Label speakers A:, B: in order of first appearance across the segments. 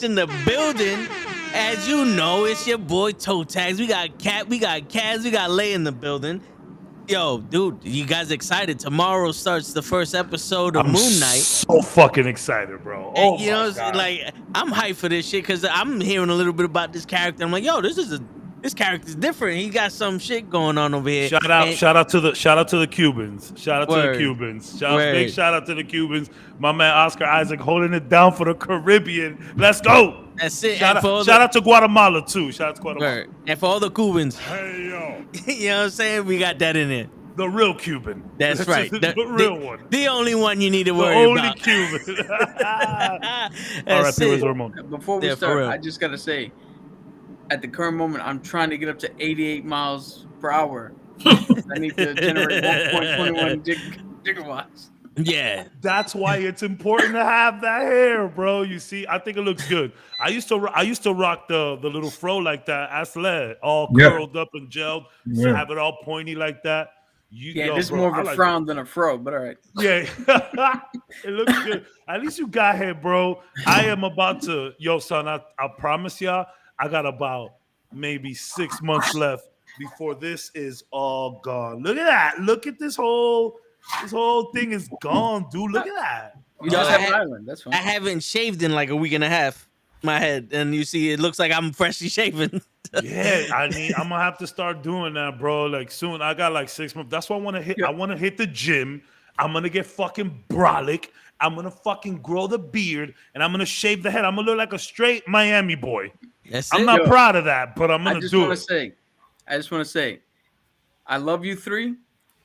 A: in the building. As you know, it's your boy Toe Tags. We got Cat, we got Kaz, we got Lay in the building. Yo, dude, you guys excited? Tomorrow starts the first episode of Moon Knight.
B: So fucking excited, bro. Oh
A: You know,
B: my God.
A: like I'm hyped for this shit because I'm hearing a little bit about this character. I'm like, yo, this character's different. He got some shit going on over here.
B: Shout out to the Cubans. Shout out to the Cubans. Big shout out to the Cubans. My man Oscar Isaac holding it down for the Caribbean. Let's go.
A: That's it.
B: Shout out to Guatemala too. Shout out to Guatemala.
A: Word. And for all the Cubans.
B: Hey yo.
A: You know what I'm saying? We got that in there.
B: The real Cuban.
A: That's right.
B: The real one.
A: The only one you need to worry about.
B: The only Cuban. All right, Ramon.
C: Before we start, I just got to say, at the current moment, I'm trying to get up to 88 miles per hour. I need to generate 1.21 gigawatts.
A: Yeah.
B: That's why it's important to have that hair, bro. You see, I think it looks good. I used to rock the little fro like that, as lead, all curled up and gelled, so have it all pointy like that.
C: This is more of a frown than a fro, but all right.
B: Yeah, it looks good. At least you got hair, bro. I am about to, son. I promise y'all, I got about maybe 6 months left before this is all gone. Look at that. Look at this whole thing is gone, dude. Look at that.
C: You just have an island. That's fine.
A: I haven't shaved in like a week and a half. My head, and you see, it looks like I'm freshly shaven.
B: Yeah, I'm gonna have to start doing that, bro. Like soon, I got like 6 months. That's why I want to hit. I want to hit the gym. I'm gonna get fucking brolic. I'm gonna fucking grow the beard, and I'm gonna shave the head. I'm gonna look like a straight Miami boy. I'm not proud of that, but I'm gonna do it.
C: I just want to say, I love you three.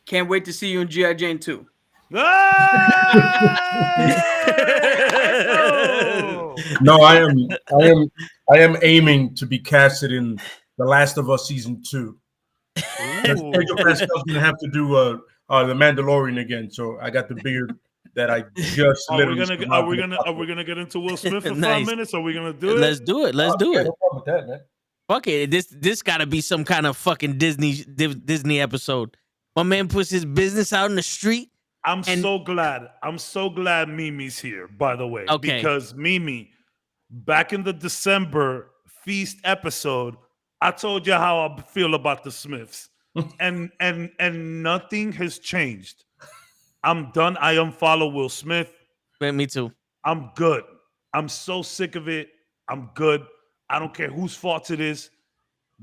C: Can't wait to see you in G.I. Jane 2.
D: No, I am aiming to be casted in The Last of Us season 2. Pedro Pascal's gonna have to do the Mandalorian again, so I got the beard that I just.
B: Are we gonna get into Will Smith for 5 minutes? Are we gonna do it?
A: Let's do it. Let's do it.
D: No problem with that, man.
A: Fuck it. This got to be some kind of fucking Disney episode. My man puts his business out in the street.
B: I'm so glad Mimi's here, by the way.
A: Okay.
B: Because Mimi, back in the December Feast episode, I told you how I feel about the Smiths. and nothing has changed. I'm done. I unfollow Will Smith.
A: Man, me too.
B: I'm good. I'm so sick of it. I'm good. I don't care whose fault it is.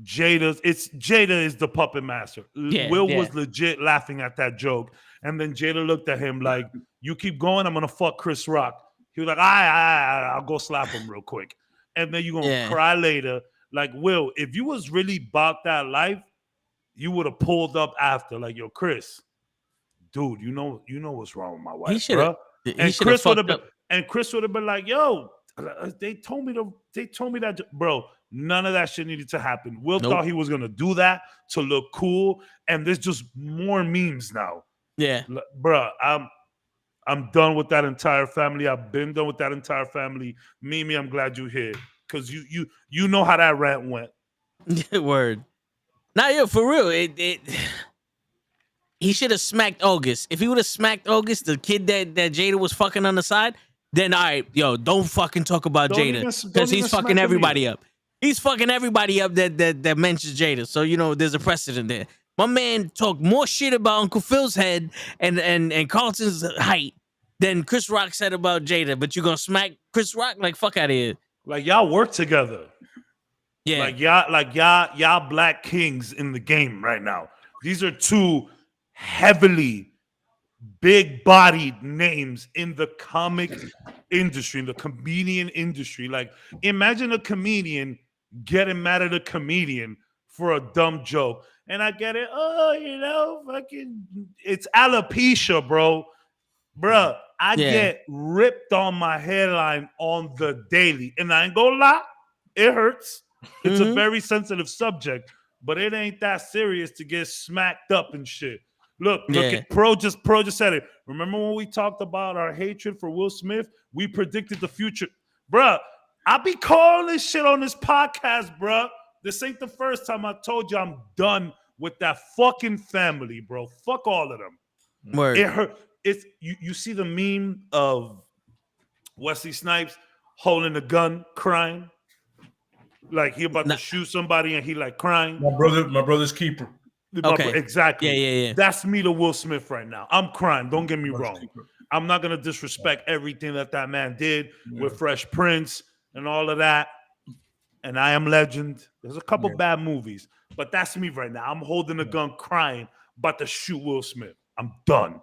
B: Jada is the puppet master. Will was legit laughing at that joke. And then Jada looked at him like, you keep going, I'm going to fuck Chris Rock. He was like, I'll go slap him real quick. And then you're going to cry later. Like, Will, if you was really about that life, you would have pulled up after. Like, yo, Chris, dude, you know what's wrong with my wife, bro. And Chris would have been like, yo, they told me that, bro. None of that shit needed to happen. Will thought he was going to do that to look cool. And there's just more memes now.
A: Yeah,
B: bro, I'm done with that entire family. I've been done with that entire family. Mimi, I'm glad you're here because you know how that rant went.
A: Word. Nah, yo, for real. He should have smacked August. If he would have smacked August, the kid that Jada was fucking on the side, then all right, yo, don't fucking talk about Jada because he's fucking everybody up. He's fucking everybody up that mentions Jada. So there's a precedent there. My man talked more shit about Uncle Phil's head and Carlton's height than Chris Rock said about Jada. But you gonna smack Chris Rock? Like, fuck out of here.
B: Like, y'all work together.
A: Yeah.
B: Y'all black kings in the game right now. These are two heavily big-bodied names in the comic industry, in the comedian industry. Like, imagine a comedian getting mad at a comedian for a dumb joke. And I get it. Oh, fucking, it's alopecia, bro. Bruh, I get ripped on my hairline on the daily. And I ain't gonna lie, it hurts. It's a very sensitive subject, but it ain't that serious to get smacked up and shit. Look at Pro just said it. Remember when we talked about our hatred for Will Smith? We predicted the future. Bruh, I be calling this shit on this podcast, bruh. This ain't the first time I told you I'm done with that fucking family, bro. Fuck all of them.
A: Word.
B: It hurt. It's you see the meme of Wesley Snipes holding a gun, crying, like he about to shoot somebody and he like crying.
D: My brother's keeper.
A: Okay.
B: Exactly.
A: Yeah.
B: That's me to Will Smith right now. I'm crying. Don't get me wrong. I'm not gonna disrespect everything that man did with Fresh Prince and all of that. And I Am Legend. There's a couple bad movies, but that's me right now. I'm holding a gun, crying, about to shoot Will Smith. I'm done.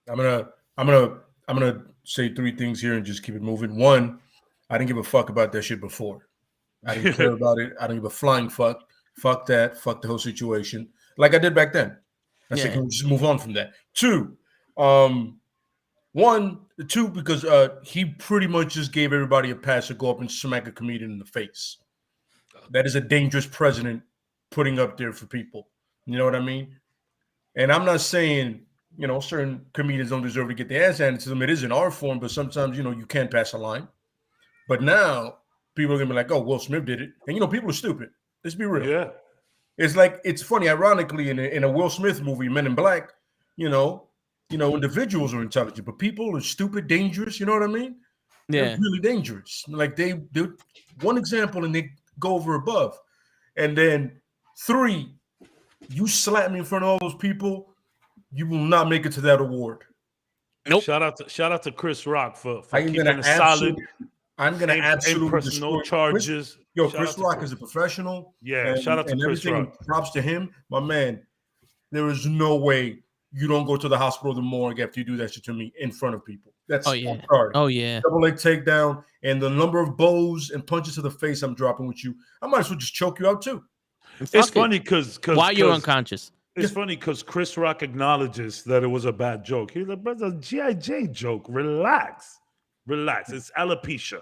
D: I'm gonna say 3 things here and just keep it moving. 1, I didn't give a fuck about that shit before. I didn't care about it. I didn't give a flying fuck. Fuck that. Fuck the whole situation. Like I did back then. I said, can we just move on from that? 2, 2 because he pretty much just gave everybody a pass to go up and smack a comedian in the face. That is a dangerous precedent putting up there for people. You know what I mean? And I'm not saying, certain comedians don't deserve to get their ass handed to them. It is an art form, but sometimes, you can't pass a line. But now people are going to be like, oh, Will Smith did it. And, people are stupid. Let's be real.
B: Yeah.
D: It's like, it's funny, ironically, in a Will Smith movie, Men in Black, individuals are intelligent, but people are stupid, dangerous. You know what I mean?
A: Yeah.
D: They're really dangerous. Like they one example and they go over above. And then 3, you slap me in front of all those people, you will not make it to that award.
A: Nope.
B: Shout out to Chris Rock for keeping
D: it
B: solid.
D: I'm gonna absolutely destroy
B: no charges.
D: Chris Rock is a professional.
B: Yeah, shout out to Chris Rock.
D: Props to him, my man. There is no way you don't go to the hospital or the morgue after you do that shit to me in front of people. That's
A: oh yeah.
D: Double leg takedown and the number of bows and punches to the face I'm dropping with you. I might as well just choke you out too.
B: It's funny because
A: while you're unconscious.
B: It's funny because Chris Rock acknowledges that it was a bad joke. He's like, brother, G.I.J. joke. Relax. It's alopecia.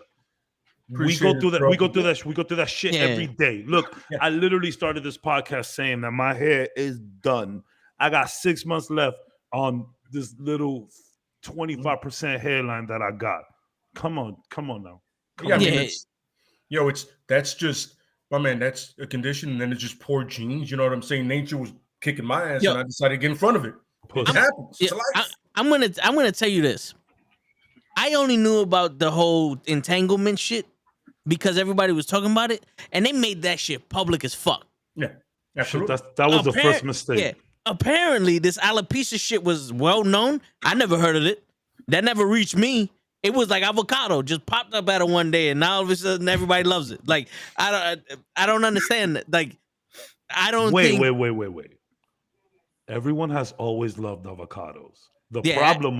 B: We go through that shit every day. Look, I literally started this podcast saying that my hair is done. I got 6 months left on this little 25% hairline that I got. Come on now.
D: That's just, my man, that's a condition, and then it's just poor genes. You know what I'm saying? Nature was kicking my ass, and I decided to get in front of it. It happens. It's life.
A: I'm gonna tell you this. I only knew about the whole entanglement shit because everybody was talking about it, and they made that shit public as fuck.
D: Yeah, absolutely.
B: That was the first mistake.
A: Yeah. Apparently, this alopecia shit was well known. I never heard of it. That never reached me. It was like avocado just popped up at it one day, and now all of a sudden everybody loves it. Like I don't understand that. Like I don't.
B: Wait. Everyone has always loved avocados. The problem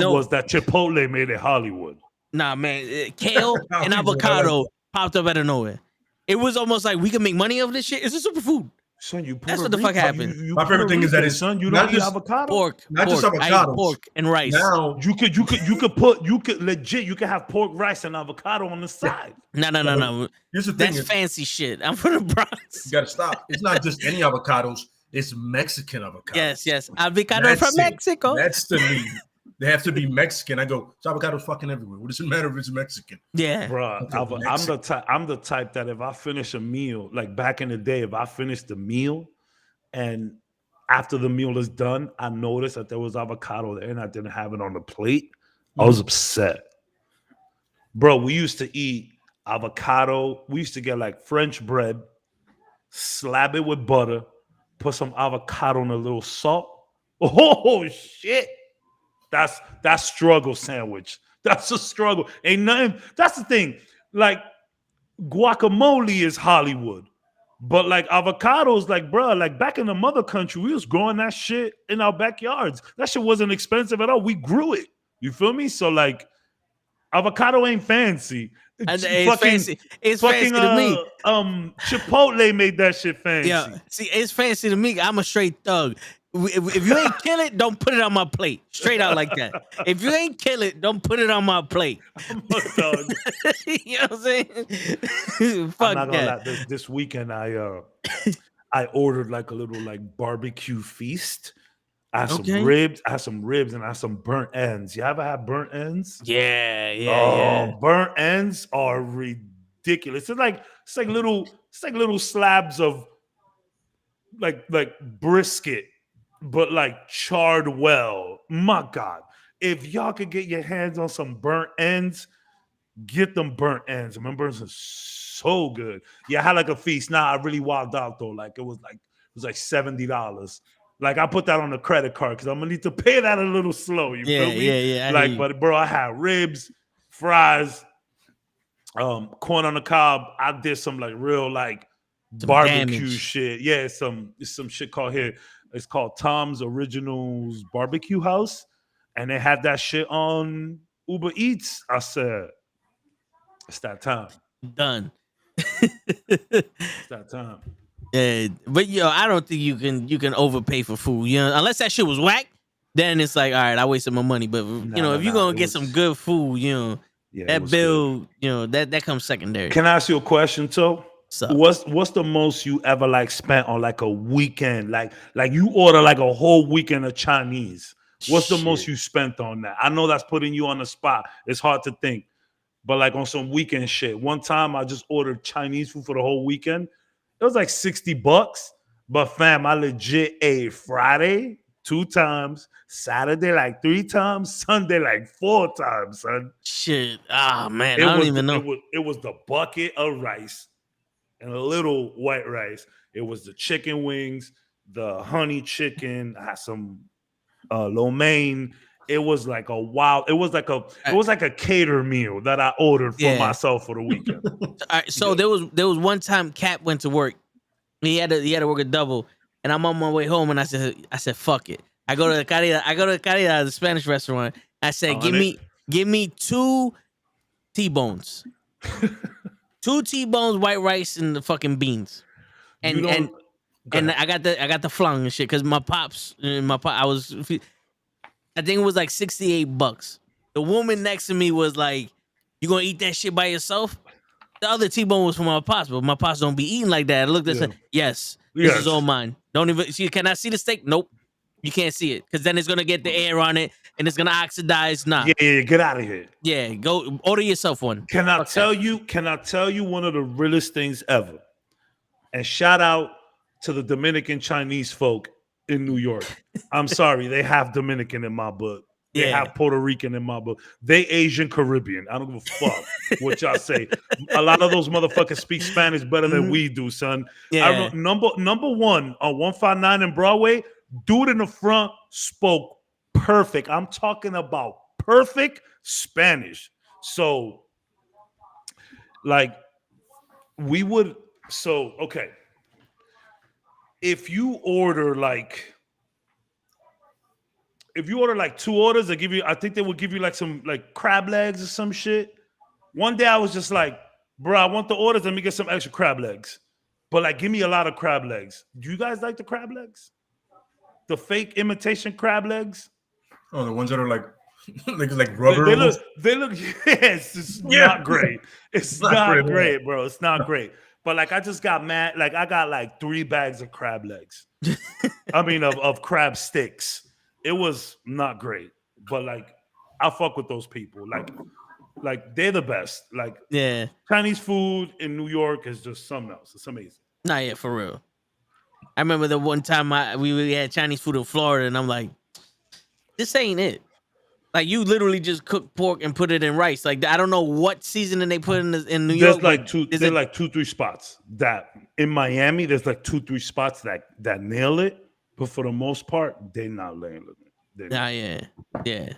B: was that Chipotle made it Hollywood.
A: Nah, man, kale and avocado popped up out of nowhere. It was almost like we can make money off this shit. It's a superfood.
B: Son,
A: that's what the fuck happened.
D: My favorite thing is that it's
B: son, you don't eat avocado.
A: Pork,
D: just avocados.
A: Pork and rice.
B: Now you could have pork, rice, and avocado on the side.
A: No.
D: Here's the thing:
A: that's fancy shit. I'm from the Bronx.
D: You gotta stop. It's not just any avocados. It's Mexican avocados.
A: Yes. Avocado from Mexico.
D: That's the lead. They have to be Mexican. I go, it's avocados fucking everywhere. What does it matter if it's Mexican?
A: Yeah.
B: Bro, I'm the type that if I finish a meal, like back in the day, if I finished the meal and after the meal is done, I noticed that there was avocado there and I didn't have it on the plate, I was upset. Bro, we used to eat avocado. We used to get like French bread, slab it with butter, put some avocado and a little salt. Oh, shit. That's struggle sandwich. That's a struggle. Ain't nothing. That's the thing. Like guacamole is Hollywood, but like avocados, like bro, like back in the mother country, we was growing that shit in our backyards. That shit wasn't expensive at all. We grew it. You feel me? So like, avocado ain't fancy.
A: It's fancy. It's fancy to me.
B: Chipotle made that shit fancy.
A: Yeah. See, it's fancy to me. I'm a straight thug. If you ain't kill it, don't put it on my plate. Straight out like that. If you ain't kill it, don't put it on my plate.
B: I'm a thug.
A: You know what I'm saying? Fuck
B: I'm not
A: that.
B: gonna lie. This weekend, I ordered like a little like barbecue feast. I had some ribs. I had some ribs and I had some burnt ends. You ever had burnt ends?
A: Yeah.
B: Burnt ends are ridiculous. It's like little slabs of like brisket, but like charred well. My God, if y'all could get your hands on some burnt ends, Get them burnt ends. Them burnt ends are so good. Yeah, I had like a feast. Nah, I really wilded out though. Like it was like $70. Like I put that on a credit card because I'm gonna need to pay that a little slow. You feel me?
A: Yeah.
B: Like, but bro, I had ribs, fries, corn on the cob. I did some like real like
A: Some
B: barbecue
A: damage.
B: shit. Yeah, some shit called here. It's called Tom's Originals Barbecue House, and they had that shit on Uber Eats. I said, it's that time.
A: Done.
B: It's that time.
A: Yeah, but yo, I don't think you can overpay for food. You know, unless that shit was whack, then it's like, all right, I wasted my money. But if you're gonna get some good food, that bill, good. That comes secondary.
B: Can I ask you a question, too? What's the most you ever like spent on like a weekend? Like you order like a whole weekend of Chinese. What's the most you spent on that? I know that's putting you on the spot. It's hard to think. But like on some weekend shit. One time I just ordered Chinese food for the whole weekend. It was like $60. But fam, I legit ate Friday 2 times, Saturday like 3 times, Sunday like 4 times, son.
A: Shit. Ah, man. I don't even know.
B: It was the bucket of rice and a little white rice. It was the chicken wings, the honey chicken. I had some lo mein. It was like a cater meal that I ordered for myself for the weekend.
A: All right, so there was one time Cap went to work. He had to work a double, and I'm on my way home, and I said fuck it. I go to the Caridad, the Spanish restaurant. I said give me 2 T-bones, 2 T-bones, white rice, and the fucking beans, and I got the flan and shit because my pops, I think it was like $68. The woman next to me was like, "You gonna eat that shit by yourself?" The other T-bone was for my pops, but my pops don't be eating like that. I looked at her, yes, this is all mine. Don't even can I see the steak? Nope. You can't see it because then it's gonna get the air on it and it's gonna oxidize. Nah.
B: Yeah, get out of here.
A: Yeah, go order yourself one.
B: Can I tell you one of the realest things ever? And shout out to the Dominican Chinese folk in New York. I'm sorry, they have Dominican in my book. They have Puerto Rican in my book. They Asian Caribbean. I don't give a fuck what y'all say. A lot of those motherfuckers speak Spanish better than we do, son.
A: Yeah.
B: Number 1 on 159 in Broadway, dude in the front spoke perfect. I'm talking about perfect Spanish. So, like, okay. If you order like 2 orders, I think they would give you like some like crab legs or some shit. One day I was just like, bro, I want the orders. Let me get some extra crab legs. But like, give me a lot of crab legs. Do you guys like the crab legs? The fake imitation crab legs?
D: Oh, the ones that are like rubber.
B: They look yes, it's not great. It's not great, bro. It's not great. But like I just got mad. Like I got like 3 bags of crab legs. I mean of crab sticks. It was not great. But like I fuck with those people. Like they're the best. Like Chinese food in New York is just something else. It's amazing.
A: Nah, yeah, for real. I remember the one time we had Chinese food in Florida, and I'm like, this ain't it. Like you literally just cook pork and put it in rice. Like I don't know what seasoning they put in New York.
B: There's like 2-3 spots that in Miami. There's like 2-3 spots that nail it, but for the most part, they're not nailing it.
A: Yeah.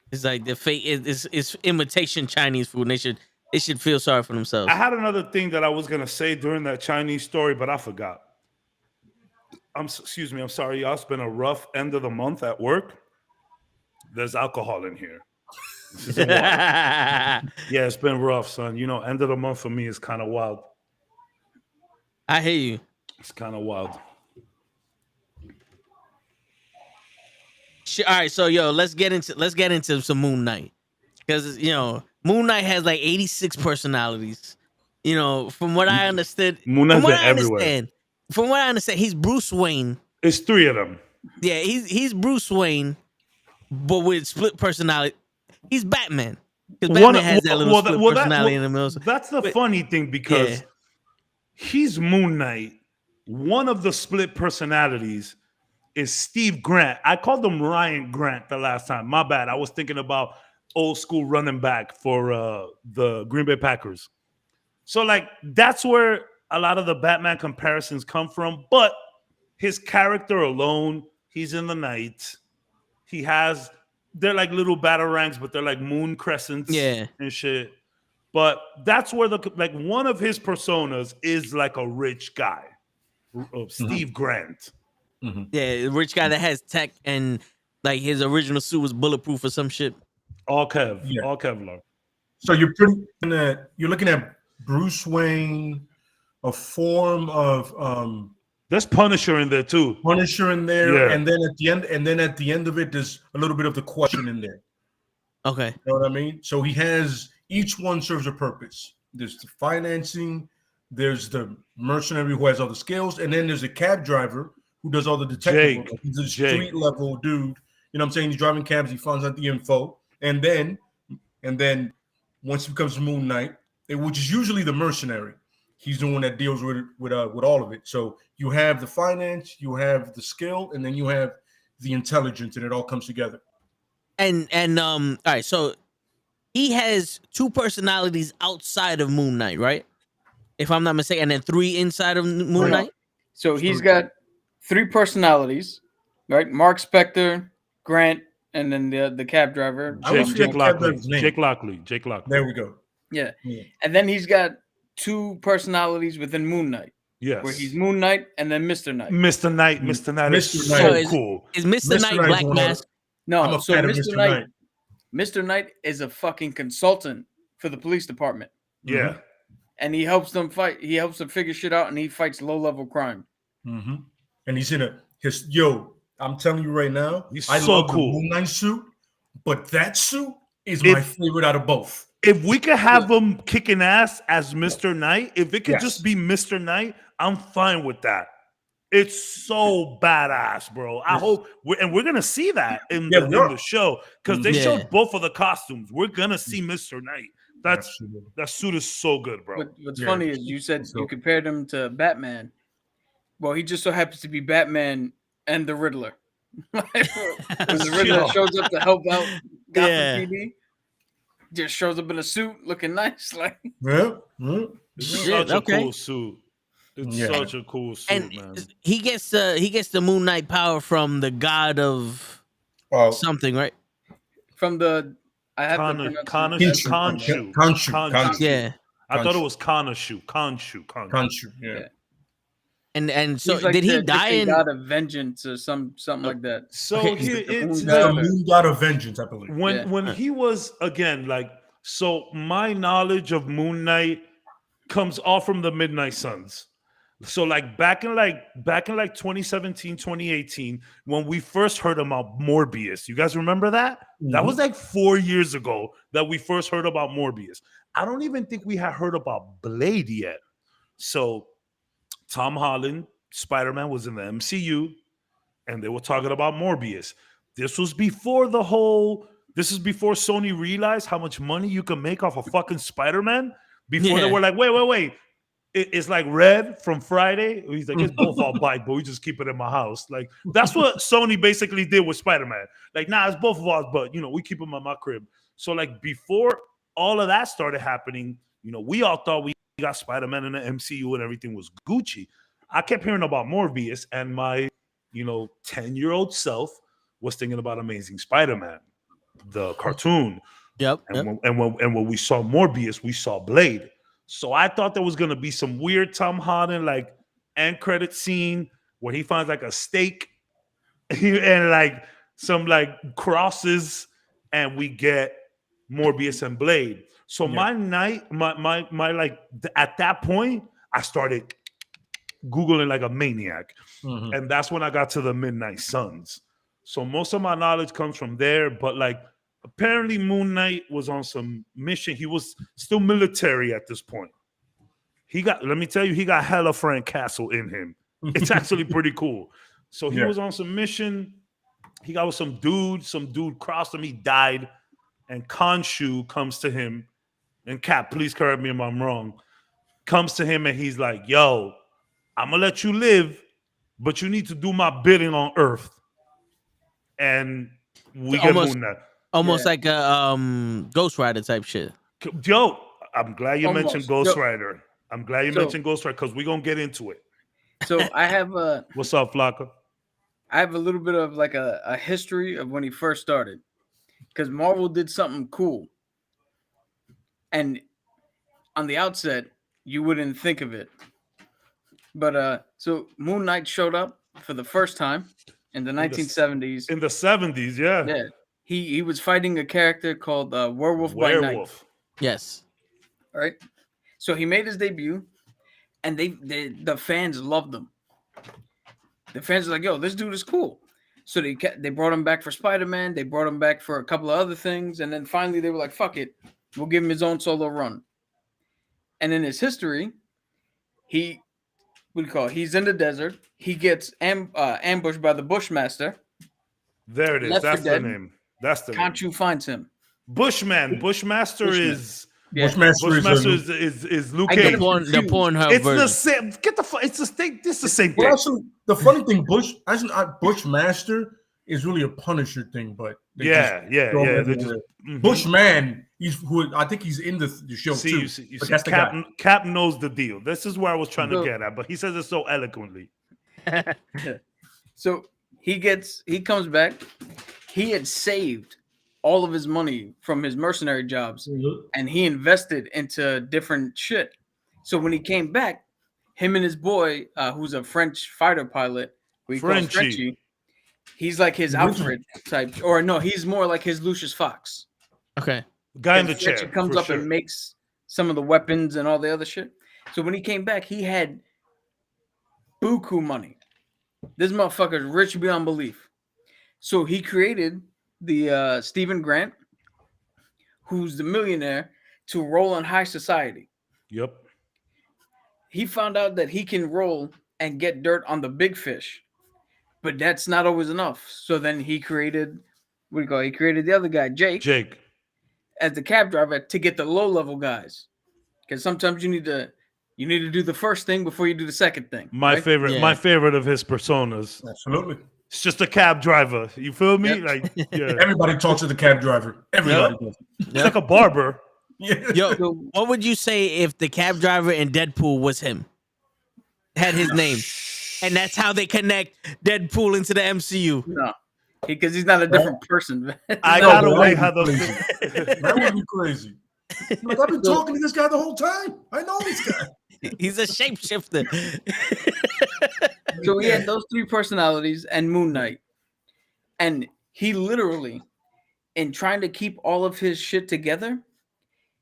A: It's like the fake. It's imitation Chinese food. And they should feel sorry for themselves.
B: I had another thing that I was gonna say during that Chinese story, but I forgot. I'm sorry, y'all. It's been a rough end of the month at work. There's alcohol in here. Yeah, it's been rough, son. End of the month for me is kind of wild.
A: I hear you.
B: It's kind of wild.
A: All right, so let's get into some Moon Knight because Moon Knight has like 86 personalities. From what I understood,
B: Moon Knight's been everywhere.
A: From what I understand, he's Bruce Wayne.
B: It's 3 of them.
A: Yeah, he's Bruce Wayne, but with split personality. He's Batman because Batman has that little split personality in the middle.
B: That's the funny thing because he's Moon Knight. One of the split personalities is Steve Grant. I called him Ryan Grant the last time. My bad. I was thinking about old school running back for the Green Bay Packers. So like that's where a lot of the Batman comparisons come from. But his character alone, he's in the night. They're like little battle ranks, but they're like moon crescents and shit. But that's where one of his personas is like a rich guy, Steve Grant.
A: Mm-hmm. Yeah, the rich guy that has tech and like his original suit was bulletproof or some shit.
B: All Kevlar.
D: So you're looking at Bruce Wayne, a form of
B: there's Punisher in there too.
D: Punisher in there, and then at the end of it, there's a little bit of the Question in there.
A: Okay,
D: you know what I mean? So he has each one serves a purpose. There's the financing, there's the mercenary who has all the skills, and then there's a cab driver who does all the detective work. He's a street level dude. You know what I'm saying? He's driving cabs. He finds out the info, and then once he becomes Moon Knight, which is usually the mercenary. He's the one that deals with all of it. So you have the finance, you have the skill, and then you have the intelligence, and it all comes together.
A: And all right, so he has 2 personalities outside of Moon Knight, right? If I'm not mistaken, and then 3 inside of Moon Knight.
C: So he's got 3 personalities, right? Mark Spector, Grant, and then the cab driver.
B: Jake Lockley.
D: There we go.
C: Yeah. And then he's got 2 personalities within Moon Knight.
B: Yes.
C: Where he's Moon Knight and then Mr. Knight.
B: Mr. Knight is so cool.
A: Is Mr. Knight Black Mask?
C: No, so Mr. Knight is a fucking consultant for the police department.
B: Yeah.
C: And he helps them fight. He helps them figure shit out, and he fights low-level crime.
D: Mm-hmm. And he's in I'm telling you right now,
B: I love the
D: Moon Knight suit, but that suit is my favorite out of both.
B: If we could have him kicking ass as Mr. Knight, if it could just be Mr. Knight, I'm fine with that. It's so badass, bro. I hope we're gonna see that in the show because they showed both of the costumes. We're gonna see Mr. Knight. That suit is so good, bro.
C: What's funny is you said you compared him to Batman. Well, he just so happens to be Batman and the Riddler. The Riddler shows up to help out Gotham PD. Just shows up in a suit, looking nice, like.
B: It's such a cool suit. It's such a cool suit, and man.
A: He gets the Moon Knight power from the god of something, right?
C: From the
B: Khonshu.
A: Yeah,
B: I thought it was Khonshu.
D: Yeah.
A: And so
C: like
A: did he die in
C: God of Vengeance or something like that?
B: So it's
D: the Moon God of Vengeance, I believe.
B: When he was again so my knowledge of Moon Knight comes all from the Midnight Suns. So back in 2017, 2018, when we first heard about Morbius, you guys remember that? Mm-hmm. That was 4 years ago that we first heard about Morbius. I don't even think we had heard about Blade yet. So Tom Holland, Spider-Man was in the MCU, and they were talking about Morbius. This is before Sony realized how much money you can make off a fucking Spider-Man. Before they were like, wait. It's like Red from Friday. He's like, it's both our bike, but we just keep it in my house. Like, that's what Sony basically did with Spider-Man. Like, it's both of ours, but, we keep them in my crib. So, before all of that started happening, we all thought we got Spider-Man in the MCU and everything was Gucci. I kept hearing about Morbius, and my, 10-year-old self was thinking about Amazing Spider-Man, the cartoon.
A: Yep.
B: When we saw Morbius, we saw Blade. So I thought there was gonna be some weird Tom Holland end credit scene where he finds a steak and some crosses, and we get Morbius and Blade. So my at that point I started Googling like a maniac, and that's when I got to the Midnight Suns. So most of my knowledge comes from there, but apparently Moon Knight was on some mission. He was still military at this point. Let me tell you, he got hella Frank Castle in him. It's actually pretty cool. So he was on some mission. He got with some dude crossed him, he died. And Khonshu comes to him, and Cap, please correct me if I'm wrong, comes to him and he's like, yo, I'm gonna let you live, but you need to do my bidding on Earth. And we get Moon Knight.
A: Almost like a Ghost Rider type shit.
B: Yo, I'm glad you mentioned Ghost Rider. I'm glad you mentioned Ghost Rider because we're gonna get into it.
C: So I have a
B: what's up, Flocka?
C: I have a little bit of like a history of when he first started. Because Marvel did something cool. And on the outset, you wouldn't think of it. But so Moon Knight showed up for the first time in the 1970s.
B: In the 70s, yeah.
C: Yeah. He was fighting a character called Werewolf by Night.
A: Yes.
C: All right. So he made his debut, and the fans loved him. The fans are like, yo, this dude is cool. So they brought him back for Spider-Man. They brought him back for a couple of other things. And then finally they were like, fuck it. We'll give him his own solo run. And in his history, he's in the desert. He gets ambushed by the Bushmaster.
B: There it is. That's the name. That's the name.
C: Khonshu finds him.
B: Bushmaster is...
C: Yeah.
B: Bushmaster is Luke Cage.
A: The Pornhub
B: it's
A: version.
B: the same. Get the fuck. It's the same. It's the same thing.
D: Well, also, the funny thing, Bushmaster is really a Punisher thing, but
B: yeah.
D: Bushman. I think he's in the show too.
B: You see, Cap knows the deal. This is where I was trying to get at, but he says it so eloquently.
C: So he comes back. He had saved all of his money from his mercenary jobs, and he invested into different shit. So when he came back, him and his boy, who's a French fighter pilot, Frenchie, he's like his Alfred type, or no, he's more like his Lucius Fox.
A: Okay,
B: guy in the chair
C: comes up and makes some of the weapons and all the other shit. So when he came back, he had buku money. This motherfucker's rich beyond belief. So he created the Stephen Grant, who's the millionaire, to roll in high society.
B: Yep.
C: He found out that he can roll and get dirt on the big fish, but that's not always enough. So then he created, he created the other guy, Jake, as the cab driver to get the low level guys, because sometimes you need to do the first thing before you do the second thing.
B: My favorite of his personas.
D: Absolutely.
B: It's just a cab driver. You feel me? Yep. Like, yeah.
D: Everybody talks to the cab driver. Everybody does.
B: It's like a barber.
A: Yo, what would you say if the cab driver in Deadpool was him? Had his name. And that's how they connect Deadpool into the MCU.
C: No. Because he's not a different person.
B: I gotta wait how those
D: that would be crazy. Like, I've been talking to this guy the whole time. I know this guy.
A: He's a shapeshifter.
C: So he had those three personalities and Moon Knight. And he literally, in trying to keep all of his shit together,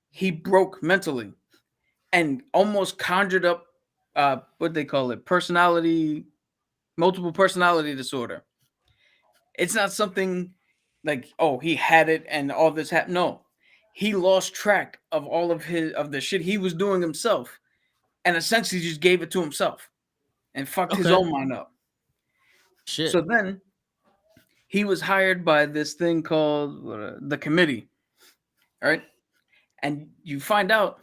C: he broke mentally and almost conjured up what they call it, multiple personality disorder. It's not something like, oh, he had it and all this happened. No. He lost track of all of the shit he was doing himself, and essentially just gave it to himself and fucked his own mind up.
A: Shit.
C: So then he was hired by this thing called the committee. All right. And you find out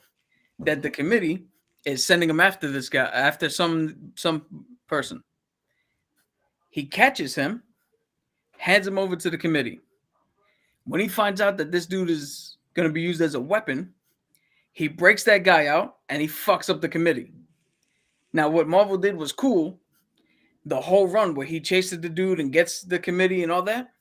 C: that the committee is sending him after this guy, after some person. He catches him, hands him over to the committee. When he finds out that this dude is going to be used as a weapon, he breaks that guy out and he fucks up the committee. Now, what Marvel did was cool. The whole run where he chases the dude and gets the committee and all that,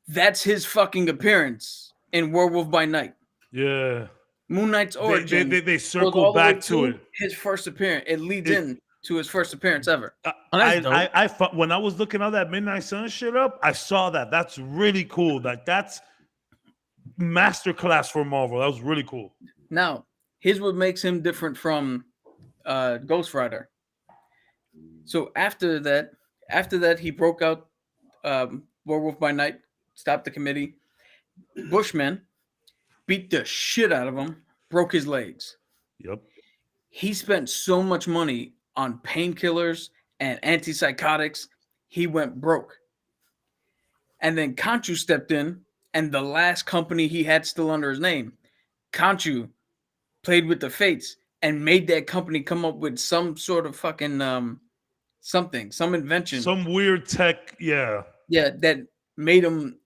C: that's his fucking appearance in Werewolf by Night.
B: Yeah.
C: Moon Knight's origin.
B: They circle back to it.
C: His first appearance. It leads in to his first appearance ever.
B: When I was looking all that Midnight Sun shit up, I saw that. That's really cool. That's masterclass for Marvel. That was really cool.
C: Now, here's what makes him different from Ghost Rider. So after that, he broke out Werewolf by Night, stopped the committee. Bushman beat the shit out of him, broke his legs.
B: Yep.
C: He spent so much money on painkillers and antipsychotics, he went broke. And then Khonshu stepped in, and the last company he had still under his name, Khonshu played with the fates and made that company come up with some sort of fucking some invention.
B: Some weird tech, yeah.
C: Yeah, that made him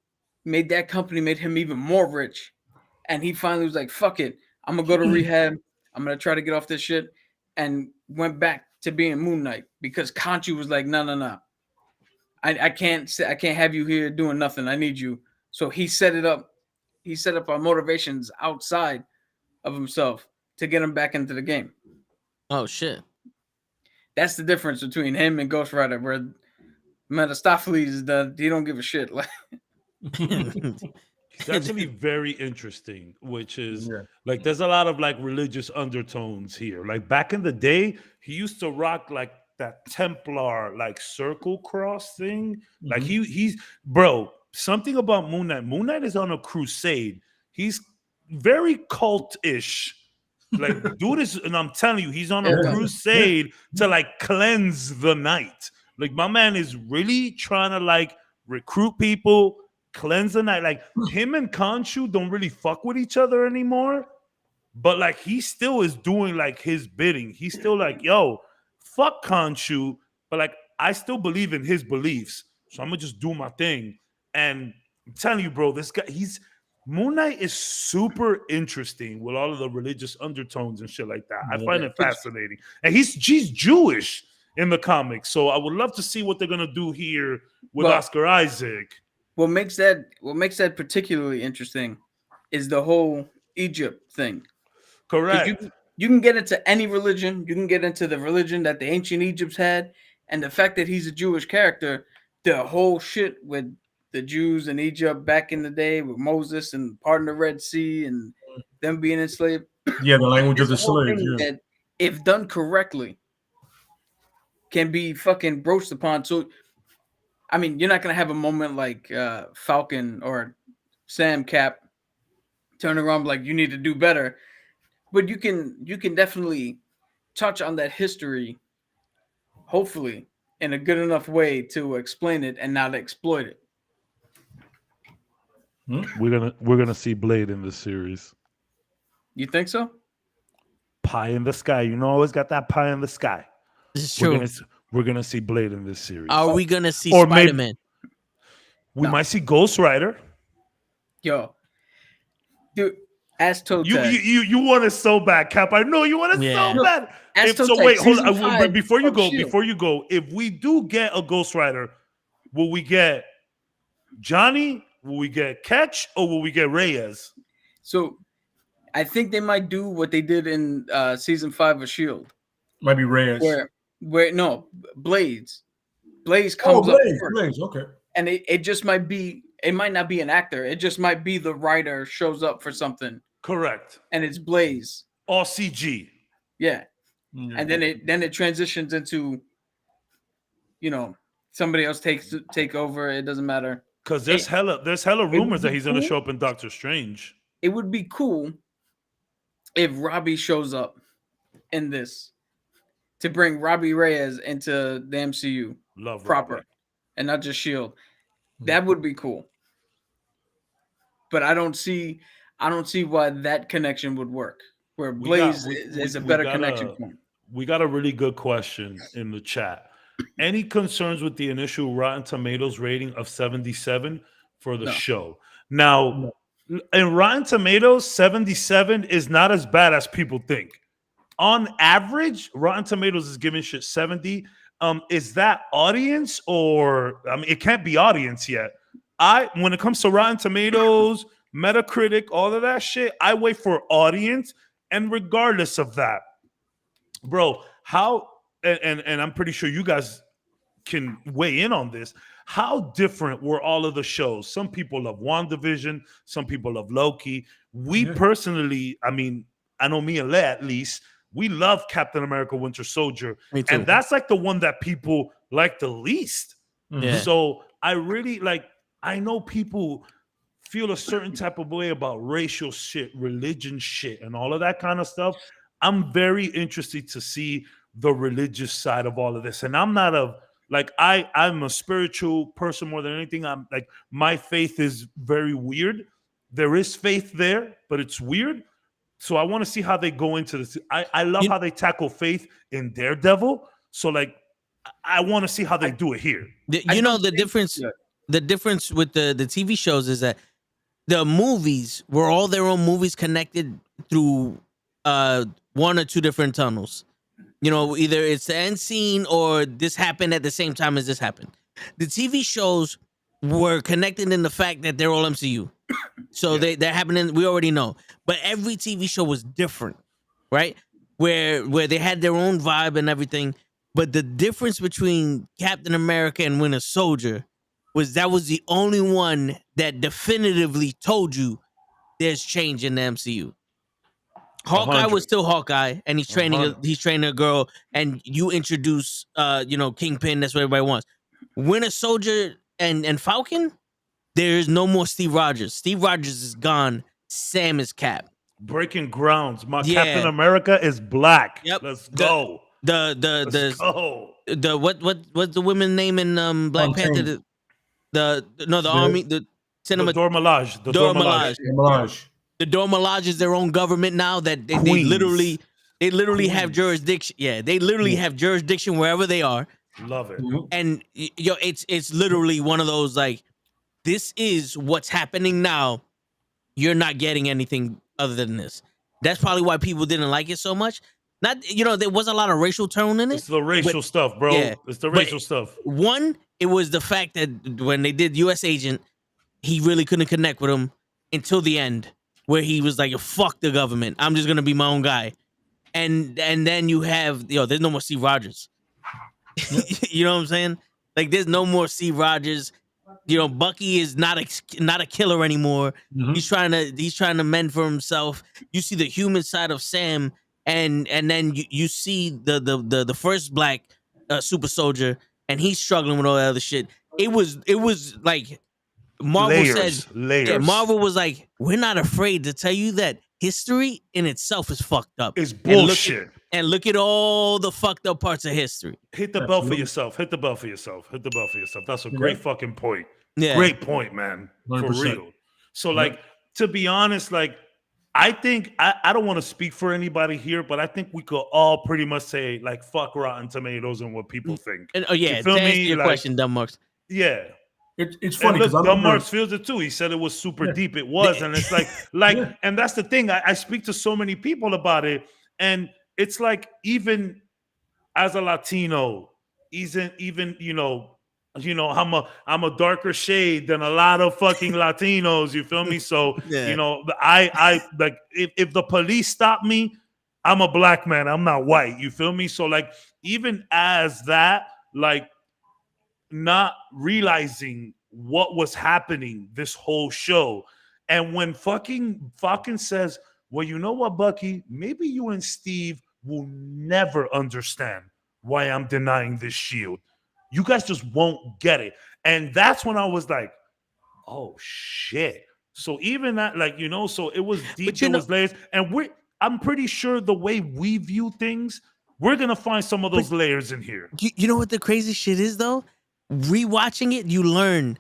C: made him even more rich. And he finally was like, fuck it. I'm going to go to rehab. I'm going to try to get off this shit. And went back to being Moon Knight because Khonshu was like, no. I can't have you here doing nothing. I need you. So he set it up. He set up our motivations outside of himself to get him back into the game.
A: Oh, shit.
C: That's the difference between him and Ghost Rider, where Mephistopheles, he don't give a shit. Like,
B: it's actually very interesting, which is like there's a lot of like religious undertones here. Like back in the day, he used to rock like that Templar like circle cross thing. Like he's bro, something about Moon Knight. Moon Knight is on a crusade. He's very cult-ish. Like, dude is, and I'm telling you, he's on a crusade to like cleanse the night. Like, my man is really trying to like recruit people, cleanse the night. Like, him and Khonshu don't really fuck with each other anymore. But like, he still is doing like his bidding. He's still like, yo, fuck Khonshu. But like, I still believe in his beliefs. So I'm gonna just do my thing. And I'm telling you, bro, this guy, Moon Knight is super interesting with all of the religious undertones and shit like that. I find it fascinating. And he's Jewish in the comics. So I would love to see what they're gonna do here with Oscar Isaac.
C: What makes that particularly interesting is the whole Egypt thing.
B: Correct.
C: You can get into any religion. You can get into the religion that the ancient Egypts had. And the fact that he's a Jewish character, the whole shit with the Jews in Egypt back in the day with Moses and parting the Red Sea and them being enslaved.
D: Yeah, the language of the slaves.
C: That, if done correctly, can be fucking broached upon. So, I mean, you're not going to have a moment like Falcon or Sam Cap turn around like, you need to do better. But you can definitely touch on that history, hopefully, in a good enough way to explain it and not exploit it.
B: We're gonna see Blade in this series.
C: You think so?
B: Pie in the sky. You know, always got that pie in the sky.
A: This is true.
B: We're gonna see Blade in this series.
A: Are we gonna see Spider-Man?
B: We might see Ghost Rider.
C: Yo, dude, ask Toe
B: Tag. You want it so bad, Cap. I know you want it so bad. So wait, hold on. Before you go, if we do get a Ghost Rider, will we get Johnny? Will we get Ketch or will we get Reyes?
C: So I think they might do what they did in season 5 of S.H.I.E.L.D.
D: Might be Reyes.
C: Where no, Blaze comes up first.
D: Blaze, okay.
C: And it just might be, it might not be an actor. It just might be the writer shows up for something.
B: Correct.
C: And it's Blaze.
B: All CG.
C: Yeah. And then it transitions into, you know, somebody else take over. It doesn't matter.
B: Because there's hella rumors that he's gonna show up in Doctor Strange.
C: It would be cool if Robbie shows up in this to bring Robbie Reyes into the MCU.
B: Love
C: proper
B: Robbie.
C: And not just S.H.I.E.L.D. That would be cool. But I don't see why that connection would work. Where Blaze is a better connection point.
B: We got a really good question in the chat. Any concerns with the initial Rotten Tomatoes rating of 77 for the show? Now, in Rotten Tomatoes, 77 is not as bad as people think. On average, Rotten Tomatoes is giving shit 70. Is that audience or I mean, it can't be audience yet. When it comes to Rotten Tomatoes, Metacritic, all of that shit, I wait for audience. And regardless of that, bro, how and I'm pretty sure you guys can weigh in on this. How different were all of the shows? Some people love WandaVision, some people love Loki. We personally, I mean, I know me and Le at least, we love Captain America Winter Soldier. And that's like the one that people like the least. Yeah. So I really I know people feel a certain type of way about racial shit, religion shit, and all of that kind of stuff. I'm very interested to see the religious side of all of this. And I'm not I'm a spiritual person more than anything. I'm like, my faith is very weird. There is faith there, but it's weird. So I want to see how they go into this. I love how they tackle faith in Daredevil. So I want to see how they do it here.
A: You know the difference. the difference with the TV shows is that the movies were all their own movies connected through one or two different tunnels. You know, either it's the end scene or this happened at the same time as this happened. The TV shows were connected in the fact that they're all MCU. So they're happening, we already know. But every TV show was different, right? Where they had their own vibe and everything. But the difference between Captain America and Winter Soldier was that was the only one that definitively told you there's change in the MCU. Hawkeye
B: 100.
A: was still Hawkeye, and he's training a girl, and you introduce Kingpin. That's what everybody wants. Winter Soldier and Falcon, there's no more Steve Rogers. Steve Rogers is gone. Sam is Cap.
B: Breaking grounds. My Captain America is black.
A: Yep.
B: Let's go.
A: Let's go. What's the woman's name in Black Panther? The army, the cinema.
B: The Dora Milaje.
A: The Dora Milaje is their own government now that they literally have jurisdiction. Yeah, they literally have jurisdiction wherever they are.
B: Love it.
A: And it's literally one of those like, this is what's happening now. You're not getting anything other than this. That's probably why people didn't like it so much. Not, there was a lot of racial tone in it.
B: It's the racial stuff, bro. Yeah, it's the racial stuff.
A: One, it was the fact that when they did U.S. Agent, he really couldn't connect with him until the end, where he was like, fuck the government. I'm just going to be my own guy. And then you have, there's no more Steve Rogers. You know what I'm saying? Like, there's no more Steve Rogers. Bucky is not a killer anymore. Mm-hmm. He's trying to mend for himself. You see the human side of Sam, and then you see the first black super soldier, and he's struggling with all that other shit. It was like Marvel said. Yeah, Marvel was like, we're not afraid to tell you that history in itself is fucked up.
B: It's bullshit.
A: And look at all the fucked up parts of history.
B: Hit the bell for yourself. Hit the bell for yourself. Hit the bell for yourself. That's a great fucking point.
A: Yeah.
B: Great point, man. 100%. For real. So, like, to be honest, like, I think I don't want to speak for anybody here, but I think we could all pretty much say, like, fuck Rotten Tomatoes and what people think.
A: And to answer your question, Dumb Marks.
B: Yeah.
D: It's funny
B: because Dumb Marks feels it too. He said it was super deep. It was, and it's like, and that's the thing. I speak to so many people about it, and it's like, even as a Latino, even I'm a darker shade than a lot of fucking Latinos. You feel me? So I like, if the police stop me, I'm a black man. I'm not white. You feel me? So like, even as that, like, not realizing what was happening this whole show, and when fucking Falcon says, well, you know what, Bucky, maybe you and Steve will never understand why I'm denying this shield. You guys just won't get it. And that's when I was like, oh shit. So even that, like, so it was deep, there was layers, and I'm pretty sure the way we view things, we're gonna find some of those layers in here.
A: You know what the crazy shit is though? Rewatching it, you learn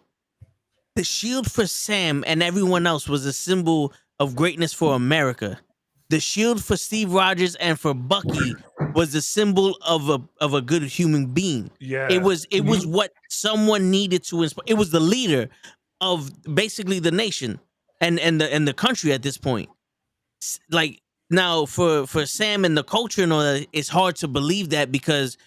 A: the shield for Sam and everyone else was a symbol of greatness for America. The shield for Steve Rogers and for Bucky was the symbol of a good human being.
B: Yeah,
A: it was what someone needed to inspire. It was the leader of basically the nation and the country at this point. Like, now for Sam and the culture and all that, it's hard to believe that because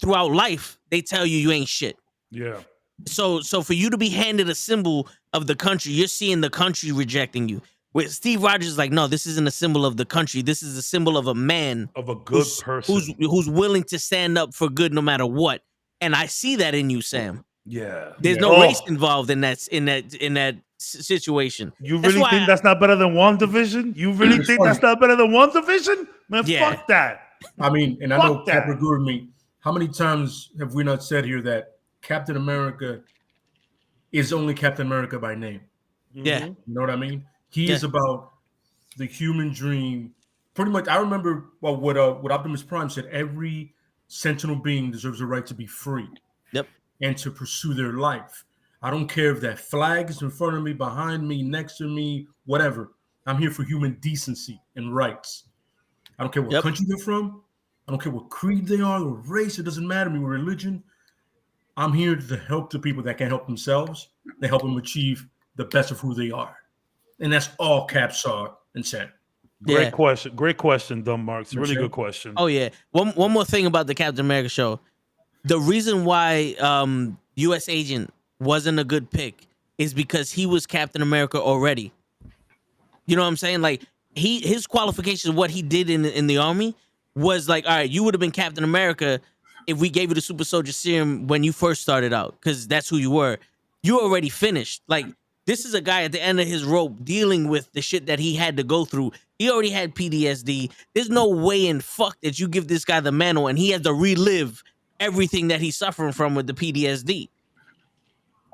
A: throughout life they tell you ain't shit.
B: Yeah.
A: So for you to be handed a symbol of the country, you're seeing the country rejecting you. With Steve Rogers is like, no, this isn't a symbol of the country. This is a symbol of a man,
B: of a good person
A: who's willing to stand up for good no matter what. And I see that in you, Sam.
B: Yeah.
A: There's no race involved in that situation.
B: You really think that's not better than WandaVision? You really think that's not better than WandaVision? Man, fuck that.
D: I mean, and I know Cap agreed with me. How many times have we not said here that Captain America is only Captain America by name?
A: Yeah.
D: You know what I mean? He is about the human dream. Pretty much, I remember what Optimus Prime said, every sentient being deserves the right to be free.
A: Yep.
D: And to pursue their life. I don't care if that flag is in front of me, behind me, next to me, whatever. I'm here for human decency and rights. I don't care what country they're from. I don't care what creed they are or race. It doesn't matter to me, what religion. I'm here to help the people that can help themselves. They help them achieve the best of who they are. And that's all Cap saw and said.
B: Great question, Dumb Marks. Really good question.
A: Oh yeah. One more thing about the Captain America show. The reason why U.S. Agent wasn't a good pick is because he was Captain America already. You know what I'm saying? Like his qualifications, what he did in the army was like, all right, you would have been Captain America if we gave you the super soldier serum when you first started out, because that's who you were. You already finished. Like, this is a guy at the end of his rope dealing with the shit that he had to go through. He already had PTSD. There's no way in fuck that you give this guy the mantle and he has to relive everything that he's suffering from with the PTSD.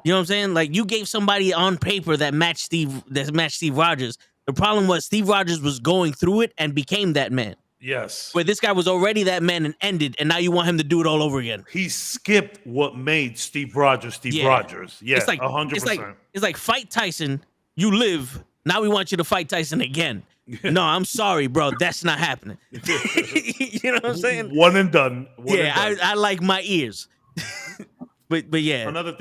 A: You know what I'm saying? Like, you gave somebody on paper that matched Steve Rogers. The problem was Steve Rogers was going through it and became that man.
B: Yes.
A: Where this guy was already that man and ended, and now you want him to do it all over again.
B: He skipped what made Steve Rogers Rogers. Yeah,
A: it's like
B: 100%.
A: It's like fight Tyson, you live. Now we want you to fight Tyson again. No, I'm sorry, bro. That's not happening. You know what I'm saying?
B: One and done.
A: I like my ears. but yeah.
B: Another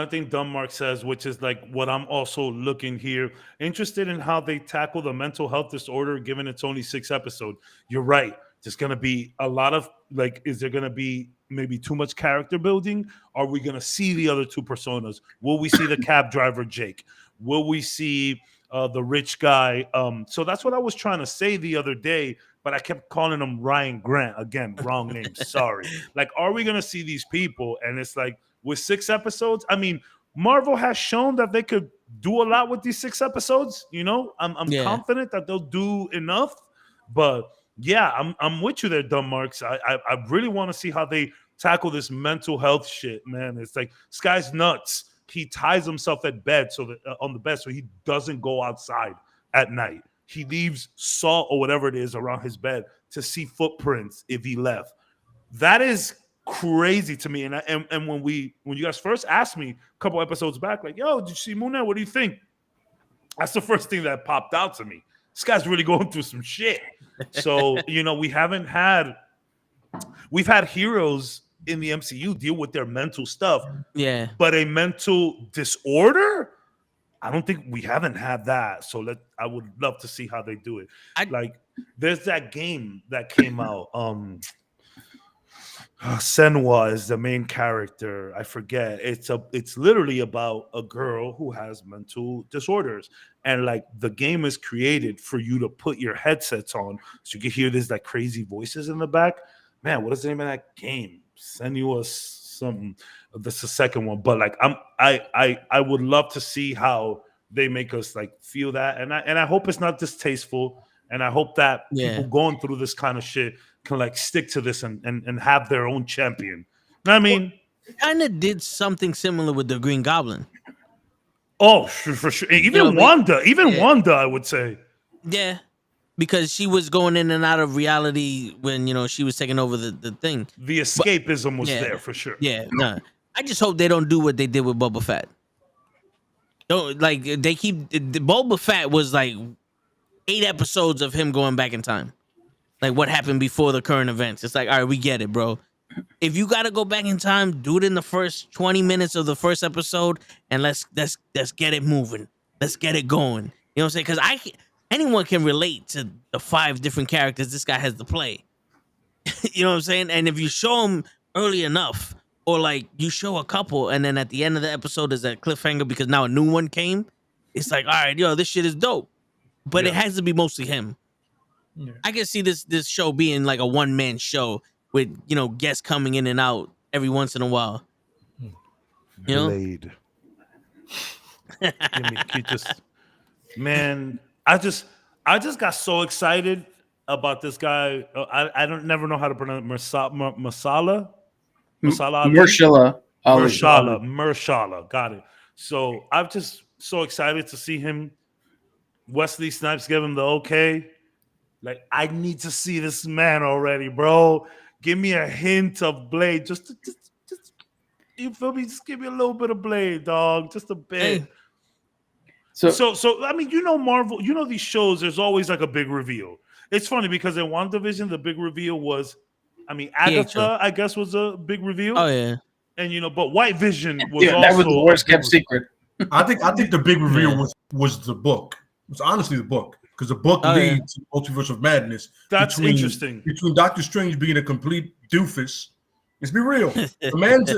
B: thing Dumb Mark says, which is like what I'm also looking here, interested in how they tackle the mental health disorder, given it's only 6 episodes. You're right. There's going to be a lot of, like, is there going to be maybe too much character building? Are we going to see the other 2 personas? Will we see the cab driver, Jake? Will we see the rich guy? So that's what I was trying to say the other day, but I kept calling him Ryan Grant. Again, wrong name. Sorry. Like, are we going to see these people? And it's like, with 6 episodes, I mean, Marvel has shown that they could do a lot with these 6 episodes. You know, I'm confident that they'll do enough. But yeah, I'm with you there, Dumb Marks. I really want to see how they tackle this mental health shit, man. It's like, this guy's nuts. He ties himself at bed on the bed so he doesn't go outside at night. He leaves salt or whatever it is around his bed to see footprints if he left. That is crazy to me. And when you guys first asked me a couple episodes back, like, yo, did you see Moon Knight? What do you think? That's the first thing that popped out to me. This guy's really going through some shit. So, you know, we've had heroes in the MCU deal with their mental stuff.
A: Yeah.
B: But a mental disorder, I don't think we haven't had that. So I would love to see how they do it. Like, there's that game that came out. Senwa is the main character. I forget. It's literally about a girl who has mental disorders, and like the game is created for you to put your headsets on so you can hear this like crazy voices in the back. Man, what is the name of that game? Senua something. That's the second one. But like I would love to see how they make us like feel that, and I hope it's not distasteful, and I hope that people going through this kind of shit can like stick to this and have their own champion. You know what I mean?
A: Kind of did something similar with the Green Goblin.
B: Oh, for sure. Even Wanda, Wanda, I would say.
A: Yeah, because she was going in and out of reality when, you know, she was taking over the thing.
B: The escapism was there for sure.
A: Yeah, no. I just hope they don't do what they did with Boba Fett. Don't, like, they keep Boba Fett was like 8 episodes of him going back in time. Like what happened before the current events. It's like, all right, we get it, bro. If you got to go back in time, do it in the first 20 minutes of the first episode, and let's get it moving. Let's get it going. You know what I'm saying? Because anyone can relate to the 5 different characters this guy has to play. You know what I'm saying? And if you show them early enough, or like you show a couple, and then at the end of the episode there's that cliffhanger because now a new one came, it's like, all right, yo, this shit is dope. But it has to be mostly him. Yeah. I can see this show being like a one-man show with, you know, guests coming in and out every once in a while. You know?
B: Blade. Man, I just got so excited about this guy. I don't never know how to pronounce Marshala. Got it. So I'm just so excited to see him. Wesley Snipes gave him the okay. Like, I need to see this man already, bro. Give me a hint of Blade. Just you feel me? Just give me a little bit of Blade, dog. Just a bit. Hey. So I mean, you know, Marvel, you know, these shows, there's always like a big reveal. It's funny because in WandaVision, the big reveal was, I mean, Agatha, I guess, was a big reveal.
A: Oh, yeah.
B: And but White Vision was
C: Yeah,
B: also
C: that was the worst kept secret.
D: I think the big reveal was the book. It was honestly the book, because the book leads to Multiverse of Madness.
B: That's interesting.
D: Between Doctor Strange being a complete doofus, let's be real. The man's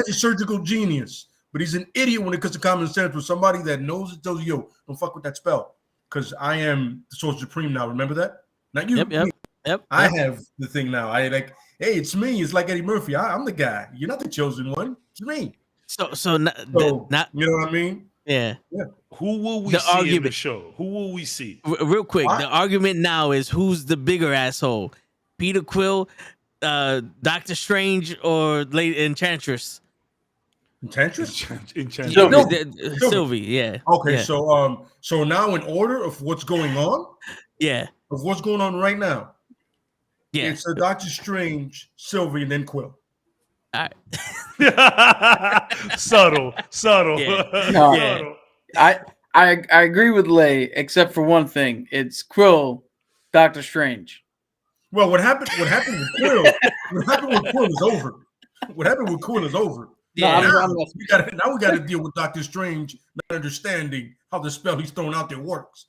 D: a surgical genius, but he's an idiot when it comes to common sense. With somebody that knows it tells you, yo, don't fuck with that spell, because I am the Sorcerer Supreme now. Remember that? Not you.
A: Yep.
D: I have the thing now. I like, hey, it's me. It's like Eddie Murphy. I'm the guy. You're not the chosen one. It's me.
A: So you know
D: what I mean?
A: Yeah.
B: Who will we see in the show? Who will we see?
A: Real quick, the argument now is who's the bigger asshole, Peter Quill, Doctor Strange, or Lady Enchantress?
D: Enchantress?
A: Sylvie. Yeah.
D: Okay.
A: Yeah.
D: So now in order of what's going on.
A: Yeah.
D: Of what's going on right now.
A: Yeah.
D: It's Doctor Strange, Sylvie, and then Quill.
A: All right.
B: subtle.
C: Yeah. No, I agree with Lay, except for one thing. It's Quill, Doctor Strange.
D: Well, what happened with Quill? What happened with Quill is over. What happened with Quill is over.
A: Yeah.
D: Now we got to deal with Doctor Strange not understanding how the spell he's throwing out there works,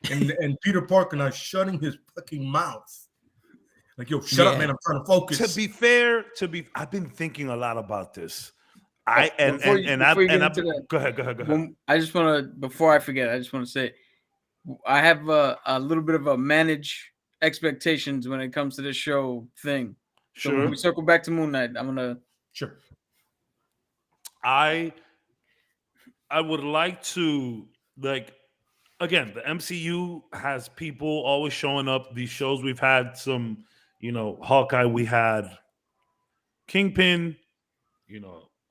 D: and Peter Parker now shutting his fucking mouth. Like, yo, shut up, man! I'm trying to focus.
B: To be fair, I've been thinking a lot about this. Go ahead.
C: I just want to, before I forget, I just want to say, I have a little bit of a manage expectations when it comes to this show thing. So when we circle back to Moon Knight, I'm gonna.
D: Sure.
B: I would like to, like, again, the MCU has people always showing up. These shows we've had some. Hawkeye, we had Kingpin,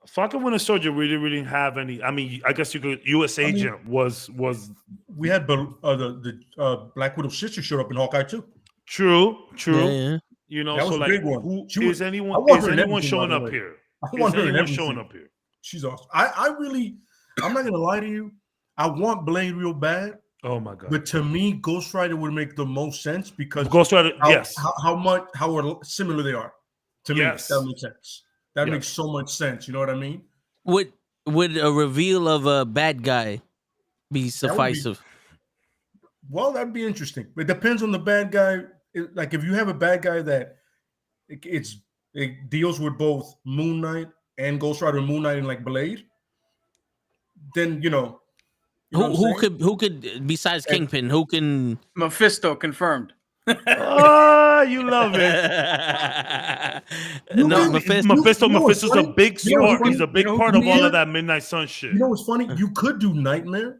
B: fucking Winter Soldier really didn't have any. I mean, I guess you could. U.S. Agent was.
D: We had the Black Widow sister showed up in Hawkeye too.
B: True.
D: Yeah.
B: That was a big one. Is anyone showing up here?
D: Is anyone showing up here? She's awesome. I'm not gonna lie to you. I want Blade real bad.
B: Oh my god!
D: But to me, Ghost Rider would make the most sense because
B: Ghost Rider,
D: how similar they are. To me, that makes sense. That makes so much sense. You know what I mean?
A: Would a reveal of a bad guy be sufficient?
D: Well, that'd be interesting. It depends on the bad guy. Like if you have a bad guy that it deals with both Moon Knight and Ghost Rider, Moon Knight and like Blade, then
A: who could besides Kingpin? Who can?
C: Mephisto confirmed.
B: Oh, you love it. Mephisto's a big part. He's a big part of all of that Midnight Sun shit.
D: You know what's funny? You could do Nightmare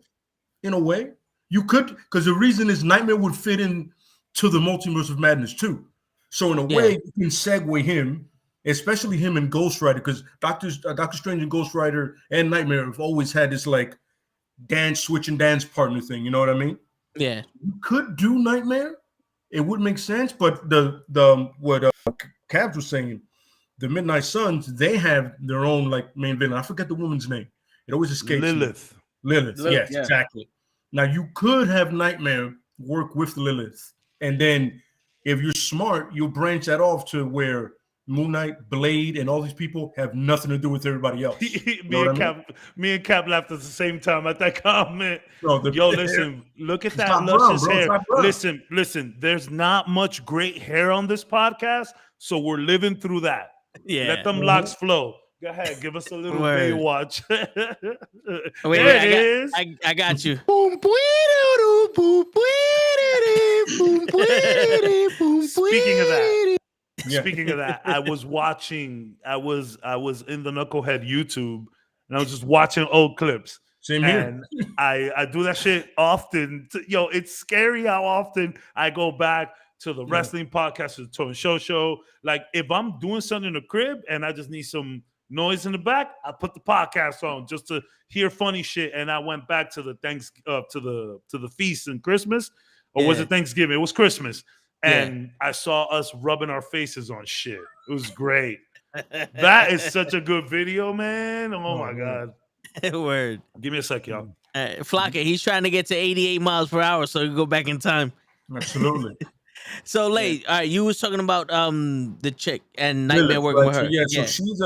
D: in a way. You could, because the reason is Nightmare would fit in to the Multiverse of Madness too. So in a way, you can segue him, especially him and Ghost Rider, because Doctor Strange and Ghost Rider and Nightmare have always had this like switch and dance partner thing. You know what I mean?
A: Yeah.
D: You could do Nightmare. It would make sense, but what Cavs was saying, the Midnight Suns, they have their own like main villain. I forget the woman's name. It always escapes
B: Lilith.
D: me. Lilith. Yes, exactly. Now you could have Nightmare work with Lilith, and then if you're smart, you'll branch that off to where Moon Knight, Blade, and all these people have nothing to do with everybody else.
B: Me and Cap laughed at the same time at that comment. Listen, look at that luscious hair. Listen, there's not much great hair on this podcast, so we're living through that.
A: Yeah.
B: Let them locks flow. Go ahead, give us a little Baywatch.
A: I got you.
B: Speaking of that, I was in the Knucklehead YouTube, and I was just watching old clips.
D: Same here.
B: And I do that shit often. It's scary how often I go back to the wrestling podcast, to the Tone Show. Like if I'm doing something in the crib and I just need some noise in the back, I put the podcast on just to hear funny shit. And I went back to the to the feast and Christmas, or was it Thanksgiving? It was Christmas. And I saw us rubbing our faces on shit. It was great. That is such a good video, man. Oh my God.
A: Word.
B: Give me a sec, y'all.
A: Flocka, he's trying to get to 88 miles per hour so he can go back in time.
D: Absolutely.
A: So, Lay, all right, you was talking about the chick and Nightmare working with her.
D: So she's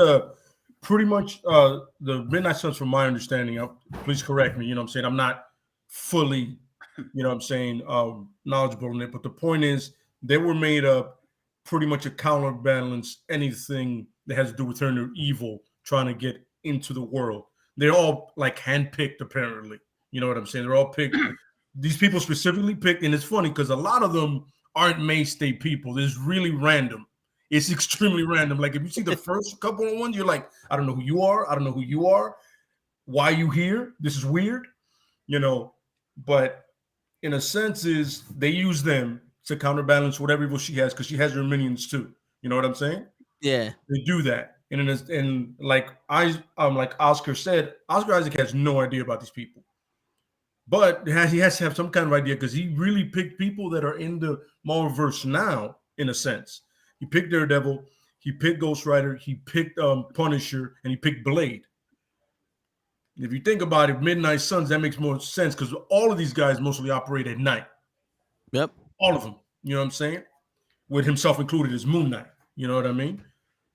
D: pretty much the Midnight Suns, from my understanding, please correct me, you know what I'm saying, I'm not fully, you know what I'm saying, knowledgeable in it, but the point is they were made up pretty much to counterbalance anything that has to do with her and her evil trying to get into the world. They're all like handpicked, apparently. You know what I'm saying? They're all picked. These people specifically picked, and it's funny because a lot of them aren't mainstay people. It's really random. It's extremely random. Like if you see the first couple of ones, you're like, I don't know who you are. I don't know who you are. Why are you here? This is weird, you know. But in a sense, is they use them to counterbalance whatever evil she has, because she has her minions too. You know what I'm saying?
A: Yeah,
D: they do that. And like Oscar said, Oscar Isaac has no idea about these people, but he has to have some kind of idea because he really picked people that are in the Marvelverse now. In a sense, he picked Daredevil, he picked Ghost Rider, he picked Punisher, and he picked Blade. If you think about it, Midnight Suns, that makes more sense because all of these guys mostly operate at night.
A: Yep.
D: All of them. You know what I'm saying? With himself included as Moon Knight. You know what I mean?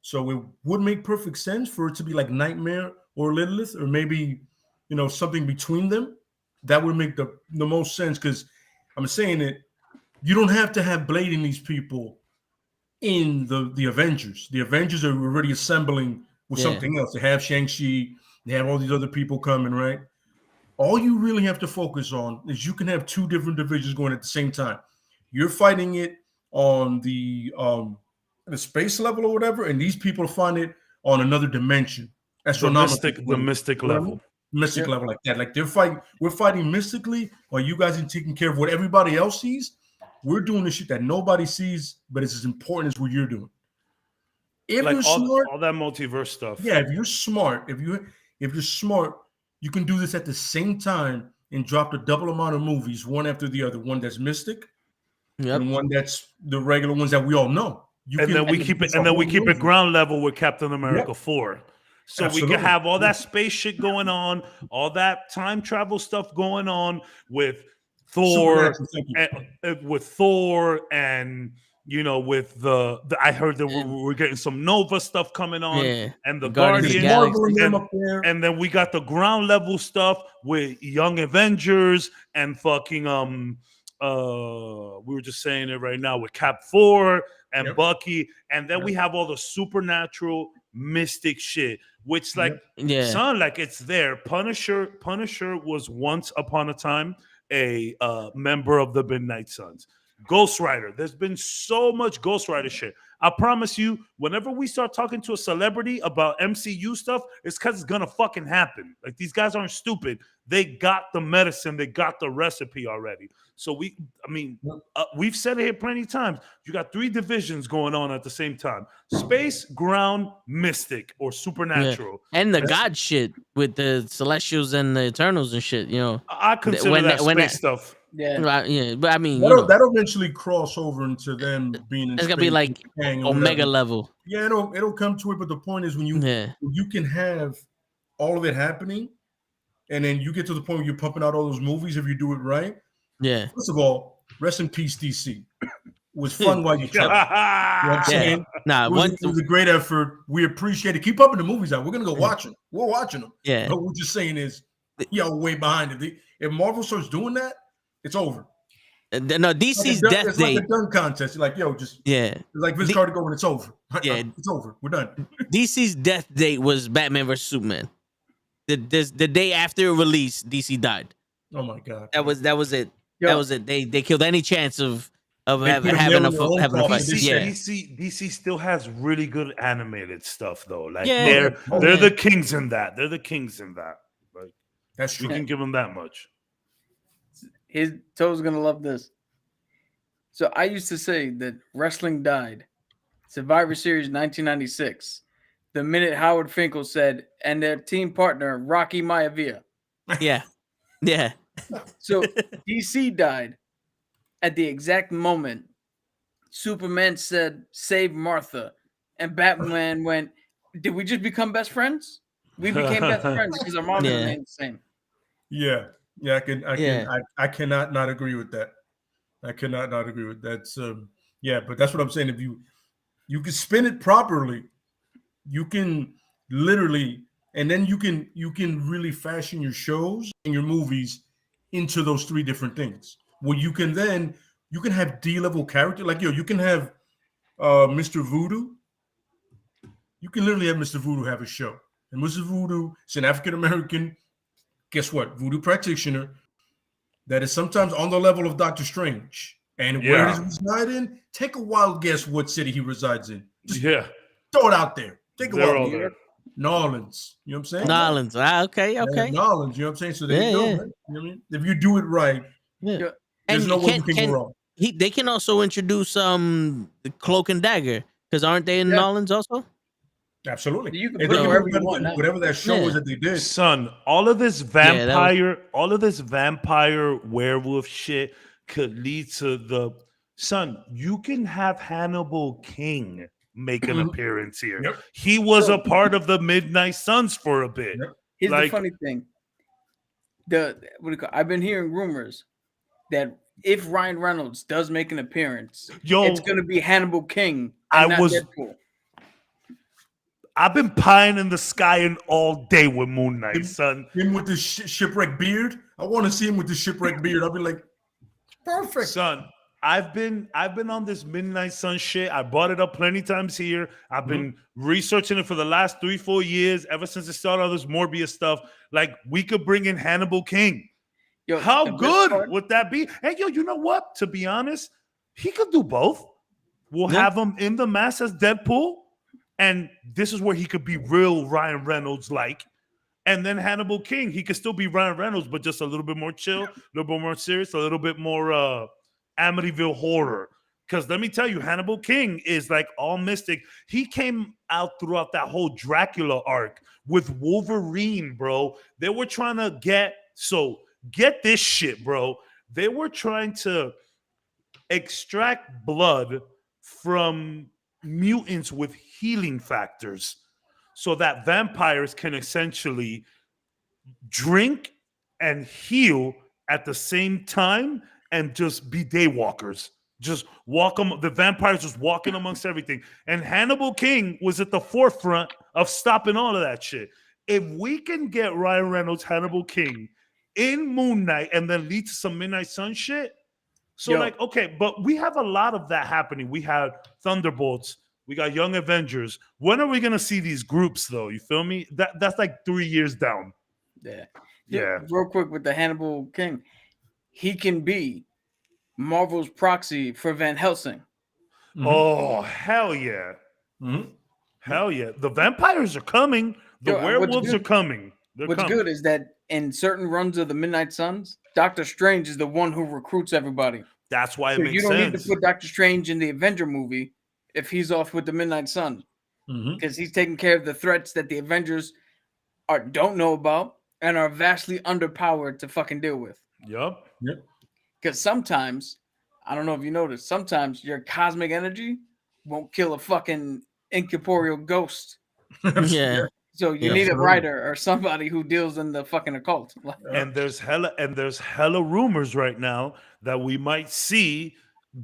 D: So it would make perfect sense for it to be like Nightmare or Lilith, or maybe, you know, something between them. That would make the most sense, because I'm saying it, you don't have to have Blade in these people in the Avengers. The Avengers are already assembling with something else. They have Shang-Chi, they have all these other people coming, right? All you really have to focus on is you can have two different divisions going at the same time. You're fighting it on the space level or whatever, and these people find it on another dimension.
B: The mystic level.
D: Mystic level, like that. Like we're fighting mystically, while you guys are taking care of what everybody else sees. We're doing the shit that nobody sees, but it's as important as what you're doing. If
B: like
D: you're smart,
B: all that multiverse stuff.
D: Yeah, if you're smart, if you're smart, you can do this at the same time and drop the double amount of movies, one after the other. One that's mystic, and one that's the regular ones that we all know.
B: Then we keep it ground level with Captain America 4. So we can have all that space shit going on, all that time travel stuff going on with Thor, and you know, with the I heard that we're getting some Nova stuff coming on, and the Guardians, and then we got the ground level stuff with Young Avengers and fucking we were just saying it right now with Cap 4 and Bucky, and then we have all the supernatural mystic shit, which like son, like it's there. Punisher was once upon a time a member of the Midnight Suns. Ghost Rider, there's been so much Ghost Rider shit. I promise you, whenever we start talking to a celebrity about MCU stuff, it's because it's gonna fucking happen. Like, these guys aren't stupid. They got the medicine, they got the recipe already. So we've said it here plenty of times. You got 3 divisions going on at the same time: space, ground, mystic, or supernatural,
A: and the God shit with the Celestials and the Eternals and shit. You know,
B: I consider that space stuff.
A: Yeah, but I mean,
D: that'll eventually cross over into them being.
A: It's gonna be like Omega level.
D: Yeah, it'll come to it. But the point is, when you can have all of it happening, and then you get to the point where you're pumping out all those movies if you do it right.
A: Yeah.
D: First of all, rest in peace, DC. It was fun while you kept. You know what I'm saying? It was a great effort. We appreciate it. Keep pumping the movies out. We're gonna go watch them. We're watching them.
A: Yeah.
D: But we're just saying is, y'all way behind it. If Marvel starts doing that, it's over.
A: No, DC's death
D: it's
A: date.
D: Like a done contest. You're like, yo, it's like Vince Carter going, it's over.
A: Yeah,
D: it's over. We're done.
A: DC's death date was Batman vs Superman. The day after it released, DC died.
D: Oh my god.
A: That was it. Yo. That was it. They killed any chance of having a fight.
B: DC still has really good animated stuff though. Like they're the kings in that. They're the kings in that. Like,
D: that's true.
B: We can give them that much.
C: His Toe's gonna love this. So I used to say that wrestling died. Survivor Series 1996. The minute Howard Finkel said, and their team partner Rocky Maivia.
A: Yeah.
C: So DC died at the exact moment Superman said, "Save Martha," and Batman went, "Did we just become best friends? We became best friends because our moms remained the same."
D: Yeah. I cannot not agree with that. I cannot not agree with that. So but that's what I'm saying. If you can spin it properly, you can literally, and then you can really fashion your shows and your movies into those three different things. Where you can have D-level character, like you can have Mr. Voodoo. You can literally have Mr. Voodoo have a show, and Mr. Voodoo is an African American. Guess what? Voodoo practitioner that is sometimes on the level of Doctor Strange. And where does he reside in? Take a wild guess what city he resides in. Just throw it out there. Take a wild guess. Nolans. You know what I'm saying?
A: Nolans. Okay.
D: Yeah, Nolans. You know what I'm saying? So there you go. Man. You know what I mean? If you do it right, there's no way you can go wrong.
A: They can also introduce Cloak and Dagger, because aren't they in Nolans also?
D: Absolutely.
C: You can put whatever you want.
D: Whatever that show is that they did.
B: Son, all of this vampire werewolf shit could lead to the son. You can have Hannibal King make an appearance here. Yep. He was a part of the Midnight Suns for a bit. Yep.
C: Here's the funny thing. I've been hearing rumors that if Ryan Reynolds does make an appearance, it's going to be Hannibal King. And not Deadpool.
B: I've been pieing in the sky and all day with Moon Knight, son.
D: Him with the shipwreck beard. I want to see him with the shipwreck beard. I'll be like, perfect,
B: son. I've been on this Midnight Sun shit. I brought it up plenty times here. I've been researching it for the last 3-4 years. Ever since it started all this Morbius stuff, like we could bring in Hannibal King. Yo, how good would that be? And you know what? To be honest, he could do both. We'll have him in the mask as Deadpool. And this is where he could be real Ryan Reynolds like. And then Hannibal King, he could still be Ryan Reynolds, but just a little bit more chill, a little bit more serious, a little bit more Amityville horror. Because let me tell you, Hannibal King is like all mystic. He came out throughout that whole Dracula arc with Wolverine, bro. They were trying to get this shit, bro. They were trying to extract blood from mutants with healing factors so that vampires can essentially drink and heal at the same time and just be daywalkers. Just the vampires just walking amongst everything. And Hannibal King was at the forefront of stopping all of that shit. If we can get Ryan Reynolds, Hannibal King in Moon Knight and then lead to some Midnight Sun shit, okay, but we have a lot of that happening. We had Thunderbolts. We got Young Avengers. When are we going to see these groups, though? You feel me? That's like 3 years down. Yeah.
C: Real quick with the Hannibal King. He can be Marvel's proxy for Van Helsing.
B: Mm-hmm. Oh, hell yeah. Mm-hmm. Hell yeah. The vampires are coming. The werewolves are coming.
C: What's good is that in certain runs of the Midnight Suns, Doctor Strange is the one who recruits everybody.
B: That's why it makes sense.
C: You don't need to put Doctor Strange in the Avenger movie if he's off with the Midnight Sun, because he's taking care of the threats that the Avengers don't know about and are vastly underpowered to fucking deal with.
B: Yep.
C: Because sometimes, I don't know if you noticed, sometimes your cosmic energy won't kill a fucking incorporeal ghost.
A: Yeah.
C: So you need a writer or somebody who deals in the fucking occult.
B: And there's hella rumors right now that we might see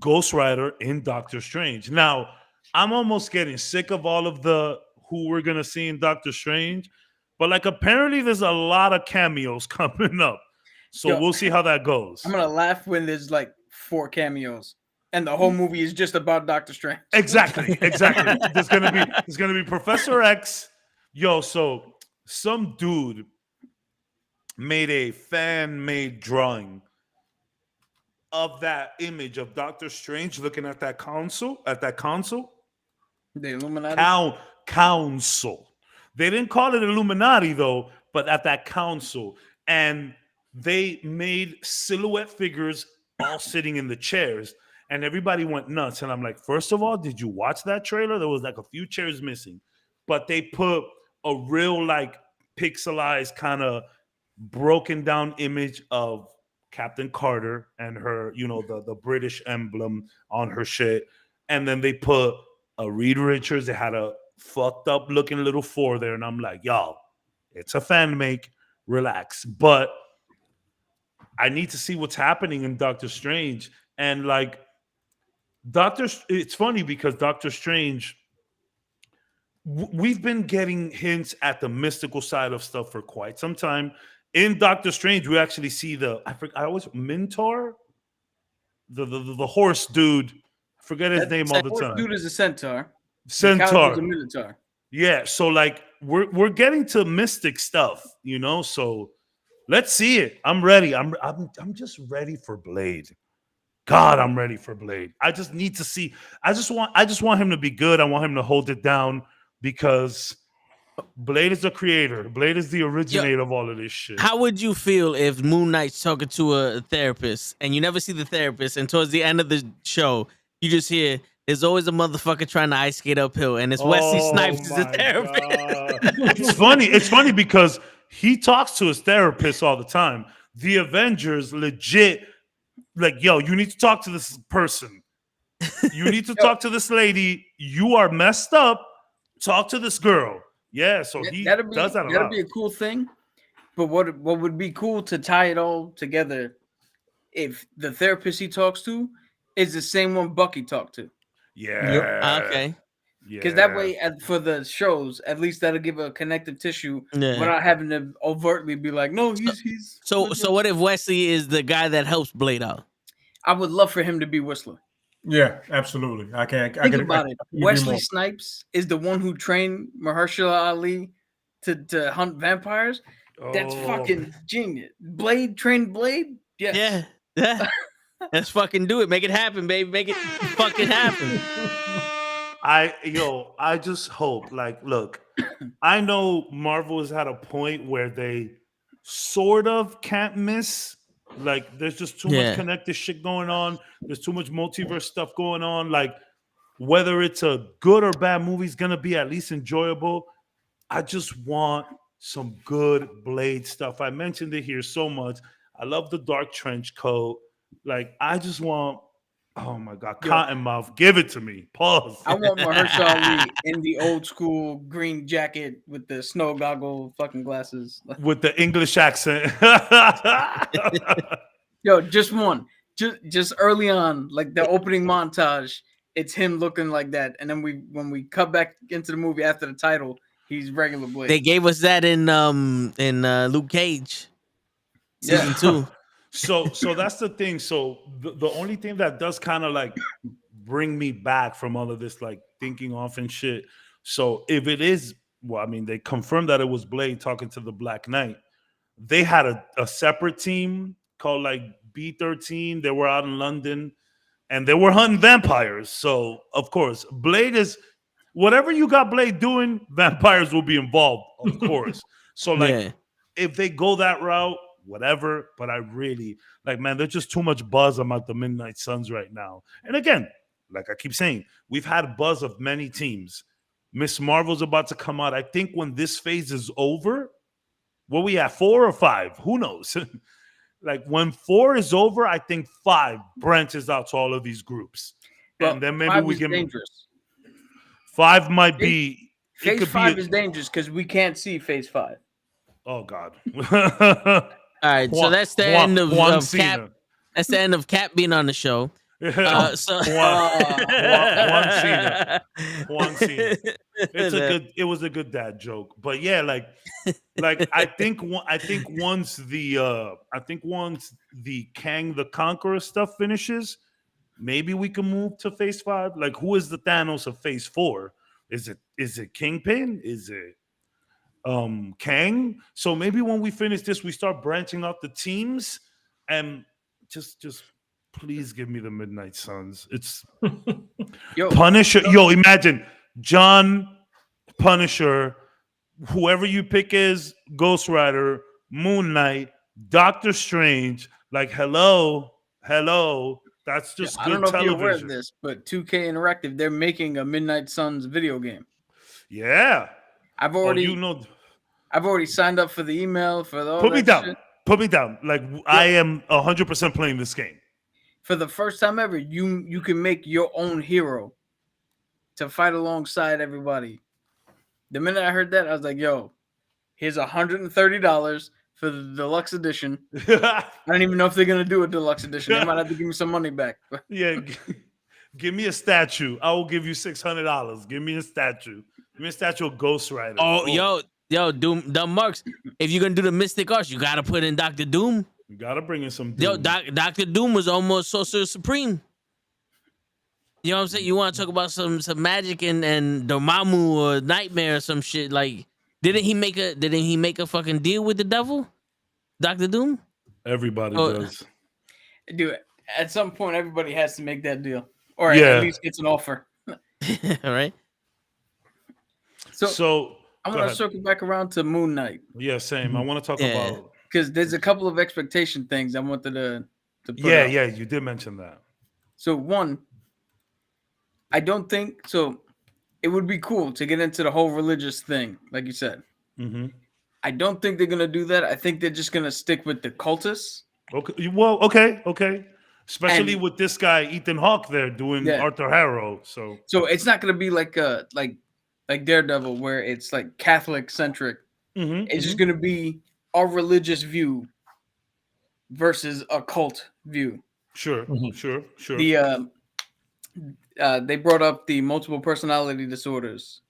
B: Ghost Rider in Doctor Strange. Now, I'm almost getting sick of all of the who we're gonna see in Doctor Strange, but like apparently there's a lot of cameos coming up. So we'll see how that goes.
C: I'm gonna laugh when there's like 4 cameos and the whole movie is just about Doctor Strange.
B: Exactly. There's gonna be Professor X. So some dude made a fan-made drawing of that image of Doctor Strange looking at that console.
C: The Illuminati?
B: Council. They didn't call it Illuminati, though, but at that council. And they made silhouette figures all sitting in the chairs. And everybody went nuts. And I'm like, first of all, did you watch that trailer? There was like a few chairs missing. But they put a real like pixelized kind of broken down image of Captain Carter and her, the British emblem on her shit. And then they put a Reed Richards. They had a fucked up looking little 4 there. And I'm like, y'all, it's a fan make. Relax. But I need to see what's happening in Doctor Strange. And like it's funny because Doctor Strange, we've been getting hints at the mystical side of stuff for quite some time. In Doctor Strange, we actually see I always Minotaur, the horse dude. I forget his name all the time.
C: Dude is a centaur.
B: Centaur.
C: Is a minotaur.
B: Yeah, so like we're getting to mystic stuff, you know. So let's see it. I'm ready. I'm just ready for Blade. God, I'm ready for Blade. I just need to see. I just want him to be good. I want him to hold it down because Blade is the creator. Blade is the originator of all of this shit.
A: How would you feel if Moon Knight's talking to a therapist and you never see the therapist, and towards the end of the show, you just hear there's always a motherfucker trying to ice skate uphill, and it's Wesley Snipes is the therapist.
B: It's funny. It's funny because he talks to his therapist all the time. The Avengers legit, like, yo, you need to talk to this person. You need to talk to this lady. You are messed up. Talk to this girl. Yeah, so he does that a lot.
C: That'd be a cool thing. But what would be cool to tie it all together if the therapist he talks to is the same one Bucky talked to.
B: Yeah.
A: Okay.
C: Because that way, for the shows, at least that'll give a connective tissue without having to overtly be like, no, he's.
A: So what if Wesley is the guy that helps Blade out?
C: I would love for him to be Whistler.
D: Yeah, absolutely.
C: Think about it. Wesley Snipes is the one who trained Mahershala Ali to hunt vampires. That's fucking genius. Blade trained Blade? Yes.
A: Yeah. Let's fucking do it. Make it happen, baby. Make it fucking happen.
B: I just hope, like, look, I know Marvel has had a point where they sort of can't miss. Like, there's just too much connected shit going on. There's too much multiverse stuff going on. Like, whether it's a good or bad movie is going to be at least enjoyable. I just want some good Blade stuff. I mentioned it here so much. I love the dark trench coat. Like, I just want, oh my God, Cottonmouth, give it to me. Pause.
C: I want Mahershala Ali in the old school green jacket with the snow goggle fucking glasses.
B: With the English accent.
C: Yo, just one. Just early on, like the opening montage, it's him looking like that. And then when we cut back into the movie after the title, he's regular Blade.
A: They gave us that in Luke Cage season 2.
B: So that's the thing. So the only thing that does kind of like bring me back from all of this like thinking off and shit. So if it is, well, I mean, they confirmed that it was Blade talking to the Black Knight. They had a separate team called like B13. They were out in London and they were hunting vampires. So of course, Blade is whatever you got Blade doing, vampires will be involved, of course. So like if they go that route, whatever, but I really like, man, there's just too much buzz about the Midnight Suns right now. And again, like I keep saying, we've had buzz of many teams. Miss Marvel's about to come out. I think when this phase is over, what we at, 4 or 5? Who knows? Like when 4 is over, I think 5 branches out to all of these groups. Well, and then maybe we can.
C: Dangerous.
B: 5 might be.
C: Phase 5 is dangerous because we can't see phase 5.
B: Oh God.
A: All right, so that's the end of Cap. That's the end of Cap being on the show.
B: One scene. It was a good dad joke, but yeah, like I think once the Kang the Conqueror stuff finishes, maybe we can move to phase 5. Like, who is the Thanos of phase 4? Is it Kingpin? Is it Kang? So maybe when we finish this, we start branching out the teams and just please give me the Midnight Suns. It's Punisher. Yo, imagine John, Punisher, whoever you pick is Ghost Rider, Moon Knight, Doctor Strange. Like, hello. That's just good television. I don't know if you're aware of
C: this, but 2K Interactive, they're making a Midnight Suns video game.
B: Yeah.
C: I've already signed up for the email for the.
B: Put me down. Like, I am 100% playing this game.
C: For the first time ever, you can make your own hero to fight alongside everybody. The minute I heard that, I was like, yo, here's $130 for the deluxe edition. I don't even know if they're going to do a deluxe edition. They might have to give me some money back.
B: Yeah. Give me a statue. I will give you $600. Give me a statue. Give me a statue of Ghost Rider.
A: Oh, yo, Doom, Dumb Marks. If you're gonna do the Mystic Arts, you gotta put in Dr. Doom.
B: You gotta bring in some Doom.
A: Yo, Dr. Doom was almost Sorcerer Supreme. You know what I'm saying? You want to talk about some magic and Dormammu or Nightmare or some shit? Like, didn't he make a fucking deal with the devil, Dr. Doom?
B: Everybody does.
C: Dude, at some point, everybody has to make that deal, or at least gets an offer.
A: All right.
C: So I want to circle back around to Moon Knight.
B: Yeah, same. I want to talk about,
C: because there's a couple of expectation things I wanted to put out.
B: Yeah, you did mention that.
C: So one, I don't think so. It would be cool to get into the whole religious thing, like you said.
B: Mm-hmm.
C: I don't think they're gonna do that. I think they're just gonna stick with the cultists.
B: Okay. Well, okay. Especially with this guy Ethan Hawke there doing Arthur Harrow. So
C: it's not gonna be like Daredevil, where it's like Catholic centric.
B: Mm-hmm,
C: it's just gonna be our religious view versus a cult view.
B: Sure.
C: The they brought up the multiple personality disorders.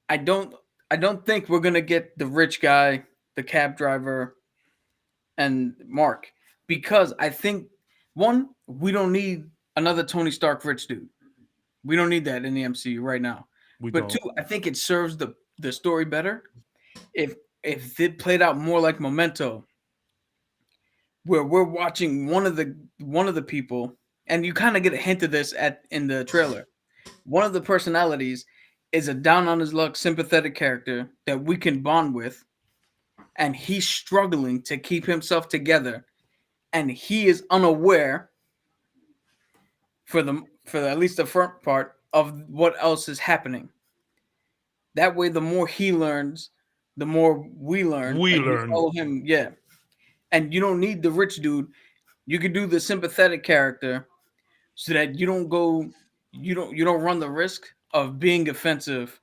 C: I don't think we're gonna get the rich guy, the cab driver, and Mark, because I think one, we don't need another Tony Stark rich dude. We don't need that in the MCU right now. But two, I think it serves the story better if it played out more like Memento, where we're watching one of the people, and you kind of get a hint of this in the trailer. One of the personalities is a down on his luck, sympathetic character that we can bond with, and he's struggling to keep himself together, and he is unaware for at least the front part of what else is happening. That way, the more he learns, the more we learn.
B: We follow
C: him, yeah. And you don't need the rich dude. You could do the sympathetic character, so that you don't run the risk of being offensive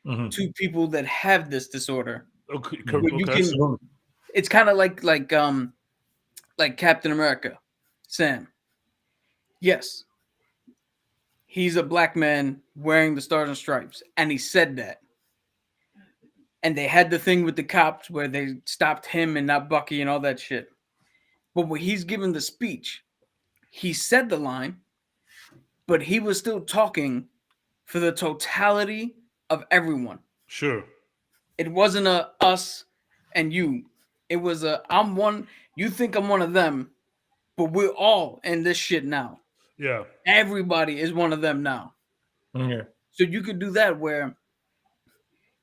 C: to people that have this disorder.
B: Okay.
C: It's kind of like Captain America, Sam. Yes, he's a black man wearing the stars and stripes, and he said that. And they had the thing with the cops where they stopped him and not Bucky and all that shit. But when he's given the speech, he said the line, but he was still talking for the totality of everyone.
B: Sure.
C: It wasn't a us and you. It was a I'm one. You think I'm one of them, but we're all in this shit now.
B: Yeah.
C: Everybody is one of them now.
B: Yeah.
C: So you could do that where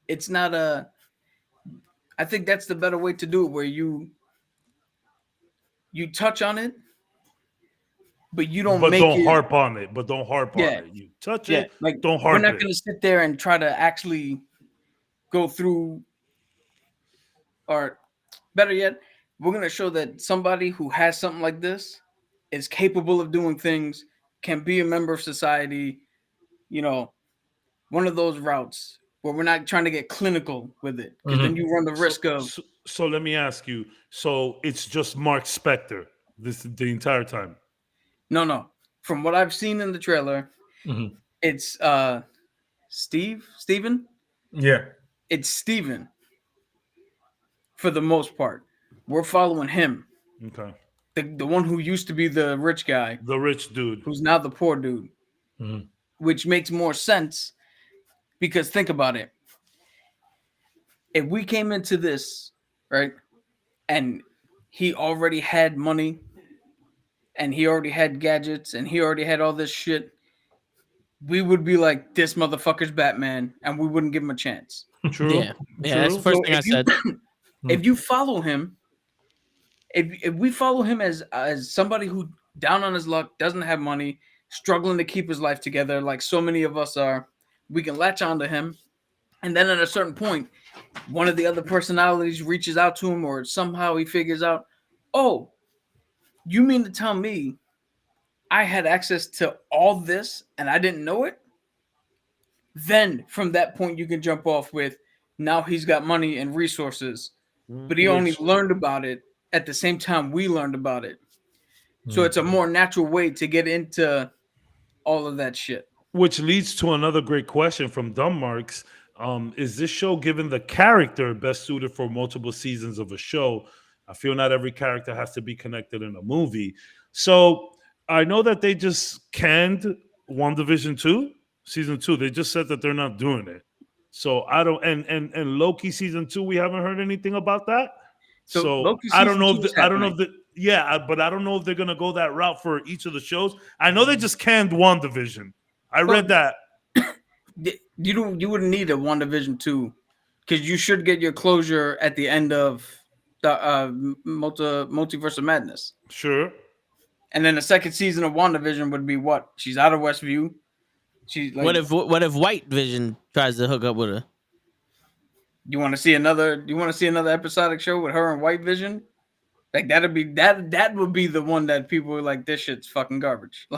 C: it's not a. I think that's the better way to do it, where you touch on it, but you don't.
B: But don't harp on it. But don't harp on it. You touch it.
C: Like,
B: don't harp.
C: We're not going to sit there and try to actually go through, or better yet, we're going to show that somebody who has something like this is capable of doing things, can be a member of society. You know, one of those routes where we're not trying to get clinical with it, because then you run the risk of.
B: So let me ask you. So it's just Mark Spector the entire time?
C: No. From what I've seen in the trailer, it's Steven?
D: Yeah.
C: It's Steven. For the most part. We're following him.
B: Okay.
C: The one who used to be the rich guy.
B: The rich dude.
C: Who's now the poor dude. Which makes more sense, because think about it. If we came into this, right, and he already had money, and he already had gadgets, and he already had all this shit, we would be like, this motherfucker's Batman, and we wouldn't give him a chance.
A: True. Yeah, that's the first thing I said.
C: If you follow him, if we follow him as somebody who down on his luck, doesn't have money, struggling to keep his life together, like so many of us are, we can latch onto him. And then at a certain point, one of the other personalities reaches out to him, or somehow he figures out, oh, you mean to tell me I had access to all this and I didn't know it? Then from that point, you can jump off with, now he's got money and resources, but he only learned about it at the same time we learned about it. So it's a more natural way to get into all of that shit.
B: Which leads to another great question from Dumb-Marks. Is this show given the character best suited for multiple seasons of a show? I feel not every character has to be connected in a movie. So I know that they just canned WandaVision 2, season 2. They just said that they're not doing it. So I don't and Loki season 2, we haven't heard anything about that. So I don't know if I don't know if but I don't know if they're gonna go that route for each of the shows. I know they just canned WandaVision. I read that.
C: You wouldn't need a WandaVision 2 because you should get your closure at the end of the Multiverse of Madness.
B: Sure.
C: And then the second season of WandaVision would be what? She's out of Westview. She's like,
A: what if White Vision tries to hook up with her?
C: You want to see another episodic show with her and White Vision? Like that would be the one that people were like, this shit's fucking garbage.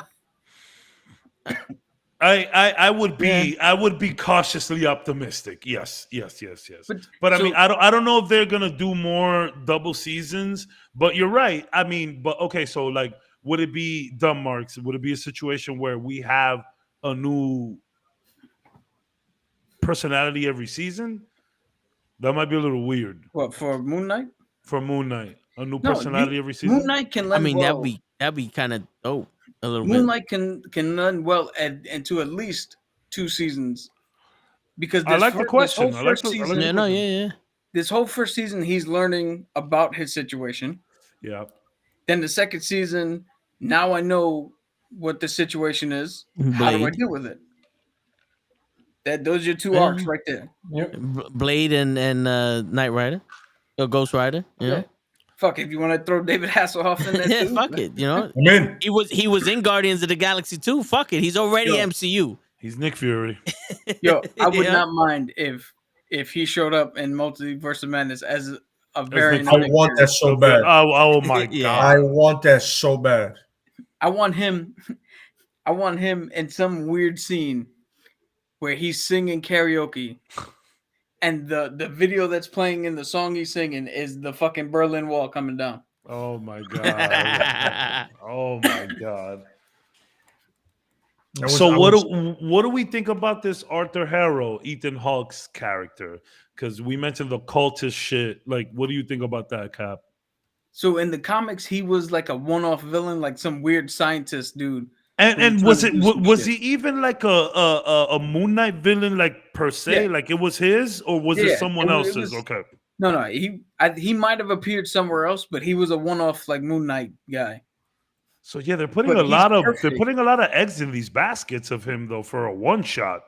B: I would be cautiously optimistic. Yes. But I mean, I don't know if they're gonna do more double seasons. But you're right. I mean, but okay. So like, would it be Dumb-Marks? Would it be a situation where we have a new personality every season? That might be a little weird.
C: What, for Moon Knight?
B: For Moon Knight, a new personality every season.
C: Moon Knight can.
A: That'd be kind of dope. A little
C: Moon
A: bit.
C: Knight can run well into at least 2 seasons. Because
B: I like the question.
C: This whole first season, he's learning about his situation.
B: Yeah.
C: Then the second season, now I know what the situation is. How do I deal with it? Those are your 2 arcs right there.
D: Yep.
A: Blade and Knight Rider, or Ghost Rider. Yeah.
C: Fuck, if you want to throw David Hasselhoff in there too.
A: Fuck it. You know,
D: Amen.
A: he was in Guardians of the Galaxy too. Fuck it. He's already MCU.
B: He's Nick Fury.
C: Yo, I would not mind if he showed up in Multiverse of Madness as a variant.
D: I want that so bad.
B: Oh my god.
D: I want that so bad.
C: I want him in some weird scene where he's singing karaoke. And the video that's playing in the song he's singing is the fucking Berlin Wall coming down.
B: Oh my god! Oh my god! So what do we think about this Arthur Harrow, Ethan Hawke's character? Because we mentioned the cultist shit. Like, what do you think about that, Cap?
C: So in the comics, he was like a one-off villain, like some weird scientist dude.
B: And was he even like a Moon Knight villain, like per se? Yeah. Like it was his, or was it someone else's? Okay.
C: No. He might have appeared somewhere else, but he was a one-off like Moon Knight guy.
B: So yeah, they're putting a lot of eggs in these baskets of him though for a one shot.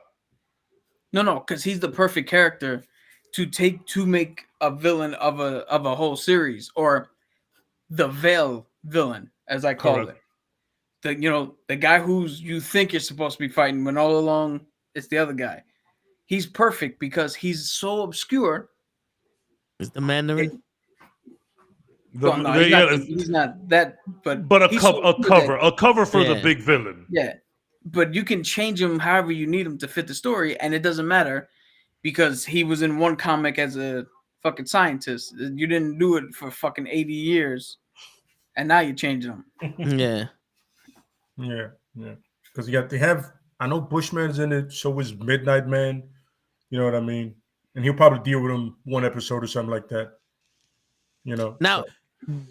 C: No, because he's the perfect character to make a villain of a whole series, or the Veil villain, as I call it. The guy who's you think you're supposed to be fighting when all along it's the other guy. He's perfect because he's so obscure.
A: Is the Mandarin?
C: He's not that, but
B: a cover for the big villain.
C: Yeah, but you can change him however you need him to fit the story, and it doesn't matter because he was in one comic as a fucking scientist. You didn't do it for fucking 80 years, and now you're changing him.
A: Yeah.
D: Because they have. I know Bushman's in it, so is Midnight Man. You know what I mean? And he'll probably deal with him one episode or something like that. You know.
A: Now,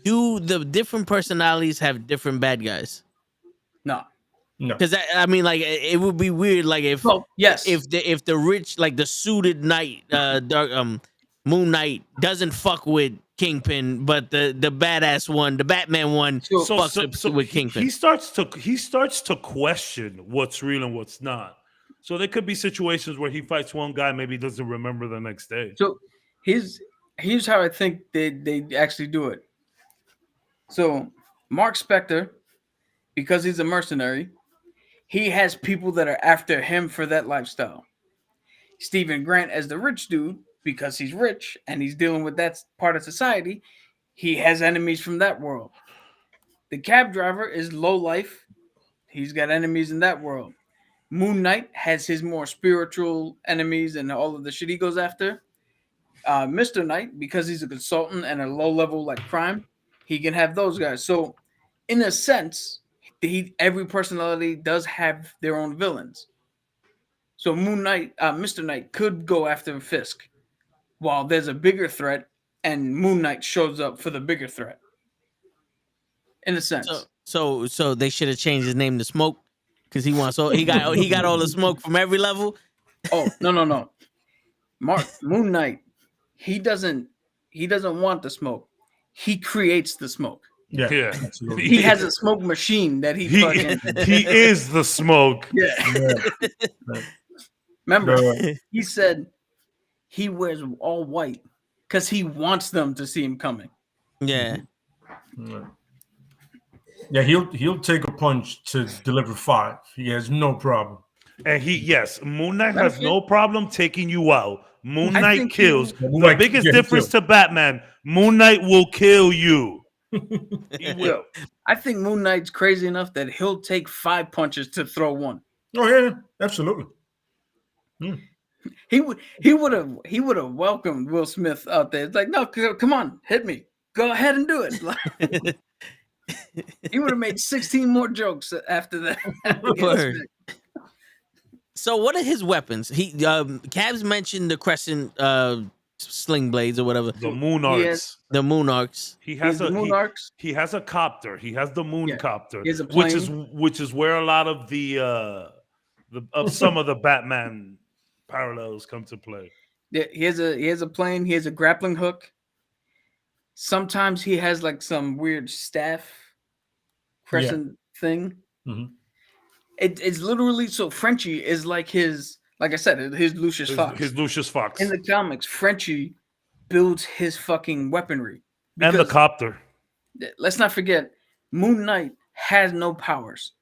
A: do the different personalities have different bad guys?
C: No.
A: Because I mean, like, it would be weird, like if the rich, like the suited knight, Moon Knight doesn't fuck with Kingpin, but the badass one, the Batman one, fucks with Kingpin.
B: He starts to question what's real and what's not. So there could be situations where he fights one guy, maybe he doesn't remember the next day.
C: So here's how I think they actually do it. So Mark Spector, because he's a mercenary, he has people that are after him for that lifestyle. Stephen Grant, as the rich dude, because he's rich and he's dealing with that part of society, he has enemies from that world. The cab driver is low life. He's got enemies in that world. Moon Knight has his more spiritual enemies and all of the shit he goes after. Mr. Knight, because he's a consultant and a low level like crime, he can have those guys. So in a sense, every personality does have their own villains. So Moon Knight, Mr. Knight could go after Fisk, while there's a bigger threat, and Moon Knight shows up for the bigger threat. In a sense.
A: So they should have changed his name to Smoke, because he got all the smoke from every level.
C: Oh no. Moon Knight, he doesn't want the smoke. He creates the smoke.
B: Yeah.
C: He has a smoke machine that he
B: is the smoke.
C: Yeah. Remember, he said he wears all white because he wants them to see him coming.
A: Yeah.
D: Yeah, he'll take a punch to deliver 5. He has no problem.
B: And Moon Knight has no problem taking you out. Moon Knight kills. The biggest difference to Batman, Moon Knight will kill you. He will.
C: I think Moon Knight's crazy enough that he'll take 5 punches to throw 1.
D: Oh yeah, absolutely.
C: He would have welcomed Will Smith out there. It's like, no, come on, hit me. Go ahead and do it. He would have made 16 more jokes after that.
A: So what are his weapons? Cabs mentioned the crescent sling blades or whatever.
B: The moon arcs.
A: The moon arcs.
B: He has
C: the moon arcs.
B: He has a copter. He has the moon copter,
C: he has a plane.
B: which is where a lot of some of the Batman parallels come to play.
C: Yeah, he has a plane. He has a grappling hook. Sometimes he has like some weird staff crescent thing.
D: Mm-hmm.
C: It's literally so Frenchie is like like I said, his Lucius Fox.
B: His Lucius Fox.
C: In the comics, Frenchie builds his fucking weaponry.
B: And the copter.
C: Let's not forget, Moon Knight has no powers.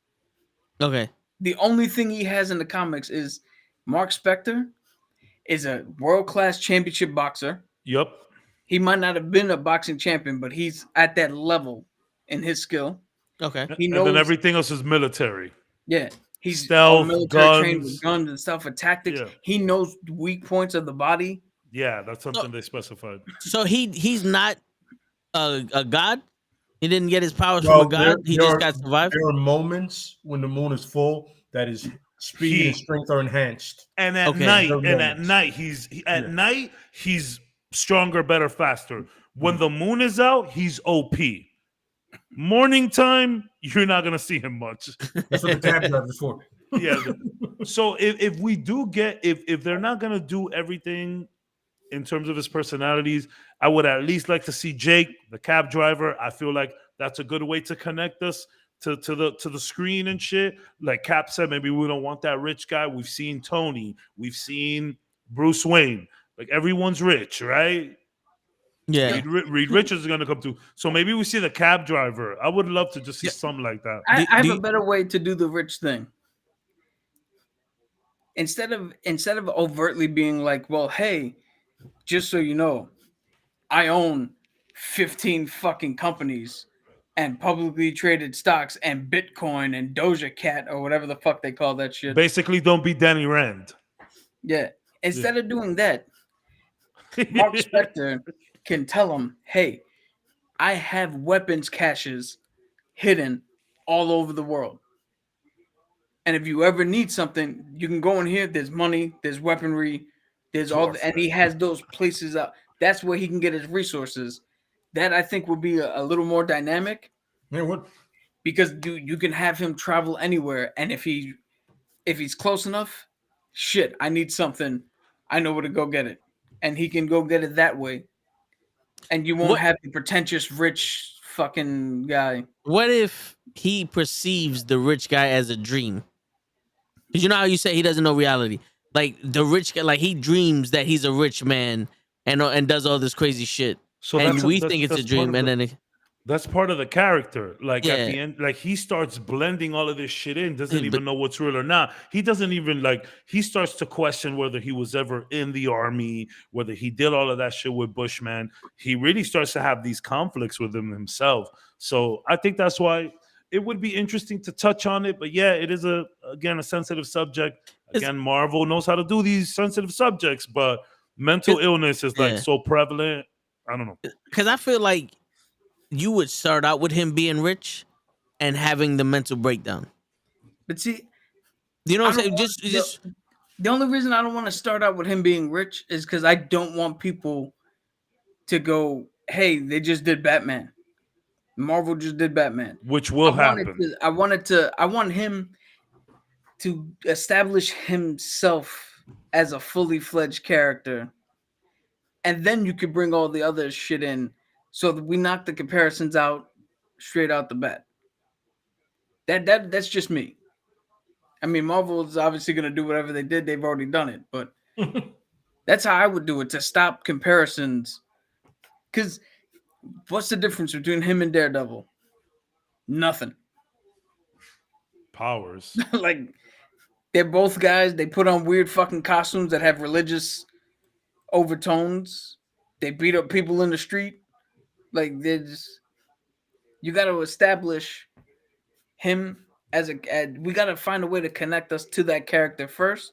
A: Okay.
C: The only thing he has in the comics is Mark Spector is a world-class championship boxer.
B: Yep.
C: He might not have been a boxing champion, but he's at that level in his skill.
A: Okay.
C: He knows,
B: and then everything else is military.
C: Yeah. He's
B: stealth,
C: military trained with guns and stuff, with tactics. Yeah. He knows weak points of the body.
B: Yeah, that's something they specified.
A: So he's not a god? He didn't get his powers from a god? He just got survived?
D: There are moments when the moon is full that his speed and strength are enhanced.
B: And at night, he's stronger, better, faster. When the moon is out, he's OP. Morning time, you're not gonna see him much.
D: That's what the cab driver is for.
B: Yeah. So if we do get if they're not gonna do everything in terms of his personalities, I would at least like to see Jake, the cab driver. I feel like that's a good way to connect us to the screen and shit. Like Cap said, maybe we don't want that rich guy. We've seen Tony, we've seen Bruce Wayne. Like everyone's rich, right?
A: Yeah,
B: Reed Richards is going to come through. So maybe we see the cab driver. I would love to just see something like that.
C: I have a better way to do the rich thing. Instead of overtly being like, well, hey, just so you know, I own 15 fucking companies and publicly traded stocks and Bitcoin and Doja Cat or whatever the fuck they call that shit.
B: Basically, don't be Danny Rand.
C: Yeah. Instead of doing that, Mark Spector can tell him, hey, I have weapons caches hidden all over the world. And if you ever need something, you can go in here. There's money, there's weaponry, there's and he has those places up. That's where he can get his resources. That I think would be a little more dynamic.
D: Yeah, what?
C: Because you can have him travel anywhere. And if he's close enough, shit, I need something. I know where to go get it. And he can go get it that way. And you won't have the pretentious, rich fucking guy.
A: What if he perceives the rich guy as a dream? Because you know how you say he doesn't know reality? Like the rich guy, like he dreams that he's a rich man and does all this crazy shit. So and we think it's a dream, and then
B: that's part of the character. Like at the end, like he starts blending all of this shit in, doesn't even know what's real or not. He doesn't even he starts to question whether he was ever in the army, whether he did all of that shit with Bushman. He really starts to have these conflicts with himself. So I think that's why it would be interesting to touch on it. But yeah, it is a sensitive subject. Again, Marvel knows how to do these sensitive subjects, but mental illness is so prevalent. I don't know.
A: Because I feel like you would start out with him being rich, and having the mental breakdown.
C: But see,
A: you know what I'm saying? Just
C: the only reason I don't want to start out with him being rich is because I don't want people to go, hey, they just did Batman. Marvel just did Batman.
B: Which will happen.
C: I want him to establish himself as a fully fledged character. And then you could bring all the other shit in so that we knock the comparisons out straight out the bat. That's just me. I mean, Marvel is obviously going to do whatever they did. They've already done it. But that's how I would do it, to stop comparisons. Because what's the difference between him and Daredevil? Nothing.
B: Powers.
C: Like, they're both guys. They put on weird fucking costumes that have religious overtones. They beat up people in the street. Like, you got to establish him as we got to find a way to connect us to that character first.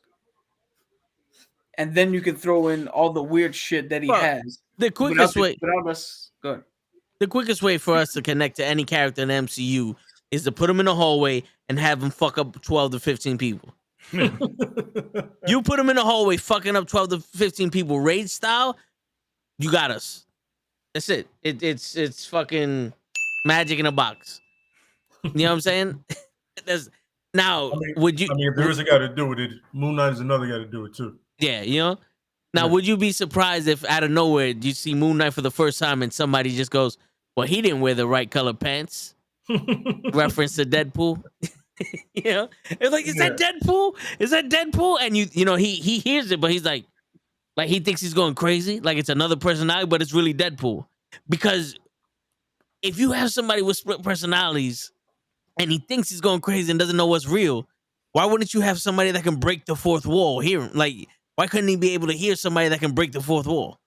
C: And then you can throw in all the weird shit that he has.
A: The quickest way
C: without us, good.
A: The quickest way for us to connect to any character in the MCU is to put him in a hallway and have him fuck up 12 to 15 people. You put him in a hallway fucking up 12 to 15 people, raid style, you got us. That's it. It's fucking magic in a box. You know what I'm saying? Would you?
D: I mean, if there is a guy to do it, Moon Knight is another guy to do it too.
A: Yeah, you know. Now, would you be surprised if out of nowhere you see Moon Knight for the first time and somebody just goes, "Well, he didn't wear the right color pants"? Reference to Deadpool. You know, it's like, is that Deadpool? Is that Deadpool? And you know, he hears it, but he's like he thinks he's going crazy, like it's another personality, but it's really Deadpool. Because if you have somebody with split personalities and he thinks he's going crazy and doesn't know what's real, why wouldn't you have somebody that can break the fourth wall? Why couldn't he be able to hear somebody that can break the fourth wall?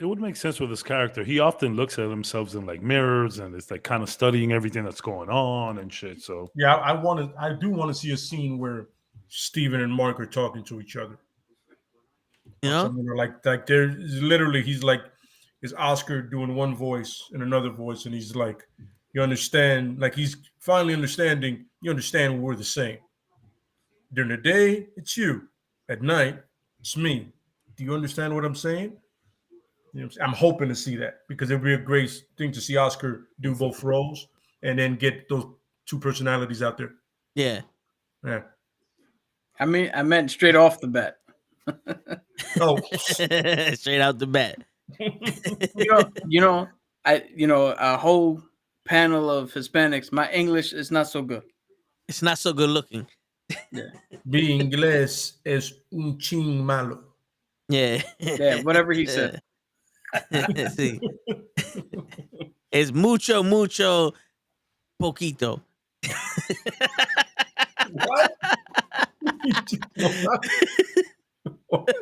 B: It would make sense with his character. He often looks at himself in like mirrors and it's like kind of studying everything that's going on and shit. So
D: yeah, I do want to see a scene where Steven and Mark are talking to each other.
A: You know,
D: like there's literally, he's like, is Oscar doing one voice and another voice, and he's like, you understand, like he's finally understanding. You understand we're the same. During the day, it's you. At night, it's me. Do you understand what I'm saying? You know, I'm hoping to see that, because it'd be a great thing to see Oscar do both roles and then get those two personalities out there.
A: Yeah.
C: I meant straight off the bat.
D: Oh,
A: straight out the bat.
C: A whole panel of Hispanics. My English is not so good.
A: It's not so good looking.
C: Yeah.
D: Mi inglés es un ching malo.
A: Yeah.
C: Yeah, whatever he said.
A: Sí. Es mucho, mucho, poquito.
D: What? Okay.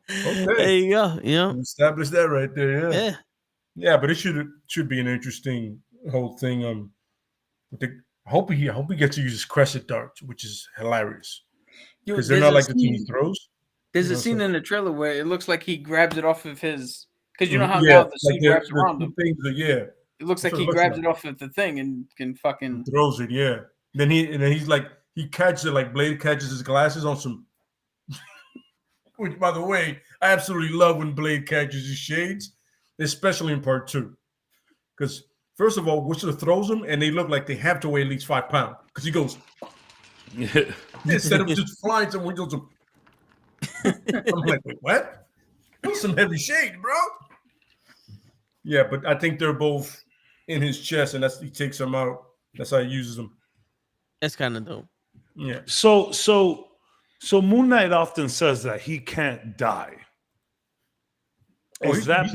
A: There you go. You know,
D: establish that right there. Yeah. But it should be an interesting whole thing. I hope he gets to use his crescent darts, which is hilarious, because they're not like the thing he throws.
C: There's a scene in the trailer where it looks like he grabs it off of his, because you know how now the suit wraps around him. It looks like he grabs it off of the thing and can fucking
D: throws it. Yeah. Then he's like, he catches it like Blade catches his glasses on some. Which, by the way, I absolutely love when Blade catches his shades, especially in part 2, because first of all, Whistler throws them and they look like they have to weigh at least 5 pounds, because he goes instead of just flying somewhere. He goes. I'm like, wait, what? That's some heavy shade, bro. Yeah, but I think they're both in his chest, and he takes them out. That's how he uses them.
A: That's kind of dope.
D: Yeah.
B: So Moon Knight often says that he can't die. Is that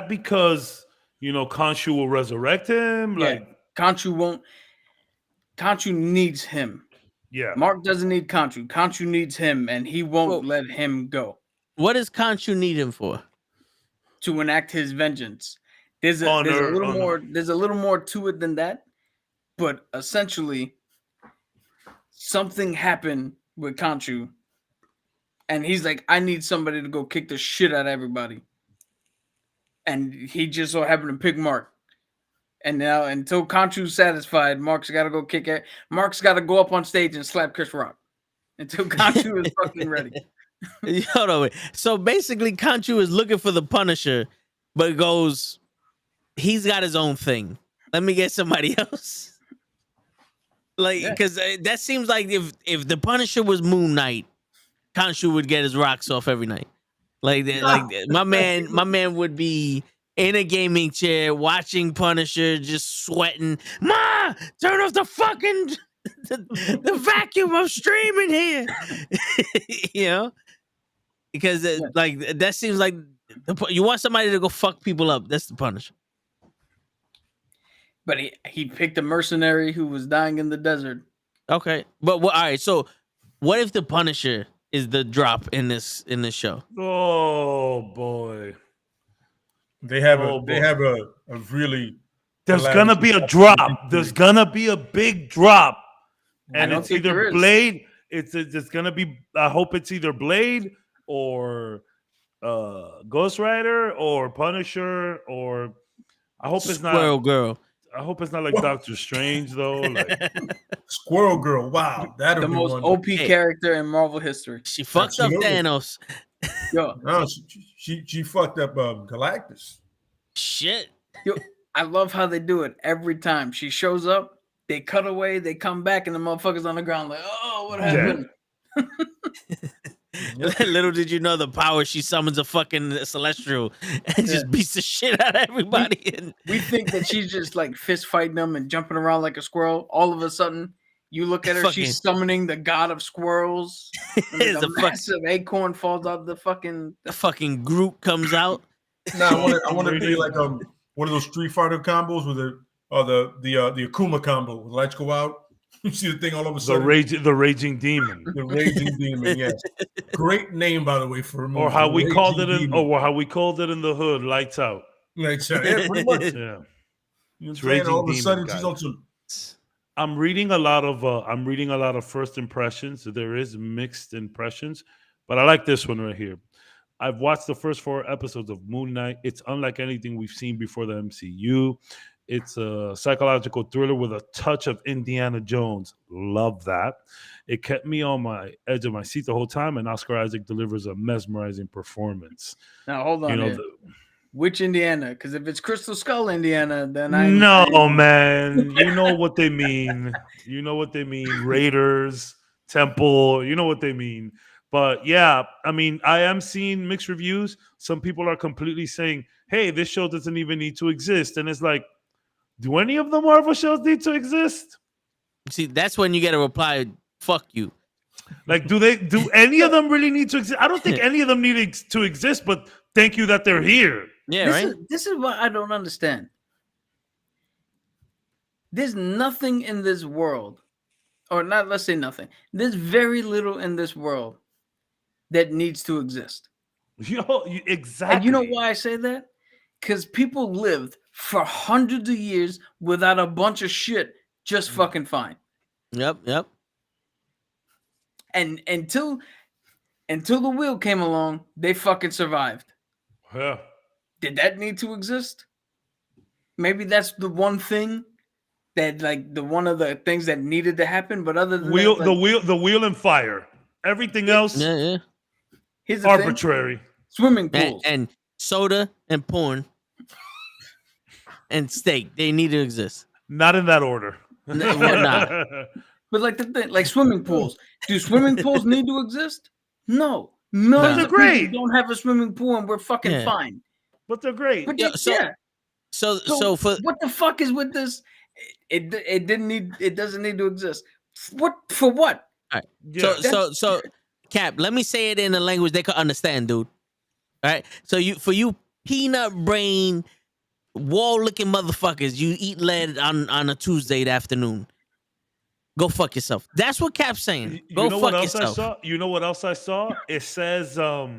B: because Khonshu will resurrect him?
C: Yeah, Khonshu won't. Khonshu needs him.
B: Yeah.
C: Mark doesn't need Khonshu. Khonshu needs him, and he won't let him go.
A: What does Khonshu need him for?
C: To enact his vengeance. There's a little more to it than that, but essentially, something happened with Khonshu, and he's like, I need somebody to go kick the shit out of everybody, and he just so happened to pick Mark, And now, until Khonshu's satisfied, Mark's got to go kick it. Mark's got to go up on stage and slap Chris Rock until Khonshu is fucking ready.
A: Hold on, wait. So basically, Khonshu is looking for the Punisher, but goes, he's got his own thing. Let me get somebody else. Like, because that seems like if the Punisher was Moon Knight, Khonshu would get his rocks off every night. Like my man would be in a gaming chair watching Punisher, just sweating. Ma, turn off the fucking the vacuum. I'm streaming here. You know, because like that seems like you want somebody to go fuck people up. That's the Punisher.
C: But he picked a mercenary who was dying in the desert.
A: Okay, but all right. So what if the Punisher is the drop in this show?
B: Oh boy.
D: They have a really.
B: There's gonna be a drop. There's gonna be a big drop, and it's either Blade. It's gonna be. I hope it's either Blade or Ghost Rider or Punisher or. I hope it's not
A: Squirrel Girl.
B: I hope it's not like Doctor Strange though. Like
D: Squirrel Girl. Wow, that'll
C: the
D: be
C: most OP character in Marvel history.
A: She fucked up Thanos.
D: Yo, no, she fucked up Galactus.
A: Shit.
C: Yo, I love how they do it every time. She shows up, they cut away, they come back, and the motherfucker's on the ground like, oh, what happened?
A: Little did you know the power she summons a fucking celestial and just beats the shit out of everybody.
C: We think that she's just like fist fighting them and jumping around like a squirrel. All of a sudden, you look at her, she's summoning the god of squirrels. And a massive acorn falls out of the
A: fucking Groot comes out.
D: No, I want to be like one of those Street Fighter combos with the Akuma combo. The lights go out. You see the thing all of a sudden.
B: The raging demon.
D: The raging demon. Yes. Great name, by the way, for a movie.
B: Or how we called it in the hood. Lights out.
D: Lights out. Yeah, pretty much. Yeah. You know, all of a sudden she's on some.
B: I'm reading a lot of first impressions. There is mixed impressions, but I like this one right here. I've watched the first 4 episodes of Moon Knight. It's unlike anything we've seen before the MCU. It's a psychological thriller with a touch of Indiana Jones. Love that. It kept me on my edge of my seat the whole time, and Oscar Isaac delivers a mesmerizing performance.
C: Now, hold on. Which Indiana? Because if it's Crystal Skull Indiana, then
B: man. You know what they mean. You know what they mean. Raiders, Temple. You know what they mean. But yeah, I mean, I am seeing mixed reviews. Some people are completely saying, hey, this show doesn't even need to exist. And it's like, do any of the Marvel shows need to exist?
A: See, that's when you get a reply, fuck you.
B: Like, do any of them really need to exist? I don't think any of them need to exist, but thank you that they're here.
A: Yeah,
C: this is what I don't understand. There's nothing in this world, or not, let's say nothing. There's very little in this world that needs to exist.
B: Exactly.
C: And you know why I say that? Because people lived for hundreds of years without a bunch of shit just fucking fine.
A: Yep.
C: And until the wheel came along, they fucking survived.
B: Yeah.
C: Did that need to exist? Maybe that's the one thing that, like, one of the things that needed to happen. But other than
B: that,
C: like,
B: the wheel and fire. Everything else,
C: here's the
B: arbitrary.
C: Thing. Swimming pools
A: and soda and porn and steak. They need to exist.
B: Not in that order.
A: Nah.
C: But like the thing, like swimming pools. Do swimming pools need to exist? No. Millions of people don't have a swimming pool, and we're fucking fine.
B: But they're great.
C: But
A: So for
C: what the fuck is with this? It doesn't need to exist. What for? What?
A: All right. Yeah. So Cap, let me say it in a language they could understand, dude. All right. So you peanut brain wall looking motherfuckers, you eat lead on a Tuesday afternoon. Go fuck yourself. That's what Cap's saying. Go fuck yourself.
B: You know what else I saw? It says okay,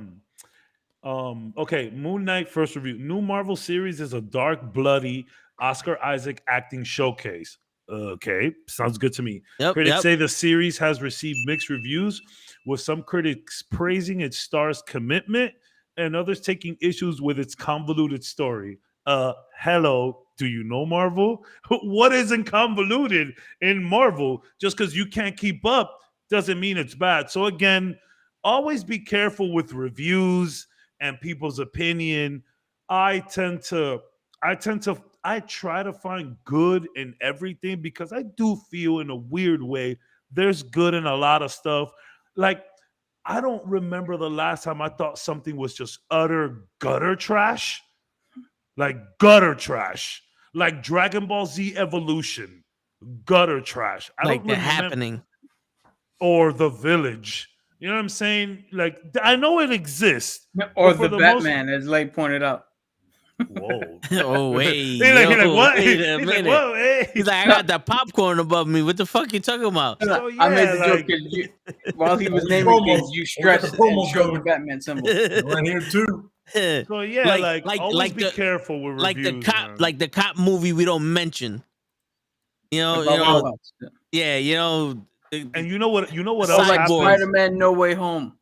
B: Moon Knight first review. New Marvel series is a dark, bloody Oscar Isaac acting showcase. Okay, sounds good to me. Critics say the series has received mixed reviews, with some critics praising its star's commitment and others taking issues with its convoluted story. Hello, Do you know Marvel? What isn't convoluted in Marvel? Just because you can't keep up doesn't mean it's bad. So again, always be careful with reviews and people's opinion. I try to find good in everything because I do feel in a weird way there's good in a lot of stuff. Like, I don't remember the last time I thought something was just utter gutter trash. Like gutter trash. Like Dragon Ball Z Evolution. Gutter trash. I
A: like
B: don't
A: The
B: remember.
A: Happening.
B: Or The Village. You know what I'm saying? Like, I know it exists.
C: Or The Batman, as Lay pointed out.
B: Whoa.
A: Oh, wait.
B: He's like, what?
A: Wait a
B: He's
A: minute.
B: like, whoa, hey.
A: He's like, I got the popcorn above me. What the fuck you talking about?
B: So, yeah,
C: I made the joke because while he was naming things, you stretched and showed the Batman symbol.
D: Right here too.
B: So yeah, always be careful with reviews.
A: Like the cop movie we don't mention. Yeah,
B: And you know what
C: like Spider-Man No Way Home.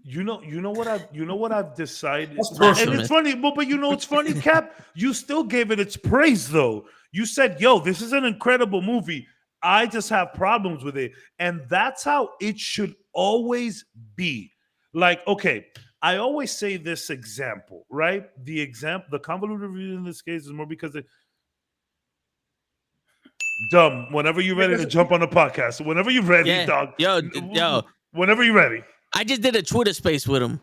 B: You know what I've decided. And it's funny, but you know it's funny, Cap. You still gave it its praise though. You said, "Yo, this is an incredible movie. I just have problems with it," and that's how it should always be. Like, okay, I always say this example, right? The convoluted review in this case is more because it. Dumb. Whenever you're ready to jump on the podcast, whenever you're ready, dog.
A: Yo.
B: Whenever you're ready.
A: I just did a Twitter space with him.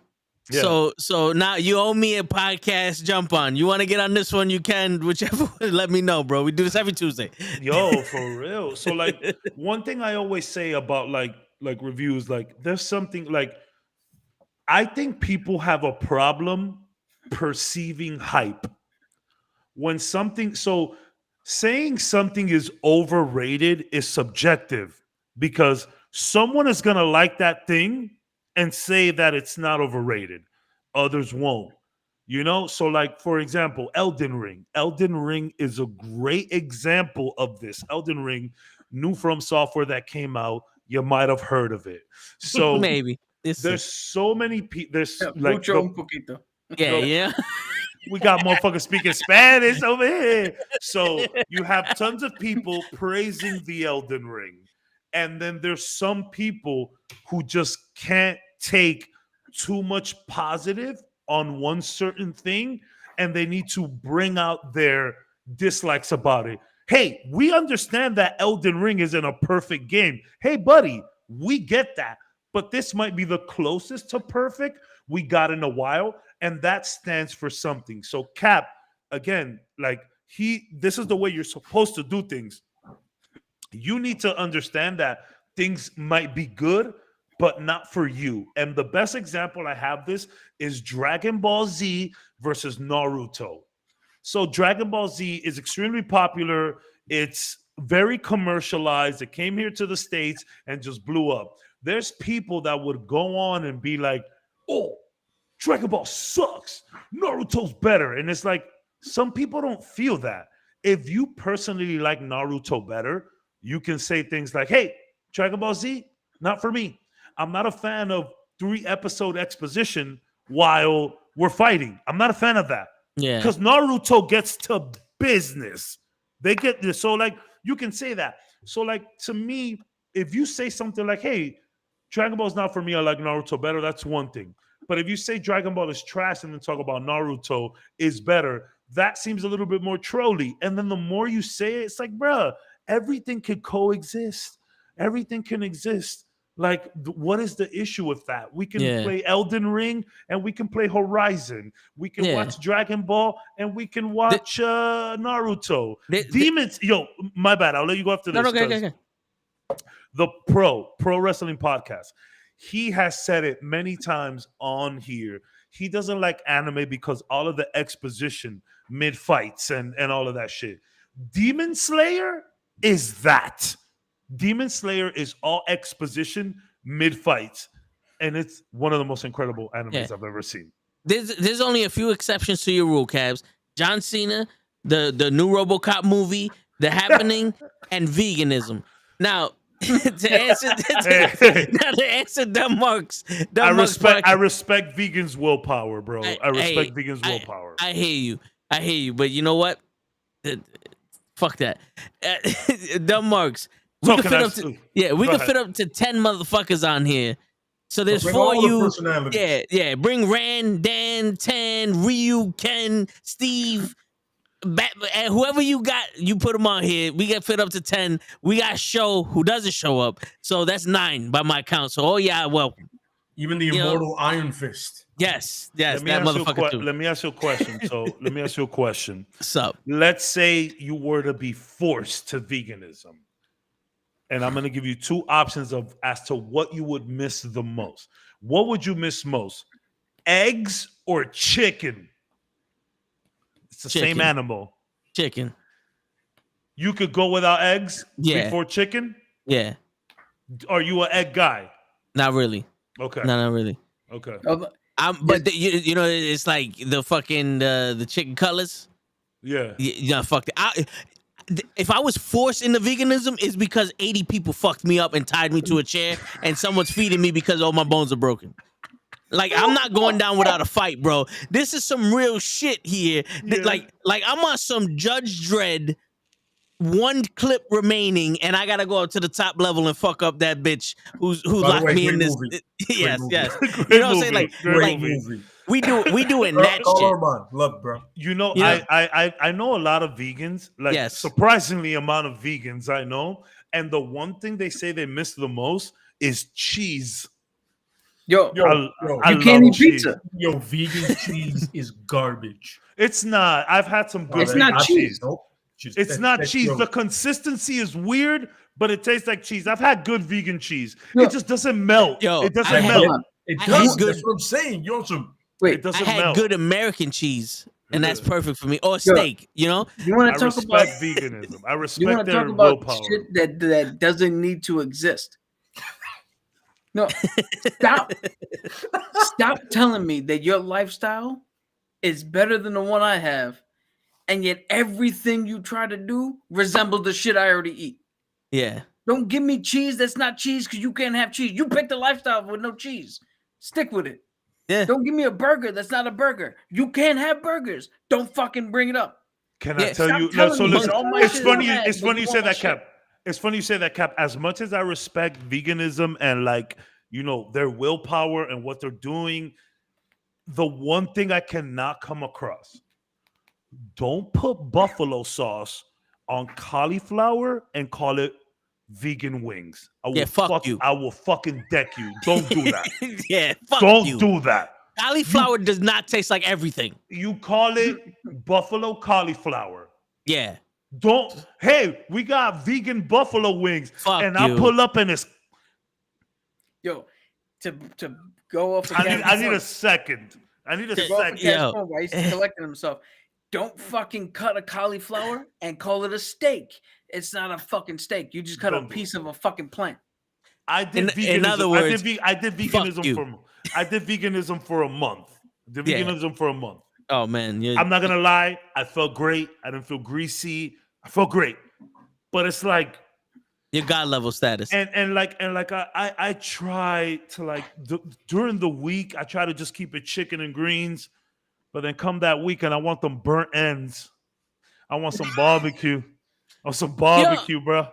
A: Yeah. So now you owe me a podcast jump on. You want to get on this one, you can, whichever one, let me know, bro. We do this every Tuesday.
B: Yo, for real. So like one thing I always say about like reviews, like there's something like I think people have a problem perceiving hype. When saying something is overrated is subjective because someone is going to like that thing and say that it's not overrated. Others won't. So like, for example, Elden Ring. Elden Ring is a great example of this. Elden Ring, new From Software that came out. You might have heard of it. So
A: maybe.
B: There's so many people. There's
C: like un poquito.
A: Yeah.
B: We got motherfuckers speaking Spanish over here. So you have tons of people praising the Elden Ring. And then there's some people who just can't take too much positive on one certain thing. And they need to bring out their dislikes about it. Hey, we understand that Elden Ring isn't a perfect game. Hey, buddy, we get that. But this might be the closest to perfect we got in a while. And that stands for something. So Cap, again, this is the way you're supposed to do things. You need to understand that things might be good, but not for you. And the best example I have this is Dragon Ball Z versus Naruto. So Dragon Ball Z is extremely popular. It's very commercialized. It came here to the States and just blew up. There's people that would go on and be like, oh, Dragon Ball sucks. Naruto's better. And it's like, some people don't feel that. If you personally like Naruto better, you can say things like, hey, Dragon Ball Z, not for me. I'm not a fan of 3-episode exposition while we're fighting. I'm not a fan of that.
A: Yeah.
B: Because Naruto gets to business. They get this. So, like, you can say that. So, like, to me, if you say something like, hey, Dragon Ball is not for me, I like Naruto better, that's one thing. But if you say Dragon Ball is trash and then talk about Naruto is better, that seems a little bit more trolly. And then the more you say it, it's like, bruh, everything can coexist. Everything can exist. Like, what is the issue with that? We can play Elden Ring and we can play Horizon. We can watch Dragon Ball and we can watch Naruto. Demons. Yo, my bad. I'll let you go after this.
A: No, okay.
B: The Pro Wrestling Podcast. He has said it many times on here. He doesn't like anime because all of the exposition mid-fights and all of that shit. Demon Slayer is that. Demon Slayer is all exposition mid-fights. And it's one of the most incredible animes I've ever seen.
A: There's only a few exceptions to your rule, Cabs. John Cena, the new RoboCop movie, The Happening, and veganism. Now, to answer Dumb Marks.
B: I respect vegans' willpower, bro. I respect vegans' willpower.
A: I hear you. But you know what? Fuck that. Dumb marks. We can fit up to, we can fit up to 10 motherfuckers on here. So there's 4 you. Yeah. Bring Rand, Dan, Tan, Ryu, Ken, Steve, and whoever you got, you put them on here. We can fit up to 10. We got Show who doesn't show up. So that's 9 by my count. So welcome.
D: Even the immortal Iron Fist.
A: Yes, that motherfucker too.
B: Let me ask you a question. Let me ask you a question.
A: What's up?
B: Let's say you were to be forced to veganism. And I'm going to give you 2 options as to what you would miss the most. What would you miss most? Eggs or chicken? It's the same animal.
A: Chicken.
B: You could go without eggs before chicken?
A: Yeah.
B: Are you an egg guy?
A: Not really.
B: Okay.
A: No, not really.
B: Okay.
A: But you know, it's like the fucking the chicken cutlets.
B: Yeah.
A: Fuck that. If I was forced into veganism, it's because 80 people fucked me up and tied me to a chair, and someone's feeding me because all my bones are broken. Like, I'm not going down without a fight, bro. This is some real shit here. Yeah. Like I'm on some Judge Dredd, 1 clip remaining, and I gotta go up to the top level and fuck up that bitch who locked me in this. Yes. You know what I'm saying? Like
D: movie.
A: We doing that shit.
D: Love, bro.
B: You know, I know a lot of vegans, like surprisingly amount of vegans I know, and the one thing they say they miss the most is cheese.
C: Yo, you can't eat pizza.
D: Yo, vegan cheese is garbage.
B: It's not. I've had some good.
C: It's not cheese.
B: Nope. It's not cheese. The consistency is weird, but it tastes like cheese. I've had good vegan cheese. It just doesn't melt. It doesn't melt.
D: It does. That's what I'm saying. You're some.
B: Wait, it doesn't
A: I had
B: melt.
A: Good American cheese, and that's perfect for me. Or steak, you know.
C: You want to talk about
B: veganism? I respect
C: you want to
B: their
C: talk about
B: willpower.
C: Shit that doesn't need to exist. No, stop telling me that your lifestyle is better than the one I have, and yet everything you try to do resembles the shit I already eat.
A: Yeah.
C: Don't give me cheese that's not cheese because you can't have cheese. You picked a lifestyle with no cheese. Stick with it.
A: Yeah.
C: Don't give me a burger that's not a burger. You can't have burgers. Don't fucking bring it up.
B: Can I tell you? No, so listen, it's funny. It's funny you say that, Cap. It's funny you say that, Cap. As much as I respect veganism and, like, you know, their willpower and what they're doing, the one thing I cannot come across: don't put buffalo sauce on cauliflower and call it vegan wings. I will
A: fuck you.
B: I will fucking deck you. Don't do that.
A: Fuck
B: don't
A: you.
B: do that.
A: Cauliflower does not taste like everything.
B: You call it buffalo cauliflower.
A: Yeah.
B: Don't. Hey, we got vegan buffalo wings, and
A: I
B: pull up and it's.
C: Yo, to go off.
B: I need a second. I need a second.
C: Why he's collecting himself. Don't fucking cut a cauliflower and call it a steak. It's not a fucking steak. You just cut a piece of a fucking plant.
B: I did veganism.
A: In other words,
B: I did veganism for a month. For a month.
A: Oh man,
B: I'm not gonna lie. I felt great. I didn't feel greasy. I felt great. But it's like
A: your God level status.
B: And I try to, like, during the week, I try to just keep it chicken and greens. But then come that weekend, I want them burnt ends. I want some barbecue. I want some barbecue, bro.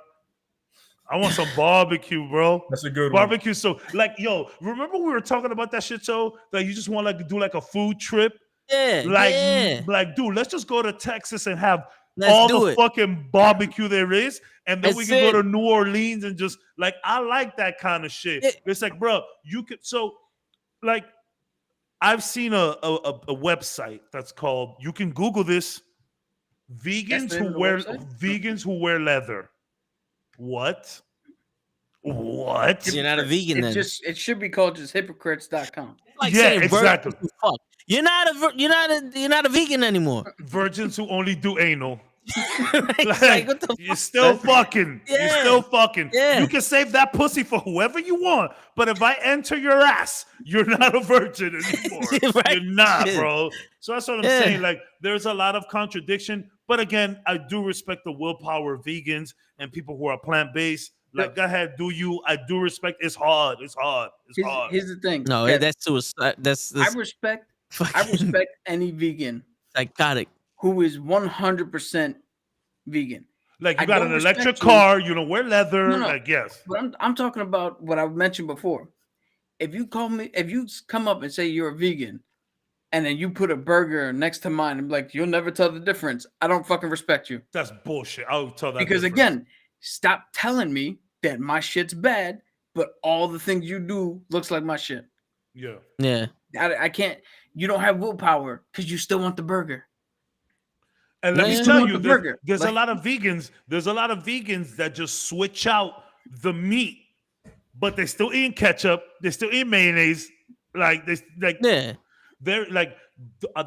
B: I want some barbecue, bro.
D: That's a good
B: barbecue. One. So, like, yo, remember we were talking about that shit, so that you just want, like, to do like a food trip?
A: Yeah.
B: Like, dude, let's just go to Texas and have all the fucking barbecue there is, and then we can go to New Orleans and just, like, I like that kind of shit. It's like, bro, you could, so, like, I've seen a website that's called, you can Google this, vegans who wear leather. What?
A: You're not a vegan then.
C: It should be called just hypocrites.com.
A: Like saying exactly. Fuck. You're not a vegan anymore.
B: Virgins who only do anal. Like, you're still fucking. Yeah. You're still fucking. Yeah. You can save that pussy for whoever you want, but if I enter your ass, you're not a virgin anymore. Right? You're not, bro. So that's what I'm saying. Like, there's a lot of contradiction, but again, I do respect the willpower of vegans and people who are plant-based. Like, go ahead, do you? I do respect. It's hard. Here's
C: the thing.
A: No, that's suicide. That's
C: I respect any vegan
A: psychotic
C: who is 100% vegan.
B: Like you got an electric car, you don't wear leather. No. Like yes,
C: but I'm talking about what I mentioned before. If you come up and say you're a vegan, and then you put a burger next to mine, and be like, you'll never tell the difference. I don't fucking respect you.
B: That's bullshit. I'll tell that
C: because
B: difference.
C: Again, stop telling me that my shit's bad, but all the things you do looks like my shit.
A: Yeah.
C: I can't. You don't have willpower because you still want the burger.
B: And let me tell you, there's a lot of vegans. There's a lot of vegans that just switch out the meat, but they still eat ketchup. They still eat mayonnaise. Like they're like.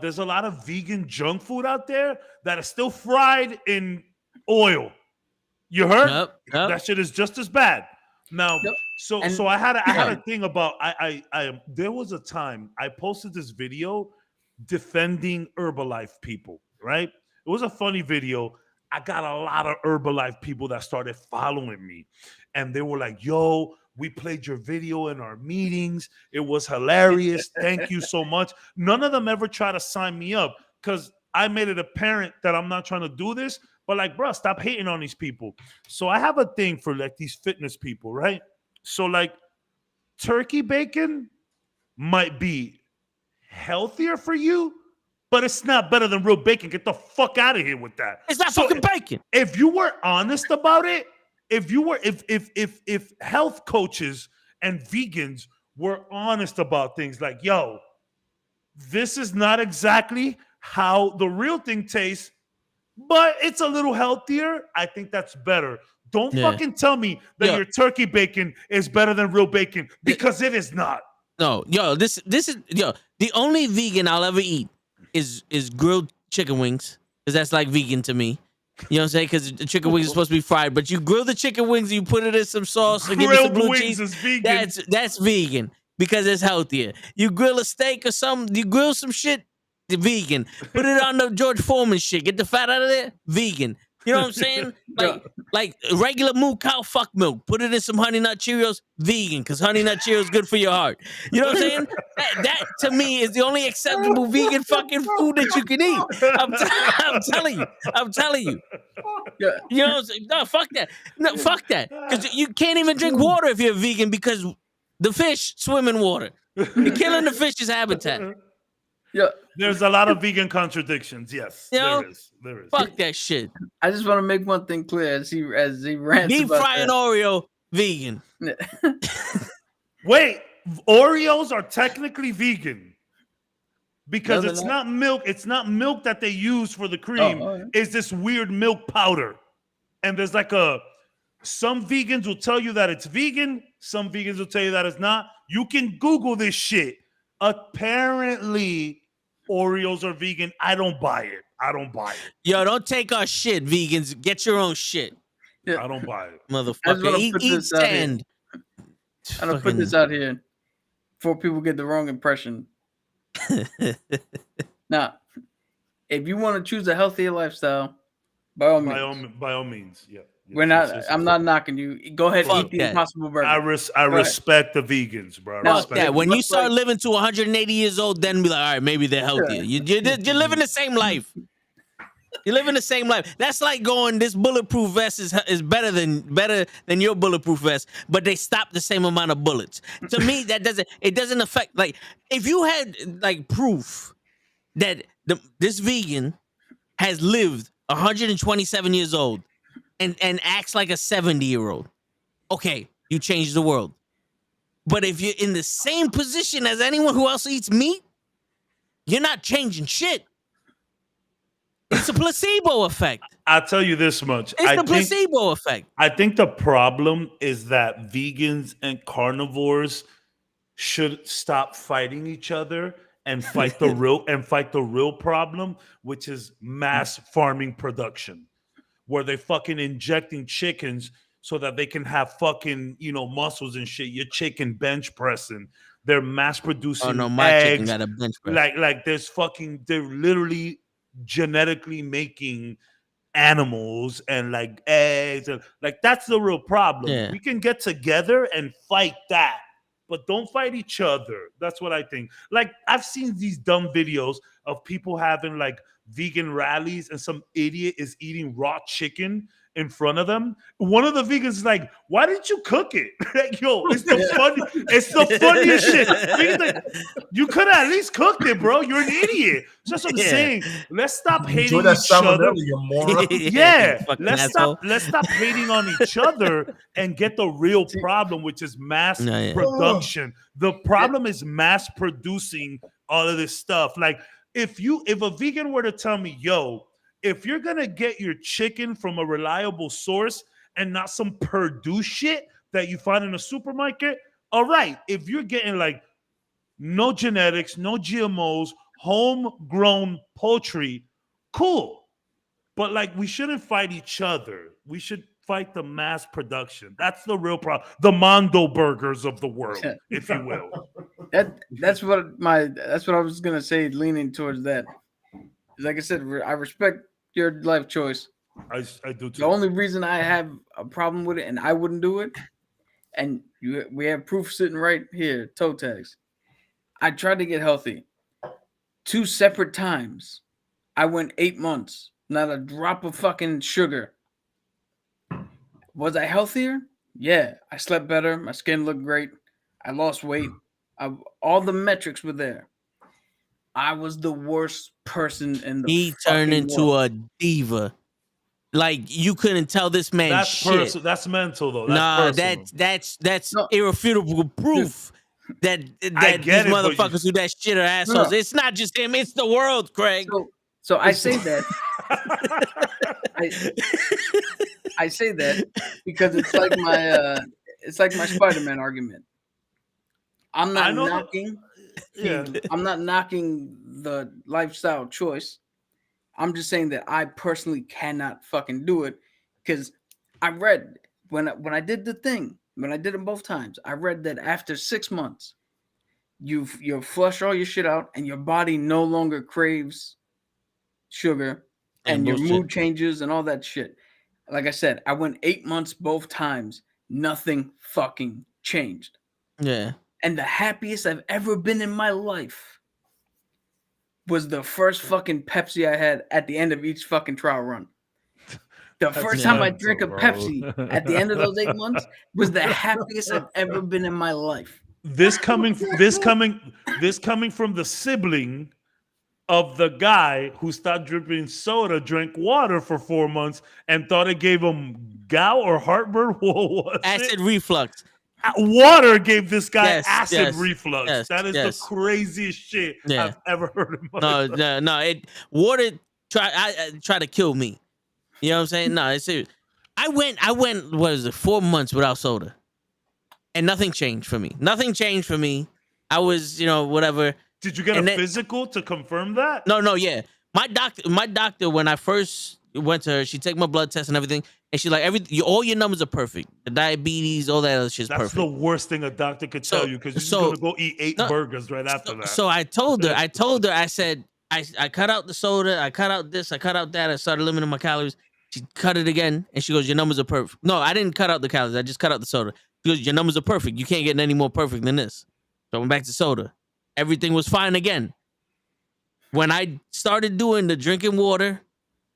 B: There's a lot of vegan junk food out there that is still fried in oil. You heard?
A: Yep.
B: That shit is just as bad. Now, so I had a thing about I there was a time I posted this video defending Herbalife people, right? It was a funny video. I got a lot of Herbalife people that started following me, and they were like, "Yo, we played your video in our meetings. It was hilarious. Thank you so much." None of them ever try to sign me up because I made it apparent that I'm not trying to do this. But like, bro, stop hating on these people. So I have a thing for like these fitness people, right? So like turkey bacon might be healthier for you, but it's not better than real bacon. Get the fuck out of here with that.
A: It's not fucking bacon.
B: If you were honest about it, if health coaches and vegans were honest about things like, yo, this is not exactly how the real thing tastes, but it's a little healthier, I think that's better. Don't fucking tell me that your turkey bacon is better than real bacon, because it is not.
A: No, this is the only vegan I'll ever eat is grilled chicken wings, because that's like vegan to me. You know what I'm saying? Because the chicken wings are supposed to be fried, but you grill the chicken wings, you put it in some sauce, and give it some blue cheese.
B: Is vegan.
A: That's vegan because it's healthier. You grill a steak or something, you grill some shit, vegan. Put it on the George Foreman shit. Get the fat out of there, vegan. You know what I'm saying? Like regular moo cow fuck milk. Put it in some Honey Nut Cheerios, vegan, because Honey Nut Cheerios is good for your heart. You know what I'm saying? That to me is the only acceptable vegan fucking food that you can eat. I'm telling you. You know what I'm saying? No, fuck that. No, fuck that. Because you can't even drink water if you're vegan, because the fish swim in water. You're killing the fish's habitat.
C: Yeah,
B: there's a lot of vegan contradictions. Yes, there is.
A: Fuck that shit.
C: I just want to make one thing clear as he rants.
A: Deep frying Oreo, vegan.
B: Wait, Oreos are technically vegan because it's not milk. It's not milk that they use for the cream. It's this weird milk powder, and there's like some vegans will tell you that it's vegan. Some vegans will tell you that it's not. You can Google this shit. Apparently, Oreos are vegan. I don't buy it.
A: Yo, don't take our shit, vegans. Get your own shit.
B: Yeah. I don't buy it.
A: Motherfucker. Eat sand.
C: I'm going to put this out here before people get the wrong impression. Now, if you want to choose a healthier lifestyle, by all
B: means, yeah.
C: I'm not knocking you. Go ahead and eat the Impossible Burger.
B: I respect the vegans, bro.
A: When you start living to 180 years old, then be like, all right, maybe they're healthier. You're living the same life. You're living the same life. That's like going, this bulletproof vest is better than your bulletproof vest, but they stop the same amount of bullets. To me, that doesn't affect. Like, if you had like proof that this vegan has lived 127 years old and acts like a 70-year-old, okay, you change the world. But if you're in the same position as anyone who else eats meat, you're not changing shit. It's a placebo effect.
B: I'll tell you this much.
A: It's the placebo effect.
B: I think the problem is that vegans and carnivores should stop fighting each other and fight the real problem, which is mass farming production, where they fucking injecting chickens so that they can have fucking, muscles and shit. Your chicken bench pressing. They're mass producing.
A: Oh no, my
B: eggs.
A: Chicken got a bench press.
B: Like they're literally genetically making animals and like eggs, and like that's the real problem. We can get together and fight that. but don't fight each other. That's what I think. Like, I've seen these dumb videos of people having like vegan rallies and some idiot is eating raw chicken in front of them. One of the vegans is like, why didn't you cook it? Like, yo, it's the funniest shit. Like, you could have at least cooked it, bro. You're an idiot. That's what I'm saying. Let's stop hating each other.
D: You moron.
B: Yeah. Let's stop hating on each other and get the real problem, which is mass production. The problem is mass producing all of this stuff. Like, if a vegan were to tell me, yo, if you're gonna get your chicken from a reliable source and not some Purdue shit that you find in a supermarket, all right. If you're getting like no genetics, no GMOs, homegrown poultry, cool. But like, we shouldn't fight each other. We should fight the mass production. That's the real problem. The Mondo burgers of the world, if you will.
C: That's what I was gonna say, leaning towards that. Like I said, I respect your life choice.
B: I do too.
C: The only reason I have a problem with it and I wouldn't do it, and we have proof sitting right here, toe tags. I tried to get healthy 2 separate times. I went 8 months, not a drop of fucking sugar. Was I healthier? Yeah. I slept better. My skin looked great. I lost weight. All the metrics were there. I was the worst person in the
A: He turned into a diva. Like, you couldn't tell this man shit.
B: That's mental though. That's
A: that's irrefutable proof that these motherfuckers who that shit are assholes. No. It's not just him, it's the world, Craig.
C: So I say that. I say that because it's like my Spider-Man argument. I'm not knocking. I'm not knocking the lifestyle choice. I'm just saying that I personally cannot fucking do it because I read when I did the thing, when I did it both times, I read that after 6 months, you flush all your shit out and your body no longer craves sugar and your mood changes and all that shit. Like I said, I went 8 months both times. Nothing fucking changed.
A: Yeah.
C: And the happiest I've ever been in my life was the first fucking Pepsi I had at the end of each fucking trial run. The first time I drank a Pepsi at the end of those 8 months was the happiest I've ever been in my life.
B: This coming from the sibling of the guy who stopped drinking soda, drank water for 4 months, and thought it gave him gout or heartburn. What was
A: acid reflux.
B: Water gave this guy acid reflux. That is the craziest shit I've ever heard in my life.
A: No. Water tried to kill me. You know what I'm saying? No, it's serious. I went. What is it? 4 months without soda, and nothing changed for me. Nothing changed for me. I was, whatever.
B: Did you get a physical to confirm that?
A: No, yeah. My doctor, when I first went to her, she took my blood test and everything, and she's like, all your numbers are perfect. The diabetes, all that other shit's perfect. That's
B: the worst thing a doctor could tell you, because you're gonna go eat 8 burgers right after that.
A: So I told her, I said, I cut out the soda, I cut out this, I cut out that, I started limiting my calories. She cut it again, and she goes, your numbers are perfect. No, I didn't cut out the calories, I just cut out the soda. She goes, your numbers are perfect. You can't get any more perfect than this. So I went back to soda. Everything was fine again. When I started doing the drinking water,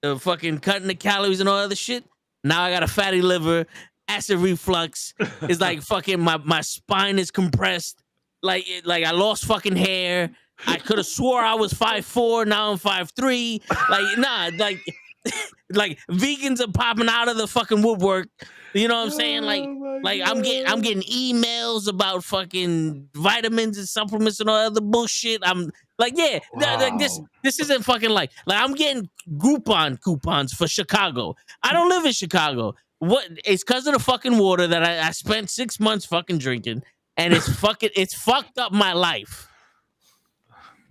A: the fucking cutting the calories and all other shit, now I got a fatty liver, acid reflux. It's like fucking my spine is compressed. Like I lost fucking hair. I could have swore I was 5'4", now I'm 5'3". Like vegans are popping out of the fucking woodwork. You know what I'm saying? I'm getting emails about fucking vitamins and supplements and all other bullshit. I'm like, this isn't fucking like I'm getting Groupon coupons for Chicago. I don't live in Chicago. What? It's because of the fucking water that I spent 6 months fucking drinking, and it's fucked up my life.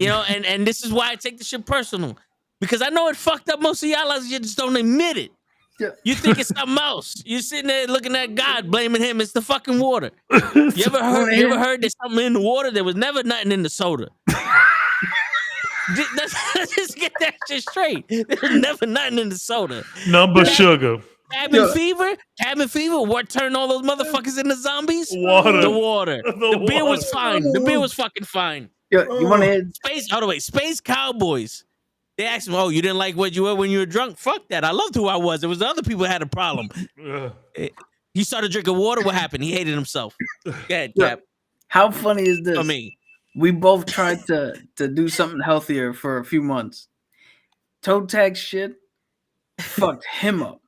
A: And this is why I take the shit personal. Because I know it fucked up most of y'all, you just don't admit it. Yeah. You think it's something else. You're sitting there looking at God, blaming him. It's the fucking water. You ever heard there's something in the water? There was never nothing in the soda. Let's just get that shit straight. There was never nothing in the soda.
B: None but sugar.
A: Cabin fever. What turned all those motherfuckers into zombies?
B: Water.
A: The water. The beer was fine. The beer was fucking fine.
C: Yo, you want to hear
A: Space Cowboys. They asked him, "Oh, you didn't like what you were when you were drunk?" Fuck that. I loved who I was. It was the other people who had a problem. He started drinking water. What happened? He hated himself. Go ahead, Cap.
C: How funny is this?
A: For me,
C: we both tried to do something healthier for a few months. Toe tag shit fucked him up.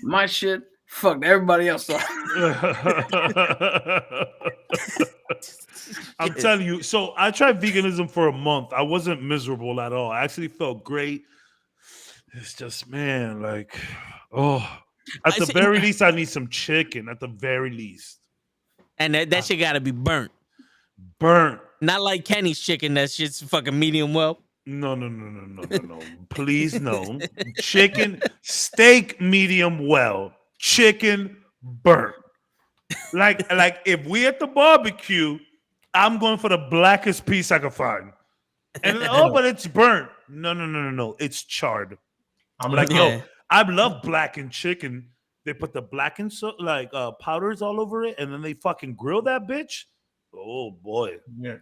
C: My shit fucked everybody else up.
B: I'm telling you. So I tried veganism for a month. I wasn't miserable at all. I actually felt great. It's just, man, like, at the very least, I need some chicken. At the very least. And
A: that shit gotta be burnt.
B: Not
A: like Kenny's chicken. That shit's fucking medium well.
B: No. Please, no. Chicken, steak, medium well. Chicken, burnt. Like if we at the barbecue, I'm going for the blackest piece I can find. And but it's burnt. No. It's charred. I'm like, yo, I love blackened chicken. They put the blackened powders all over it, and then they fucking grill that bitch. Oh boy.
D: Yeah.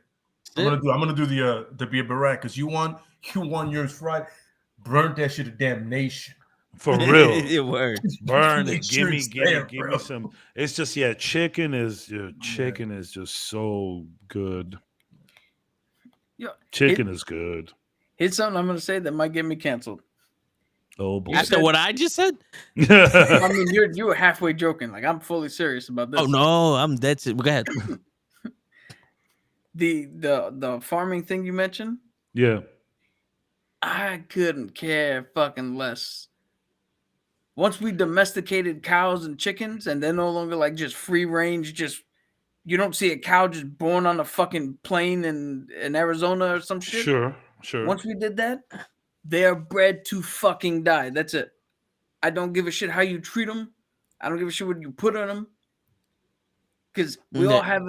D: I'm gonna do the beer barack because you want yours fried. Burnt that shit to damnation.
B: For real.
A: It works.
B: Burn it. Give me some. It's just chicken is just so good. Chicken is good.
C: Here's something I'm gonna say that might get me canceled.
B: Oh boy.
A: After what I just said?
C: I mean, you were halfway joking. Like, I'm fully serious about this.
A: Oh no, I'm dead serious. Go ahead.
C: The farming thing you mentioned?
B: Yeah.
C: I couldn't care fucking less. Once we domesticated cows and chickens, and they're no longer like just free range, you don't see a cow just born on a fucking plane in Arizona or some shit.
B: Sure.
C: Once we did that, they are bred to fucking die. That's it. I don't give a shit how you treat them. I don't give a shit what you put on them. Because we all have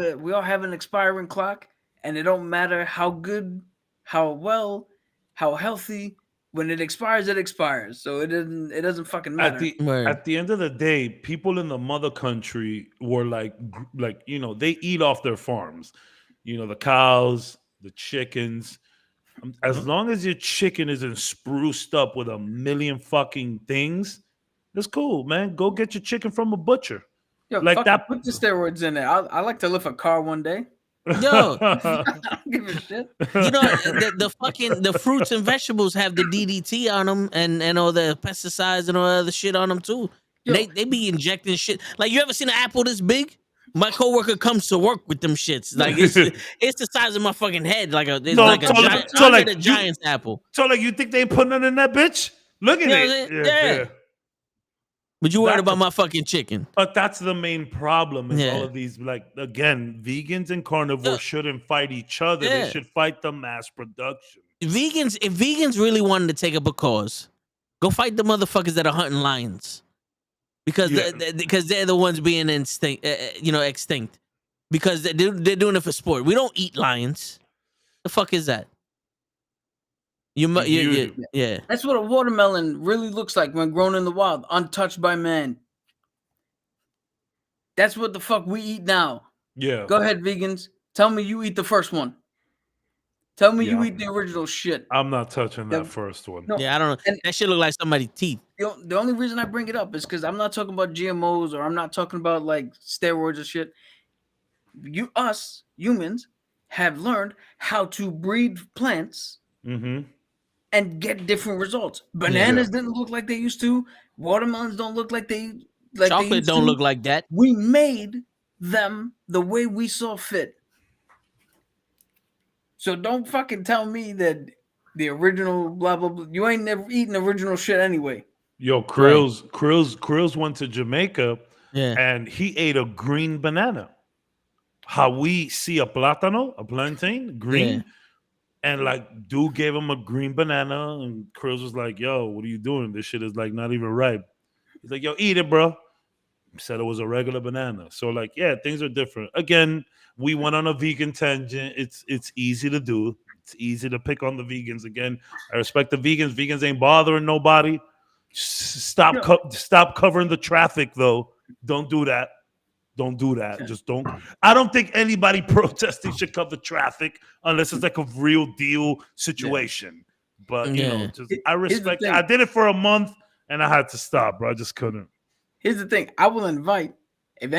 C: an expiring clock, and it don't matter how good, how well, how healthy. When it expires, it expires. So it doesn't fucking matter.
B: At the end of the day, people in the mother country were like they eat off their farms. The cows, the chickens. As long as your chicken isn't spruced up with a million fucking things, it's cool, man. Go get your chicken from a butcher.
C: Yo, like that. Put the steroids in it. I like to lift a car one day.
A: Yo,
C: I don't give a shit.
A: The fruits and vegetables have the DDT on them and all the pesticides and all the other shit on them too. Yo, they be injecting shit. Like, you ever seen an apple this big? My coworker comes to work with them shits. Like, it's the size of my fucking head. Like a giant's apple.
B: So like, you think they ain't putting it in that bitch? Look at it.
A: Yeah. But you worried about my fucking chicken.
B: But that's the main problem. Is all of these, like, again, vegans and carnivores shouldn't fight each other. They should fight the mass production.
A: If vegans really wanted to take up a cause, go fight the motherfuckers that are hunting lions. Because they're the ones being extinct. Because they're doing it for sport. We don't eat lions. The fuck is that? Yeah.
C: That's what a watermelon really looks like when grown in the wild, untouched by man. That's what the fuck we eat now.
B: Yeah.
C: Go ahead, vegans. Tell me you eat the first one. Tell me you eat the original shit.
B: I'm not touching that first one.
A: No, I don't know. And that shit look like somebody's teeth.
C: The only reason I bring it up is because I'm not talking about GMOs or I'm not talking about like steroids or shit. Us humans have learned how to breed plants and get different results. Bananas didn't look like they used to. Watermelons don't look like they
A: chocolate don't look like that.
C: We made them the way we saw fit. So don't fucking tell me that the original blah blah blah. You ain't never eaten original shit anyway.
B: Yo, Krills went to Jamaica and he ate a green banana. How we see a plantain, green. And like, dude gave him a green banana, and Krills was like, "Yo, what are you doing? This shit is like not even ripe." He's like, "Yo, eat it, bro." He said it was a regular banana. So like, yeah, things are different. Again, we went on a vegan tangent. It's easy to do. It's easy to pick on the vegans. Again, I respect the vegans. Vegans ain't bothering nobody. Stop covering the traffic, though. Don't do that. Don't do that. Just don't. I don't think anybody protesting should cover traffic unless it's like a real deal situation. But you know, I respect. I did it for a month and I had to stop, bro. I just couldn't.
C: Here's the thing. I will invite if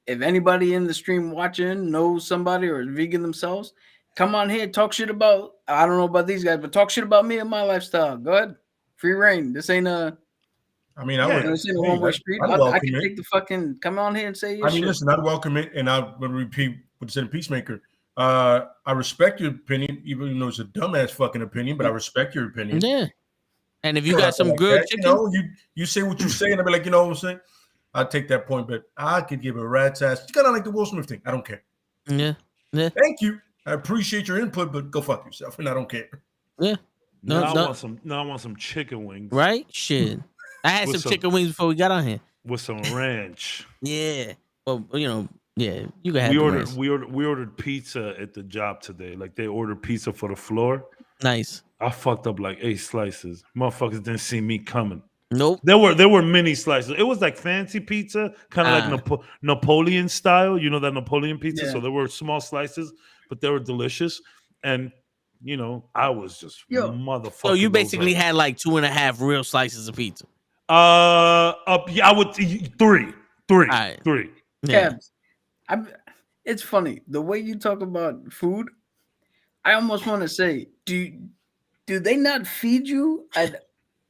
C: anybody in the stream watching knows somebody or is vegan themselves, come on here, talk shit about. I don't know about these guys, but talk shit about me and my lifestyle. Go ahead, free reign. This ain't a.
D: I mean, I
C: would say one-way street. I can take the fucking come on here and say your shit.
D: Listen, I'd welcome it, and I would repeat what said Peacemaker. I respect your opinion, even though it's a dumbass fucking opinion, but I respect your opinion.
A: Yeah. And if you got some good chicken,
D: you say what you say, and I'll be like, you know what I'm saying? I'll take that point, but I could give a rat's ass. It's kind of like the Will Smith thing. I don't care.
A: Yeah.
D: Thank you. I appreciate your input, but go fuck yourself, and I don't care.
A: Yeah.
B: I want some chicken wings.
A: Right? Shit. I had some chicken wings before we got on here
B: with some ranch.
A: Yeah. Well, you can have.
B: We ordered pizza at the job today. Like they ordered pizza for the floor.
A: Nice.
B: I fucked up like 8 slices. Motherfuckers didn't see me coming.
A: Nope.
B: There were mini slices. It was like fancy pizza, kind of like Napoleon style. You know that Napoleon pizza. Yeah. So there were small slices, but they were delicious. And I was just motherfucking.
A: So you basically had like 2.5 real slices of pizza.
B: I would 3.
A: Right.
B: 3.
C: Yeah. It's funny the way you talk about food. I almost want to say, do they not feed you,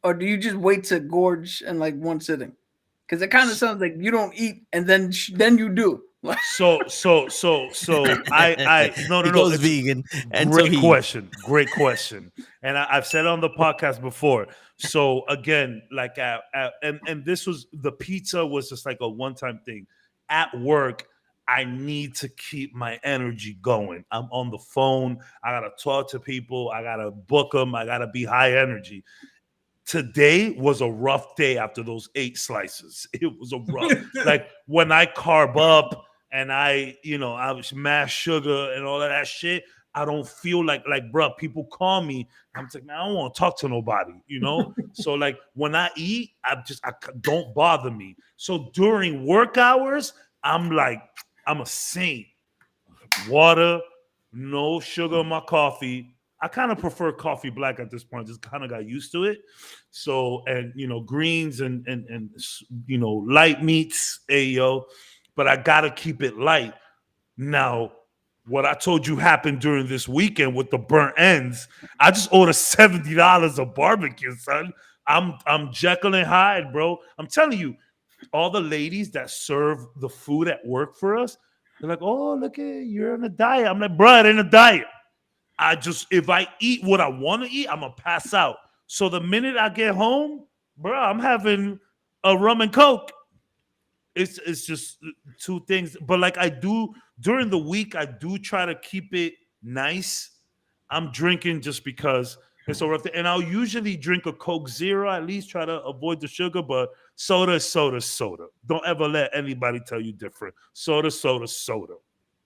C: or do you just wait to gorge in like one sitting? Because it kind of sounds like you don't eat and then you do.
B: So I no.
A: Goes vegan.
B: Great question. And I've said on the podcast before. So again, like and this was the pizza was just like a one-time thing. At work, I need to keep my energy going. I'm on the phone. I gotta talk to people. I gotta book them. I gotta be high energy. Today was a rough day after those 8 slices. It was a rough. Like when I carb up and I was mash sugar and all of that shit, I don't feel like bro, people call me. I'm like, man, I don't want to talk to nobody, So like when I eat, I don't bother me. So during work hours, I'm a saint. Water, no sugar in my coffee. I kind of prefer coffee black at this point. Just kind of got used to it. So, and greens and light meats, but I gotta keep it light. Now, what I told you happened during this weekend with the burnt ends, I just ordered $70 of barbecue, son. I'm Jekyll and Hyde, bro. I'm telling you, all the ladies that serve the food at work for us, they're like, oh, look at you're on a diet. I'm like, bro, it ain't a diet. If I eat what I want to eat, I'm gonna pass out. So the minute I get home, bro, I'm having a rum and coke. It's just 2 things. But like I do during the week, I do try to keep it nice. I'm drinking just because it's so rough. And I'll usually drink a Coke Zero, at least try to avoid the sugar, but soda is soda is soda. Don't ever let anybody tell you different. Soda, soda, soda.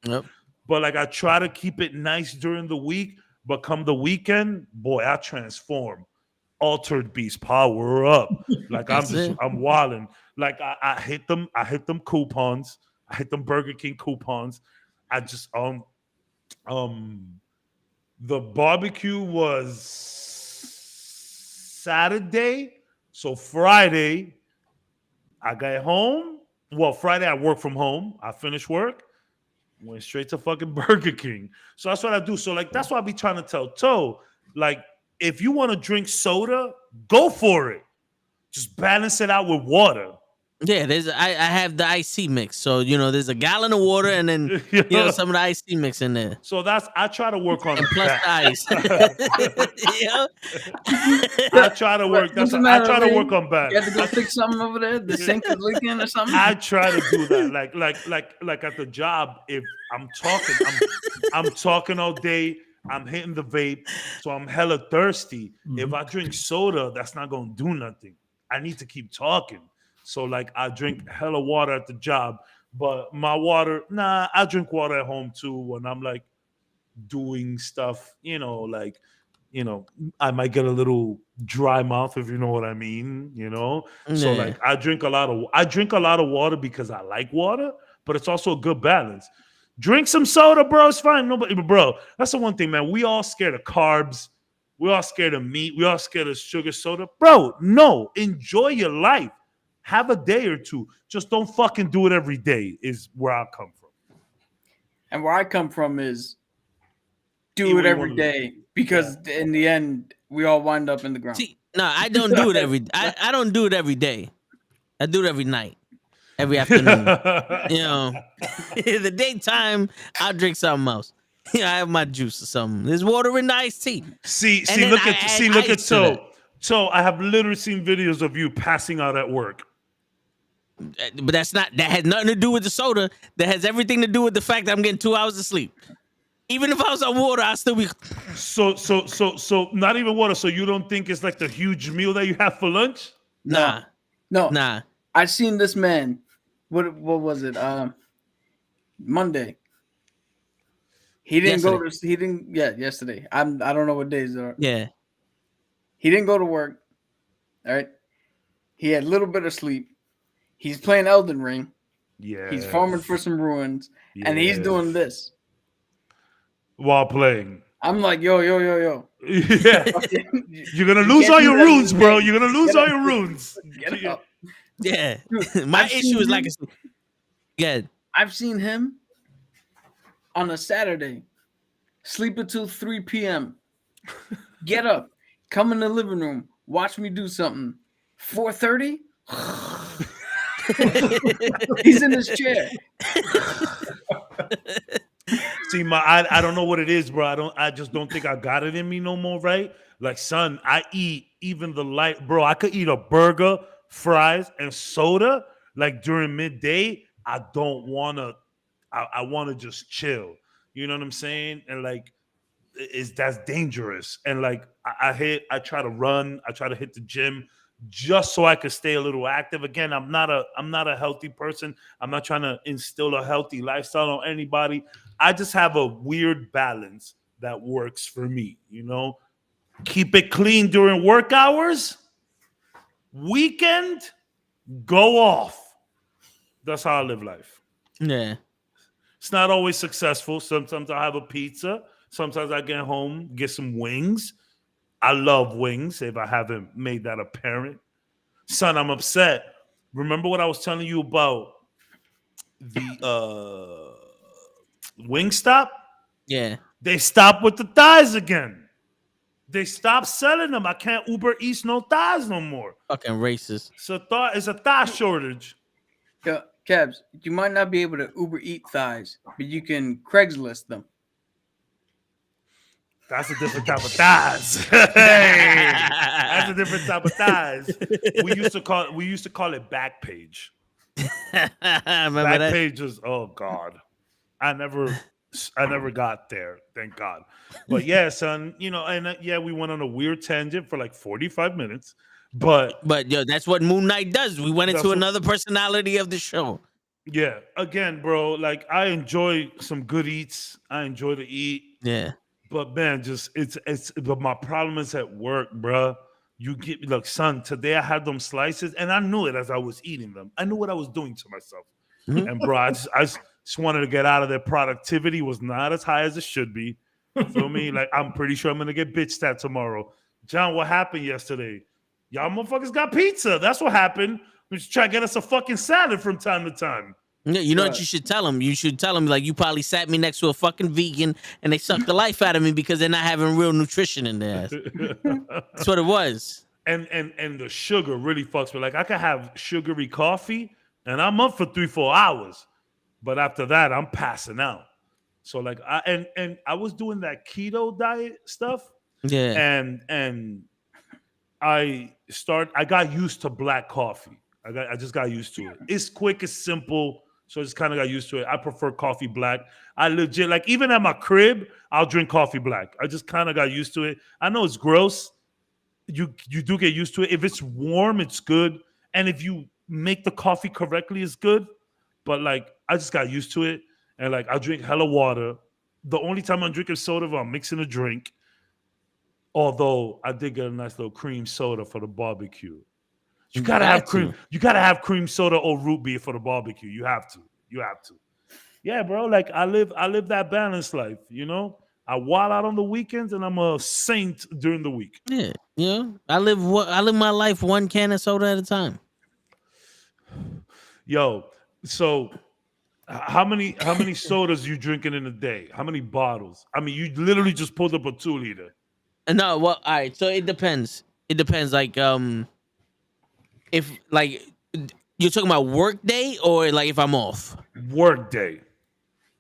A: Yep.
B: But like I try to keep it nice during the week, but come the weekend, boy, I transform. Altered beast, power up. Like I'm wilding. Like I hit them coupons. I hit them Burger King coupons. I just the barbecue was Saturday. So Friday, I got home. Well, Friday I work from home. I finished work. Went straight to fucking Burger King. So that's what I do. So like that's why I be trying to tell Toe, like if you want to drink soda, go for it. Just balance it out with water.
A: Yeah, I have the iced tea mix. So, there's a gallon of water and then, some of the iced tea mix in there.
B: So I try to work on
A: and plus the ice.
B: I try to work. I try to work on that.
C: You have to go fix something over there. The sink is leaking or something.
B: I try to do that. Like at the job, if I'm talking all day. I'm hitting the vape, so I'm hella thirsty. Mm-hmm. If I drink soda, that's not gonna do nothing. I need to keep talking. So like I drink hella water at the job, but my water, I drink water at home too when I'm like doing stuff, like I might get a little dry mouth, if you know what I mean, So like I drink a lot of water because I like water, but it's also a good balance. Drink some soda, bro. It's fine. Nobody, bro. That's the one thing, man. We all scared of carbs. We all scared of meat. We all scared of sugar soda, bro. No, enjoy your life. Have a day or two. Just don't fucking do it every day. Is where I come from.
C: And where I come from is do it every day because in the end we all wind up in the ground.
A: See, no, I don't do it I don't do it every day. I do it every night, every afternoon. The daytime I'll drink something else. I have my juice or something. There's water in the iced tea.
B: Look at so I have literally seen videos of you passing out at work.
A: But that has nothing to do with the soda. That has everything to do with the fact that I'm getting 2 hours of sleep. Even if I was on water, I'd still be.
B: So not even water. So you don't think it's like the huge meal that you have for lunch?
C: No. I seen this man. What was it? Monday. He didn't yesterday. I don't know what days are.
A: Yeah.
C: He didn't go to work. All right. He had a little bit of sleep. He's playing Elden Ring.
B: Yeah.
C: He's farming for some ruins. Yeah. And he's doing this.
B: While playing.
C: I'm like, yo.
B: Yeah. You're going to lose all your runes, bro. You're going to lose all your runes.
C: Get up.
A: Yeah. My issue is like
C: I've seen him on a Saturday sleep until 3 p.m. Get up. Come in the living room. Watch me do something. 4:30? He's in his chair.
B: See, I don't know what it is, bro. I just don't think I got it in me no more, right? Like, son, I eat even the light, bro. I could eat a burger, fries, and soda like during midday. I don't want to. I want to just chill. You know what I'm saying? And like, that's dangerous. And like, I try to run. I try to hit the gym just so I could stay a little active. Again, I'm not a healthy person. I'm not trying to instill a healthy lifestyle on anybody. I just have a weird balance that works for me. Keep it clean during work hours. Weekend, go off. That's how I live life.
A: Yeah.
B: It's not always successful. Sometimes I have a pizza. Sometimes I get home, get some wings. I love wings, if I haven't made that apparent. Son, I'm upset. Remember what I was telling you about the Wingstop?
A: Yeah.
B: They stopped with the thighs again. They stopped selling them. I can't Uber Eats no thighs no more.
A: Fucking racist.
B: It's a thigh shortage.
C: Cabs, you might not be able to Uber Eat thighs, but you can Craigslist them.
B: That's a different type of thighs. That's a different type of thighs. We used to call it back page. Back page is, oh God. I never got there, thank God. But yeah, son, and we went on a weird tangent for like 45 minutes. But
A: yo, that's what Moon Knight does. We went into another personality of the show.
B: Yeah. Again, bro, like I enjoy some good eats. I enjoy to eat.
A: Yeah.
B: But man, but my problem is at work, bro. You get me, look, son, today I had them slices and I knew it as I was eating them. I knew what I was doing to myself. Mm-hmm. And bro, I just wanted to get out of there. Productivity was not as high as it should be. Feel me? Like, I'm pretty sure I'm going to get bitched at tomorrow. John, what happened yesterday? Y'all motherfuckers got pizza. That's what happened. We should try to get us a fucking salad from time to time.
A: Yeah, you know what you should tell them? You should tell them, like, you probably sat me next to a fucking vegan and they sucked the life out of me because they're not having real nutrition in their ass. That's what it was.
B: And the sugar really fucks me. Like, I could have sugary coffee and I'm up for 3-4 hours. But after that, I'm passing out. So, like, I was doing that keto diet stuff.
A: Yeah.
B: And I got used to black coffee. I just got used to it. It's quick, it's simple. So I just kind of got used to it. I prefer coffee black. I legit, like, even at my crib, I'll drink coffee black. I just kind of got used to it. I know it's gross. You do get used to it. If it's warm, it's good. And if you make the coffee correctly, it's good. But, like, I just got used to it. And, like, I drink hella water. The only time I'm drinking soda is when I'm mixing a drink. Although I did get a nice little cream soda for the barbecue. You gotta have cream. You gotta have cream soda or root beer for the barbecue. You have to. You have to. Yeah, bro. Like I live that balanced life. You know, I wild out on the weekends and I'm a saint during the week.
A: Yeah, you know, I live my life one can of soda at a time.
B: Yo, so how many sodas you drinking in a day? How many bottles? I mean, you literally just pulled up a 2-liter.
A: No, well, all right. So it depends. It depends. Like, if like you're talking about work day or like if I'm off.
B: Work day.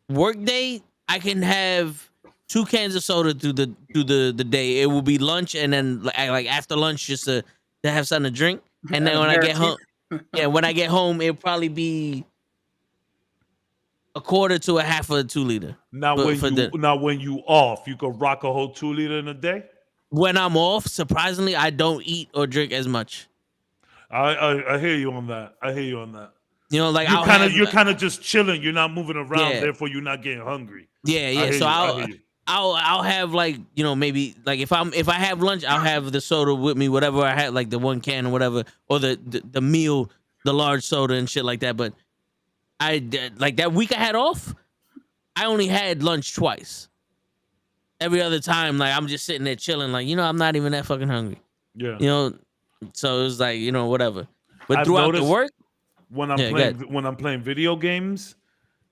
A: Work day, I can have 2 cans of soda through the day. It will be lunch and then like after lunch just to have something to drink. And then when I get home, when I get home, it'll probably be a quarter to a half of a 2-liter.
B: Now when you off, you could rock a whole 2-liter in a day.
A: When I'm off, surprisingly, I don't eat or drink as much.
B: I hear you on that. I hear you on that.
A: You know, like
B: you're kind of just chilling. You're not moving around. Therefore, you're not getting hungry.
A: Yeah. So I'll have like, you know, maybe like if I have lunch, I'll have the soda with me, whatever I had, like the 1 can or whatever, or the meal, the large soda and shit like that. But like that week I had off, I only had lunch twice. Every other time, like I'm just sitting there chilling, like, you know, I'm not even that fucking hungry.
B: Yeah.
A: You know, so it was like, you know, whatever. But throughout the work,
B: when I'm playing video games,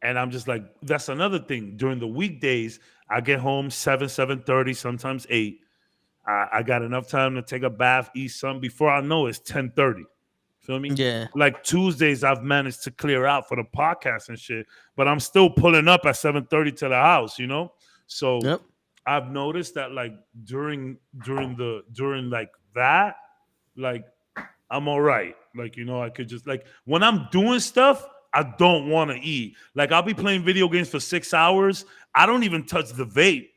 B: and I'm just like, that's another thing. During the weekdays, I get home 7:30, sometimes 8. I got enough time to take a bath, eat something. Before I know it's 10:30. Feel me?
A: Yeah.
B: Like Tuesdays, I've managed to clear out for the podcast and shit, but I'm still pulling up at 7:30 to the house, you know? So
A: yep.
B: I've noticed that like during like that, like I'm all right. Like, you know, I could just like when I'm doing stuff, I don't want to eat. Like I'll be playing video games for 6 hours. I don't even touch the vape.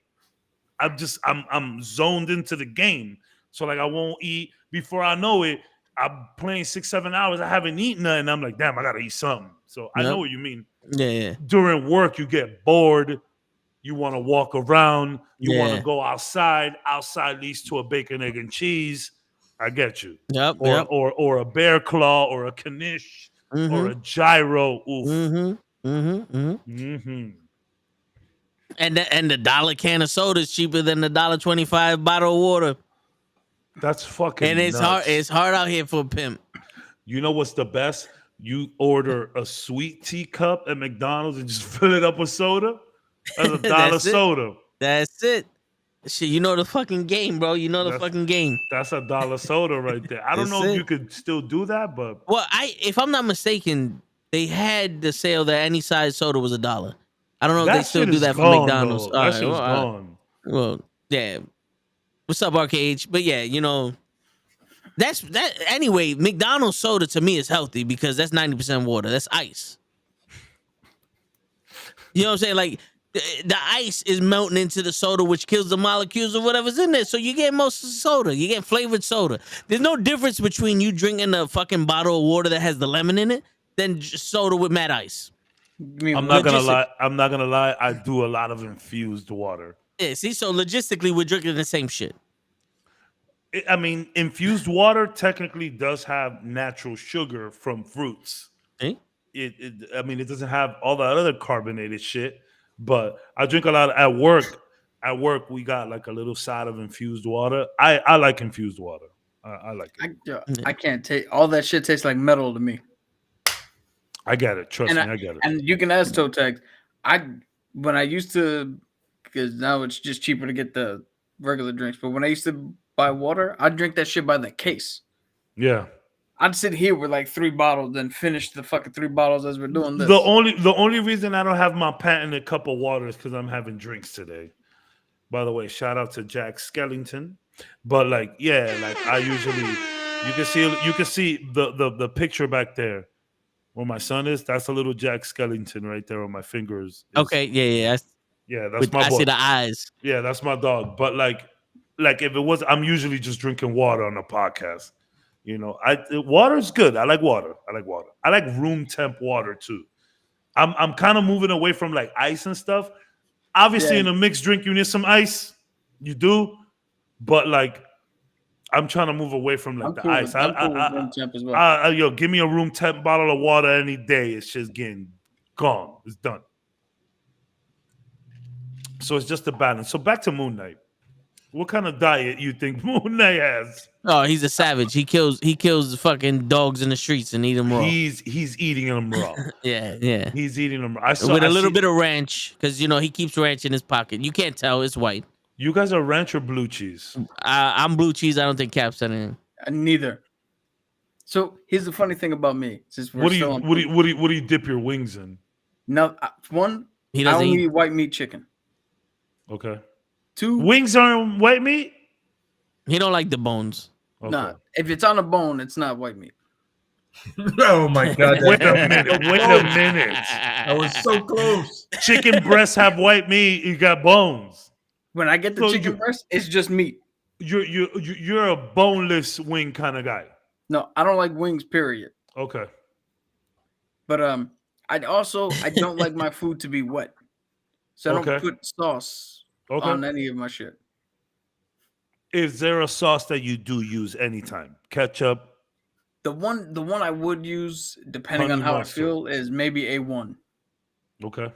B: I'm zoned into the game. So like I won't eat. Before I know it, I'm playing 6-7 hours. I haven't eaten nothing. I'm like, damn, I gotta eat something. So I know what you mean.
A: Yeah.
B: During work, you get bored. You want to walk around. You want to go outside. Outside leads to a bacon, egg, and cheese. I get you.
A: Yep.
B: Or a bear claw, or a knish, or a gyro. Oof.
A: And the $1 can of soda is cheaper than the $1.25 bottle of water.
B: That's fucking.
A: And it's
B: nuts.
A: It's hard out here for a pimp.
B: You know what's the best? You order a sweet tea cup at McDonald's and just fill it up with soda. That's a $1 soda.
A: That's it. Shit, you know the fucking game, bro. You know the fucking game.
B: That's a $1 soda right there. I don't know if you could still do that, but
A: if I'm not mistaken, they had the sale that any size soda was $1. I don't know if they still do that for McDonald's.
B: That shit's gone.
A: Well, yeah. What's up, Arcade? But yeah, you know, that anyway. McDonald's soda to me is healthy because that's 90% water. That's ice. You know what I'm saying? Like the ice is melting into the soda, which kills the molecules of whatever's in there. So you get most of the soda. You get flavored soda. There's no difference between you drinking a fucking bottle of water that has the lemon in it than just soda with mad ice.
B: I'm not gonna lie. I do a lot of infused water.
A: Yeah, see, so logistically, we're drinking the same shit.
B: I mean, infused water technically does have natural sugar from fruits.
A: Eh?
B: I mean, it doesn't have all that other carbonated shit. But I drink a lot at work. At work, we got like a little side of infused water. I like infused water. I like it.
C: I can't take all that shit. Tastes like metal to me.
B: I get it. Trust me, I get it.
C: And you can ask Totex. When I used to, because now it's just cheaper to get the regular drinks. But when I used to buy water, I'd drink that shit by the case.
B: Yeah.
C: I'd sit here with like 3 bottles, then finish the fucking 3 bottles as we're doing this.
B: The only reason I don't have my patented cup of water is because I'm having drinks today. By the way, shout out to Jack Skellington. But like, yeah, like I usually, you can see the picture back there where my son is. That's a little Jack Skellington right there on my fingers.
A: Okay, yeah.
B: That's my boy.
A: I see the eyes.
B: Yeah, that's my dog. But like if it was, I'm usually just drinking water on the podcast. You know, water's good. I like water. I like room temp water too. I'm kind of moving away from like ice and stuff. Obviously, in a mixed drink, you need some ice. You do. but like I'm trying to move away from like the ice.
C: I'm cool with room temp as well.
B: Yo, give me a room temp bottle of water any day. It's just getting gone. It's done. So it's just a balance. So back to Moon Knight. What kind of diet you think Moon Knight has?
A: Oh, he's a savage. He kills fucking dogs in the streets and eat them raw.
B: He's eating them raw.
A: yeah.
B: He's eating them raw.
A: With a little bit of ranch, because he keeps ranch in his pocket. You can't tell, it's white.
B: You guys are ranch or blue cheese?
A: I'm blue cheese. I don't think Cap's anything.
C: Neither. So here's the funny thing about me.
B: What do you dip your wings in?
C: No, one. I only eat white meat chicken.
B: Okay.
C: 2,
B: wings aren't white meat.
A: He don't like the bones.
C: Okay. Nah, if it's on a bone, it's not white meat.
D: Oh my God!
B: Wait a minute.
D: I was so close.
B: Chicken breasts have white meat. You got bones.
C: When I get the chicken breast, it's just meat.
B: You're a boneless wing kind of guy.
C: No, I don't like wings. Period.
B: Okay.
C: But I don't like my food to be wet, so I don't put sauce on any of my shit.
B: Is there a sauce that you do use anytime? Ketchup.
C: The one I would use, depending on how I feel, is maybe A1.
B: Okay.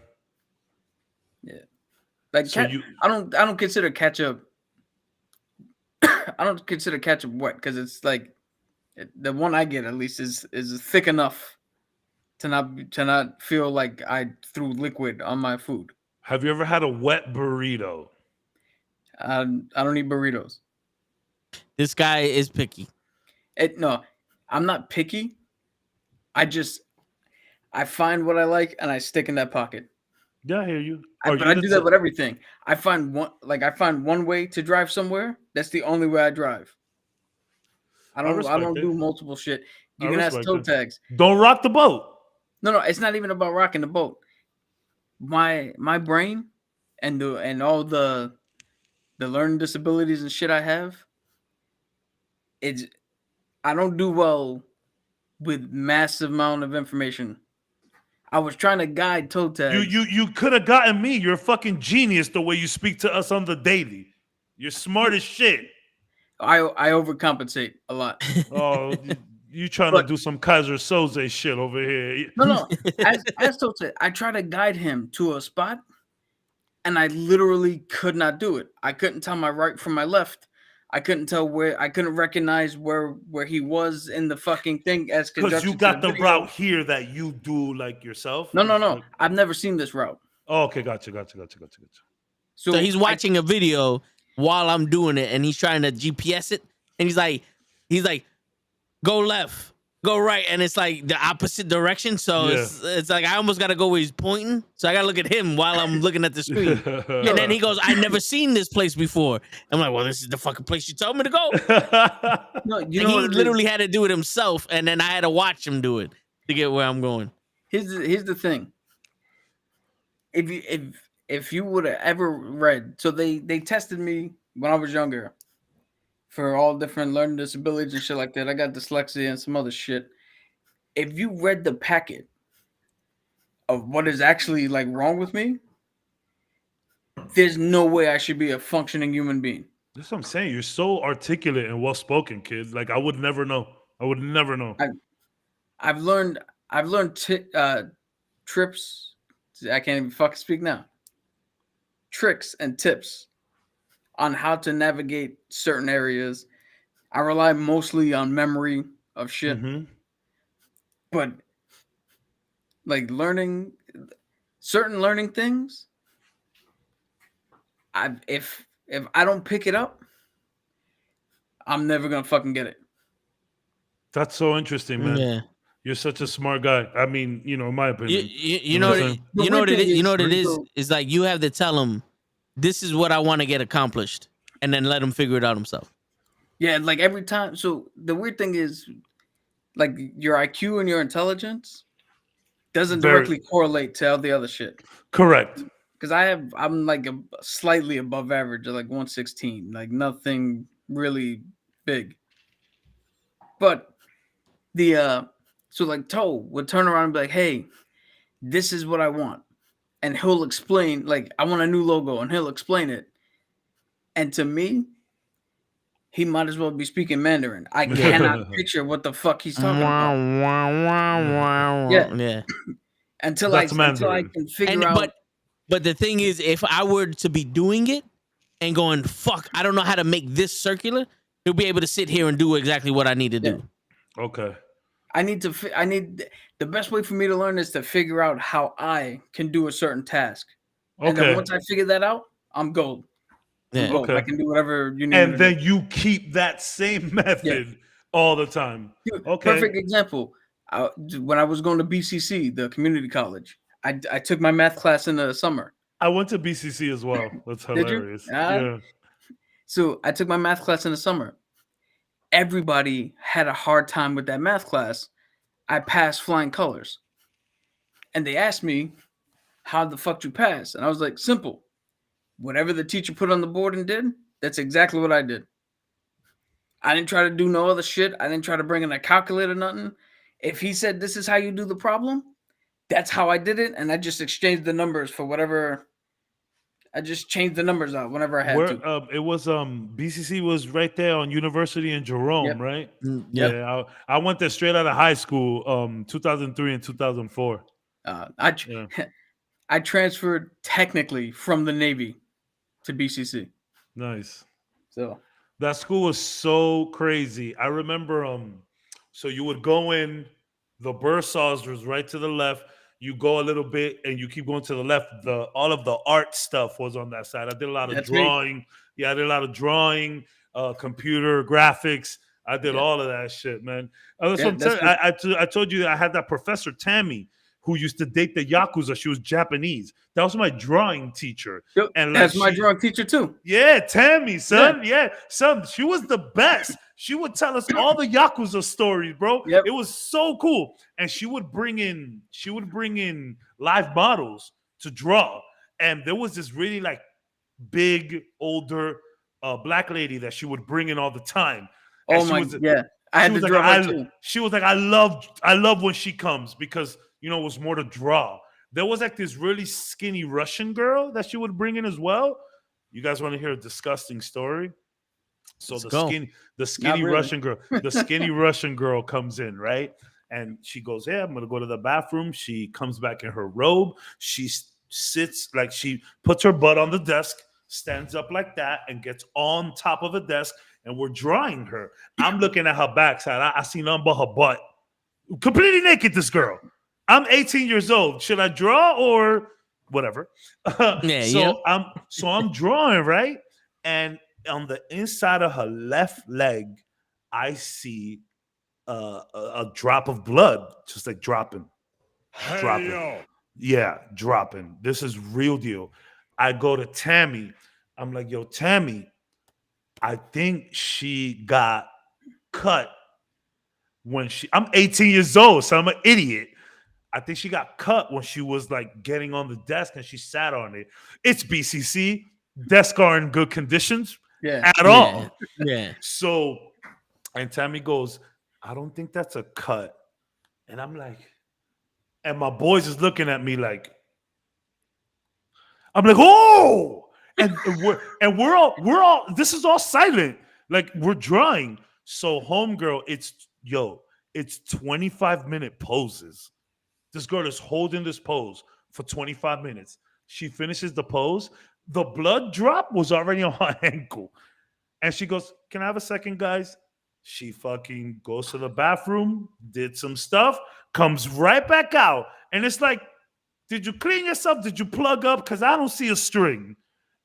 C: Yeah. Like I don't consider ketchup. I don't consider ketchup wet because it's like the one I get at least is thick enough to not feel like I threw liquid on my food.
B: Have you ever had a wet burrito?
C: I don't eat burritos.
A: This guy is picky.
C: No, I'm not picky. I find what I like and I stick in that pocket.
B: Yeah, I hear you.
C: But I do that with everything. I find one way to drive somewhere. That's the only way I drive. I don't do multiple shit. You can ask toe tags.
B: Don't rock the boat.
C: No, it's not even about rocking the boat. My brain and all the learning disabilities and shit I have. I don't do well with massive amount of information. I was trying to guide toe tags.
B: You could have gotten me. You're a fucking genius the way you speak to us on the daily. You're smart as shit.
C: I overcompensate a lot.
B: Oh, you trying to do some Kaiser Soze shit over here.
C: No. As toe tag, I try to guide him to a spot, and I literally could not do it. I couldn't tell my right from my left. I couldn't tell where. I couldn't recognize where he was in the fucking thing as
B: because you got the route here that you do like yourself.
C: No.
B: Like,
C: I've never seen this route.
B: Oh, okay, gotcha.
A: So he's watching a video while I'm doing it, and he's trying to GPS it, and he's like, go left, go right, and it's like the opposite direction. So it's like I almost gotta go where he's pointing. So I gotta look at him while I'm looking at the screen. And then he goes, "I've never seen this place before." I'm like, "Well, this is the fucking place you told me to go."
C: No,
A: he literally had to do it himself, and then I had to watch him do it to get where I'm going.
C: Here's the thing. If you would have ever read, so they tested me when I was younger for all different learning disabilities and shit like that. I got dyslexia and some other shit. If you read the packet of what is actually like wrong with me, there's no way I should be a functioning human being.
B: That's what I'm saying. You're so articulate and well spoken, kid. Like I would never know.
C: I've learned trips. I can't even fucking speak now. Tricks and tips on how to navigate certain areas. I rely mostly on memory of shit. Mm-hmm. But like certain learning things, if I don't pick it up, I'm never gonna fucking get it.
B: That's so interesting, man. Yeah. You're such a smart guy. I mean, in my opinion.
A: You know what it is? It's like you have to tell him, this is what I want to get accomplished, and then let him figure it out himself.
C: Yeah, like every time. So the weird thing is, like your IQ and your intelligence doesn't directly correlate to all the other shit.
B: Correct.
C: Because I'm like slightly above average, like 116, like nothing really big. But so like Toe would turn around and be like, "Hey, this is what I want," and he'll explain, like, "I want a new logo," and he'll explain it. And to me, he might as well be speaking Mandarin. I cannot picture what the fuck he's talking about.
A: Yeah.
C: Until I can figure out.
A: But the thing is, if I were to be doing it and going, fuck, I don't know how to make this circular, he'll be able to sit here and do exactly what I need to do.
B: Okay.
C: I need the best way for me to learn is to figure out how I can do a certain task. Okay. And then once I figure that out, I'm gold.
A: Yeah.
C: Okay. I can do whatever you need.
B: And then you keep that same method all the time. Okay.
C: Perfect example. When I was going to BCC, the community college, I took my math class in the summer.
B: I went to BCC as well. That's hilarious. Yeah.
C: So I took my math class in the summer. Everybody had a hard time with that math class. I passed flying colors. And they asked me, how the fuck you pass? And I was like, simple. Whatever the teacher put on the board and did, that's exactly what I did. I didn't try to do no other shit. I didn't try to bring in a calculator, nothing. If he said, this is how you do the problem, that's how I did it. And I just exchanged the numbers for whatever. I just changed the numbers out whenever I had to.
B: It was BCC was right there on University in Jerome, right?
A: Yep.
B: Yeah, I went there straight out of high school, 2003 and 2004.
C: I transferred technically from the Navy to BCC.
B: Nice.
C: So
B: that school was so crazy. I remember so you would go in, the Bursaws was right to the left. You go a little bit and you keep going to the left. All of the art stuff was on that side. I did a lot of drawing. Yeah, I did a lot of drawing, computer graphics. I did all of that shit, man. I told you that I had that professor Tammy who used to date the Yakuza. She was Japanese. That was my drawing teacher.
C: Yep, and that's my drawing teacher too.
B: Yeah, Tammy, son. Yeah, son. She was the best. She would tell us all the Yakuza stories, bro.
C: Yep.
B: It was so cool. And she would bring in live models to draw. And there was this really like big, older black lady that she would bring in all the time. And
C: I had to draw her too.
B: She was like, I love when she comes because it was more to draw. There was like this really skinny Russian girl that she would bring in as well. You guys want to hear a disgusting story? So the skinny Russian girl, the skinny Russian girl comes in, right? And she goes, "Hey, I'm gonna go to the bathroom." She comes back in her robe. She sits like she puts her butt on the desk, stands up like that, and gets on top of the desk. And we're drawing her. I'm looking at her backside. I see nothing but her butt, completely naked. This girl. I'm 18 years old. Should I draw or whatever? I'm drawing, right? And on the inside of her left leg, I see a drop of blood, just like dropping. Yeah, dropping. This is real deal. I go to Tammy. I'm like, yo, Tammy, I think she got cut when I'm 18 years old, so I'm an idiot. I think she got cut when she was like getting on the desk and she sat on it. It's BCC. Desks are in good conditions at all.
A: Yeah.
B: So, and Tammy goes, I don't think that's a cut. And I'm like, and my boys is looking at me like, I'm like, oh, and we're all, this is all silent. Like we're drawing. So homegirl, it's 25-minute poses. This girl is holding this pose for 25 minutes. She finishes the pose. The blood drop was already on her ankle. And she goes, can I have a second, guys? She fucking goes to the bathroom, did some stuff, comes right back out. And it's like, did you clean yourself? Did you plug up? Because I don't see a string.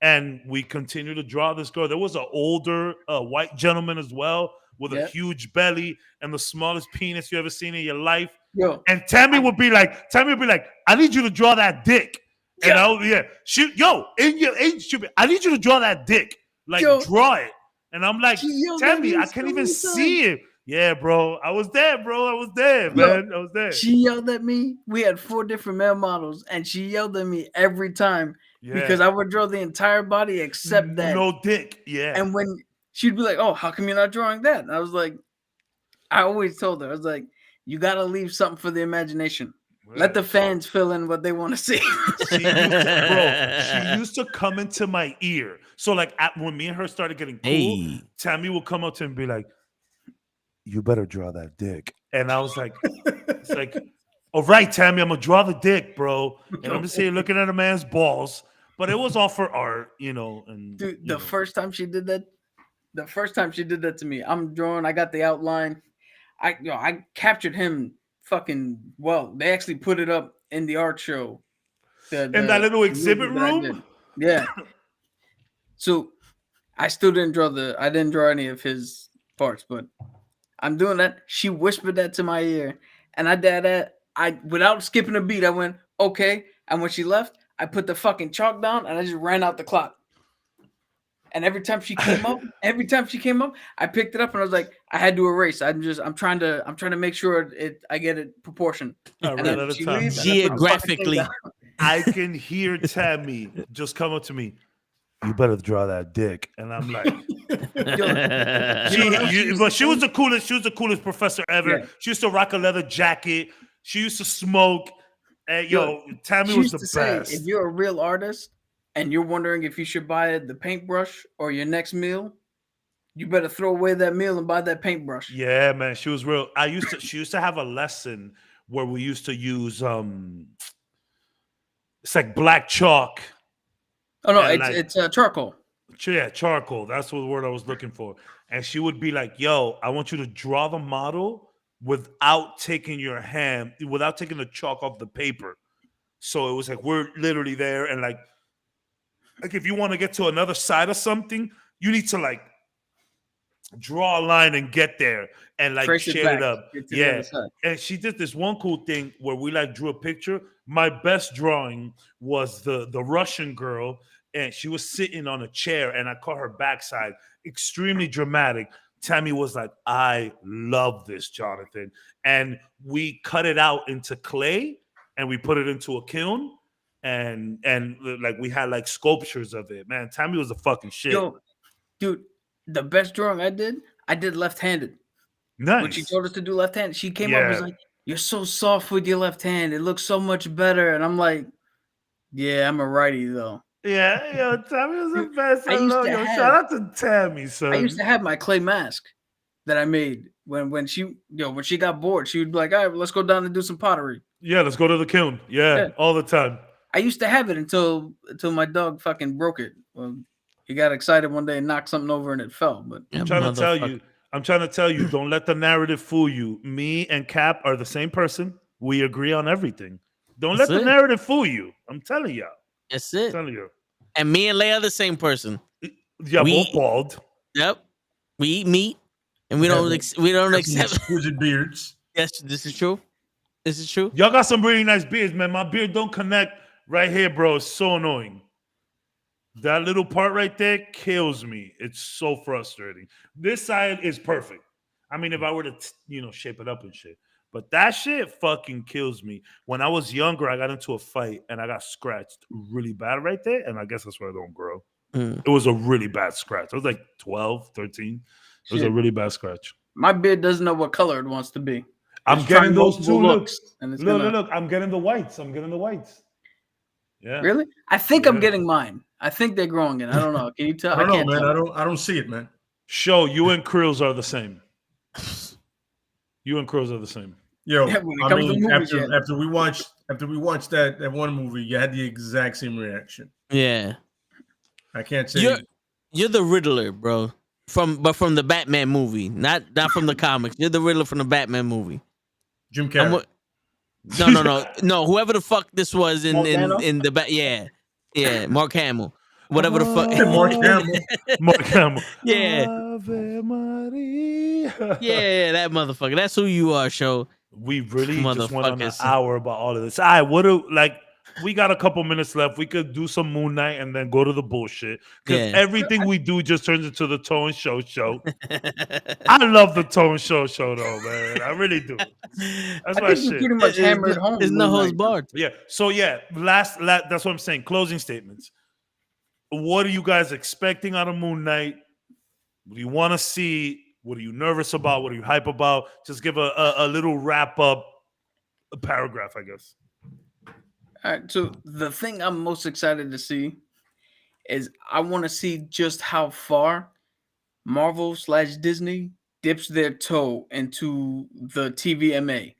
B: And we continue to draw this girl. There was an older white gentleman as well with a huge belly and the smallest penis you ever seen in your life.
C: Yo,
B: and Tammy would be like, I need you to draw that dick. And I need you to draw that dick. Like, draw it. And I'm like, Tammy, I can't even see it. Yeah, bro. I was there, man. I was there.
C: She yelled at me. We had 4 different male models, and she yelled at me every time because I would draw the entire body except that.
B: No dick. Yeah.
C: And when she'd be like, oh, how come you're not drawing that? And I was like, I always told her, I was like, you got to leave something for the imagination. Let the fans fill in what they want to see.
B: She used to come into my ear. So like when me and her started getting cool, Tammy would come up to me and be like, "You better draw that dick." And I was like, "It's like, all right, Tammy, I'm gonna draw the dick, bro." And I'm just here looking at a man's balls. But it was all for art, And
C: dude, the first time she did that to me, I'm drawing. I got the outline. I captured him fucking well. They actually put it up in the art show.
B: In that little exhibit room?
C: Yeah. So I still didn't draw any of his parts, but I'm doing that. She whispered that to my ear, and I did that. Without skipping a beat, I went, okay. And when she left, I put the fucking chalk down and I just ran out the clock. And every time she came up, I picked it up and I was like, I had to erase. I'm trying to make sure I get it proportioned.
A: Geographically.
B: I can hear Tammy just come up to me. You better draw that dick. And I'm like, but she was the coolest. She was the coolest professor ever. Yeah. She used to rock a leather jacket. She used to smoke. And Tammy was the best.
C: Say, if you're a real artist and you're wondering if you should buy the paintbrush or your next meal, you better throw away that meal and buy that paintbrush.
B: Yeah, man, she was real. She used to have a lesson where we used to use it's like black chalk.
C: Oh no, it's charcoal.
B: Yeah, charcoal. That's the word I was looking for. And she would be like, "Yo, I want you to draw the model without taking the chalk off the paper." So it was like we're literally there, and like if you want to get to another side of something, you need to like draw a line and get there and like shade it up. Yeah. And she did this one cool thing where we like drew a picture. My best drawing was the Russian girl, and she was sitting on a chair and I caught her backside. Extremely dramatic. Tammy was like, "I love this, Jonathan." And we cut it out into clay and we put it into a kiln. And like we had like sculptures of it. Man, Tammy was a fucking shit.
C: Yo, dude, the best drawing I did left-handed.
B: Nice.
C: When she told us to do left-handed, she came up and was like, "You're so soft with your left hand. It looks so much better." And I'm like, "Yeah, I'm a righty though."
B: Yeah, Tammy was the best. Shout out to Tammy, son.
C: I used to have my clay mask that I made when she got bored. She would be like, "All right, let's go down and do some pottery."
B: Yeah, let's go to the kiln. Yeah, all the time.
C: I used to have it until my dog fucking broke it. Well, he got excited one day and knocked something over and it fell. But
B: I'm trying to tell you, don't let the narrative fool you. Me and Cap are the same person. We agree on everything. Don't let the narrative fool you. I'm telling y'all.
A: That's it.
B: I'm telling you.
A: And me and Leia are the same person.
B: Yeah, both bald.
A: Yep. We eat meat and we don't accept
D: exquisite beards.
A: Yes, this is true. This is true.
B: Y'all got some really nice beards, man. My beard don't connect right here, bro. It's so annoying. That little part right there kills me. It's so frustrating. This side is perfect. I mean, if I were to, shape it up and shit. But that shit fucking kills me. When I was younger, I got into a fight and I got scratched really bad right there. And I guess that's why I don't grow. It was a really bad scratch. I was like 12, 13. It was a really bad scratch.
C: My beard doesn't know what color it wants to be.
B: I'm getting those two looks. Look. I'm getting the whites. Yeah.
C: Really? I think I'm getting mine. I think they're growing in. I don't know. Can you tell?
D: I don't know, man. I don't see it, man.
B: Show you and Krills are the same. You and Krills are the same.
D: Yo, I mean, after we watched that one movie, you had the exact same reaction.
A: Yeah.
D: I can't say
A: you're the Riddler, bro. From the Batman movie, not from the comics. You're the Riddler from the Batman movie.
D: Jim Carrey.
A: No. Whoever the fuck this was in the back, yeah, Mark Hamill, whatever the fuck.
B: Mark Hamill.
A: Yeah. Yeah, that motherfucker. That's who you are, show.
B: We really just went on an hour about all of this. All right, we got a couple minutes left. We could do some Moon Knight and then go to the bullshit. Because everything we do just turns into the Toe and Show show. I love the Toe and Show though, man. I really do. That's my shit.
C: Pretty much hammered home.
A: It's no host barred.
B: Yeah. So last that's what I'm saying. Closing statements. What are you guys expecting out of Moon Knight? What do you want to see? What are you nervous about? What are you hype about? Just give a little wrap up paragraph, I guess.
C: All right. So the thing I'm most excited to see is I want to see just how far Marvel/Disney dips their toe into the TVMA.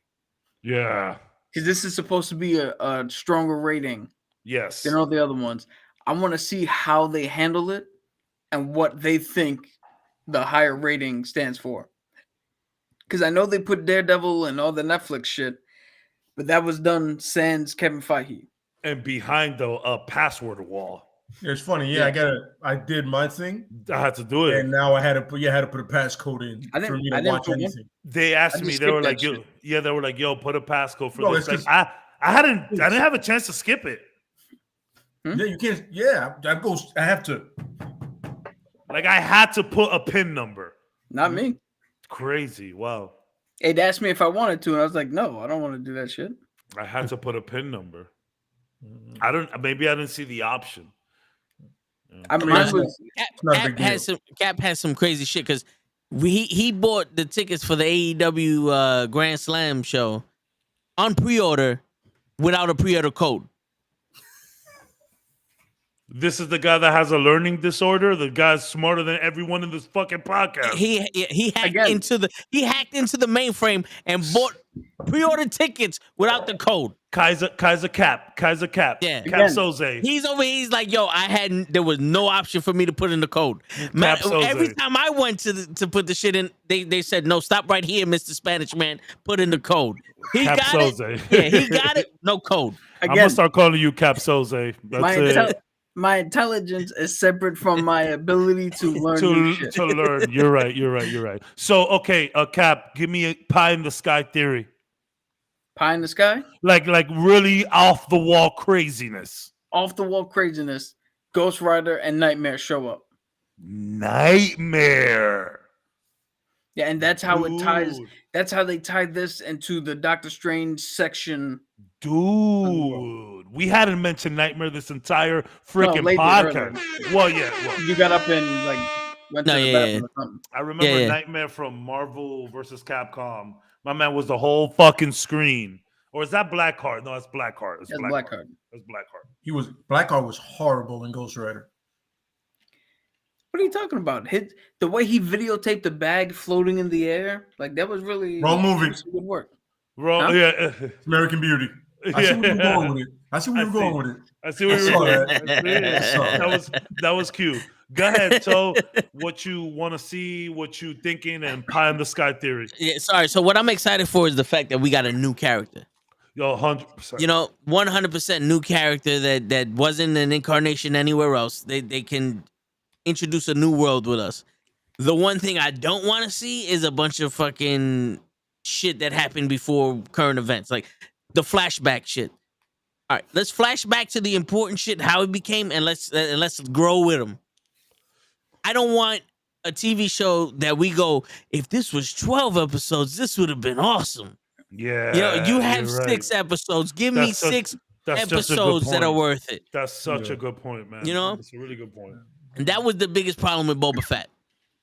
B: Yeah.
C: Because this is supposed to be a stronger rating.
B: Yes.
C: Than all the other ones. I want to see how they handle it and what they think the higher rating stands for. Because I know they put Daredevil and all the Netflix shit, but that was done sans Kevin Feige.
B: And behind the password wall.
D: It's funny, I did my thing.
B: I had to do it,
D: and now I had to put a passcode in for me to watch anything.
B: They asked me, they were like, "Yo, put a passcode for this." Like, I didn't have a chance to skip it.
D: Yeah, you can't. Yeah, I have to.
B: Like, I had to put a PIN number.
C: Not me.
B: Crazy. Wow.
C: They'd asked me if I wanted to, and I was like, no, I don't want to do that shit.
B: I had to put a PIN number. Maybe I didn't see the option.
A: Cap has some crazy shit because he bought the tickets for the AEW Grand Slam show on pre-order without a pre-order code.
B: This is the guy that has a learning disorder. The guy's smarter than everyone in this fucking podcast.
A: He hacked into the mainframe and bought pre-order tickets without the code.
B: Kaiser Cap.
A: Yeah.
B: Cap Soze.
A: He's like, yo, there was no option for me to put in the code. Every time I went to put the shit in, they said, no, stop right here, Mr. Spanish man. Put in the code. He
B: Cap
A: got
B: Soze.
A: it. Yeah, he got it. No code.
B: I'm gonna start calling you Cap Soze. That's it.
C: My intelligence is separate from my ability to learn new shit.
B: To learn. You're right. So, okay, Cap, give me a pie in the sky theory.
C: Pie in the sky?
B: Like really off the wall craziness.
C: Off the wall craziness. Ghost Rider and Nightmare show up.
B: Nightmare.
C: Yeah, and that's how it ties. That's how they tied this into the Doctor Strange section.
B: Dude, we hadn't mentioned Nightmare this entire freaking podcast. Well,
C: you got up and went to the bathroom or something.
B: I remember Nightmare from Marvel versus Capcom. My man was the whole fucking screen. Or is that Blackheart? No, it's Blackheart. It's Blackheart. It's Blackheart.
D: Blackheart was horrible in Ghost Rider.
C: What are you talking about? The way he videotaped the bag floating in the air, that was really
D: wrong movie.
C: Good work.
B: Wrong, yeah.
D: American Beauty. I see where you're going with it. I see where you're going with it.
B: I see where you're going. That was cute. Go ahead, so what you want to see, what you thinking, and pie in the sky theory.
A: Yeah, sorry. So what I'm excited for is the fact that we got a new character.
B: Yo, 100%.
A: 100% new character that wasn't an incarnation anywhere else. They can introduce a new world with us. The one thing I don't want to see is a bunch of fucking shit that happened before current events, like the flashback shit. All right, let's flash back to the important shit, how it became, and let's grow with them. I don't want a TV show that we go, if this was 12 episodes, this would have been awesome.
B: Yeah.
A: You have 6 episodes. Give me 6 episodes that are worth it.
B: That's such a good point, man. That's a really good point.
A: And that was the biggest problem with Boba Fett.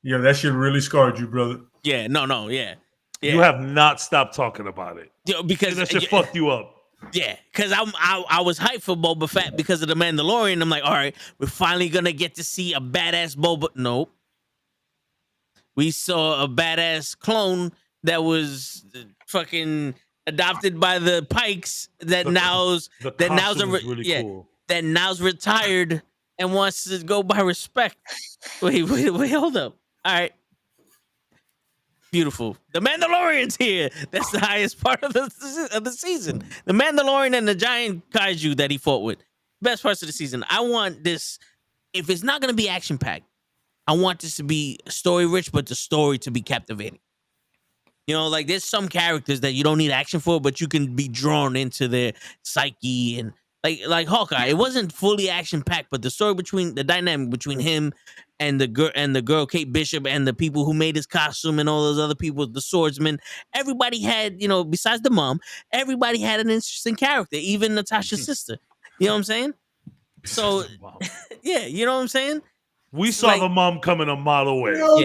D: Yeah, that shit really scarred you, brother.
A: Yeah, yeah.
B: You have not stopped talking about it.
A: Because
B: that shit fucked you up.
A: Yeah, because I was hyped for Boba Fett because of the Mandalorian. I'm like, all right, we're finally gonna get to see a badass Boba. Nope. We saw a badass clone that was fucking adopted by the Pikes that now's retired and wants to go by respect. Wait, hold up. All right. Beautiful. The Mandalorian's here. That's the highest part of the season. The Mandalorian and the giant kaiju that he fought with. Best parts of the season. I want this. If it's not going to be action-packed, I want this to be story-rich, but the story to be captivating. There's some characters that you don't need action for, but you can be drawn into their psyche and like Hawkeye. It wasn't fully action-packed, but the dynamic between him and the girl Kate Bishop and the people who made his costume and all those other people, the swordsman, everybody had, besides the mom, everybody had an interesting character, even Natasha's sister. You know what I'm saying? So, yeah, you know what I'm saying?
B: We saw the mom coming a mile away.
D: I thought,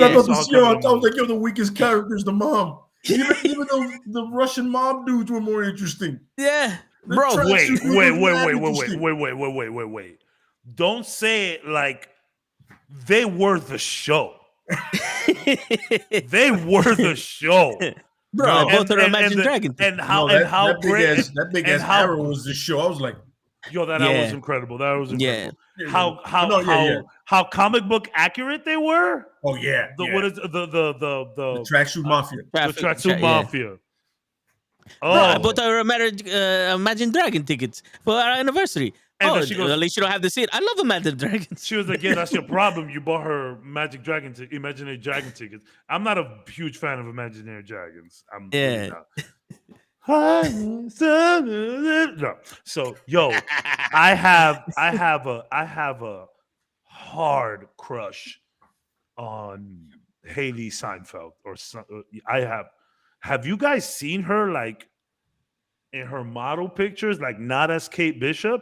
D: I was like, the weakest character is the mom. Even though the Russian mob dudes were more interesting.
A: Yeah,
D: The
A: bro.
B: Wait. Don't say it like they were the show. They were the show.
A: Bro, both of the Imagine Dragon.
D: That big ass arrow was the show. I was like,
B: yo, that was incredible. That was incredible.
D: Yeah.
B: How comic book accurate they were.
D: Oh yeah.
B: What is the
D: Tracksuit Mafia?
B: The Tracksuit Mafia.
A: Oh, bro, I bought our Imagine Dragon tickets for our anniversary. And she goes, at least you don't have to see it. I love Imagine Dragons.
B: She was like, yeah, that's your problem. You bought her Imaginary Dragon tickets. I'm not a huge fan of Imaginary Dragons. Really not. No. So, yo, I have a hard crush on Haley Seinfeld. Have you guys seen her like in her model pictures, like not as Kate Bishop?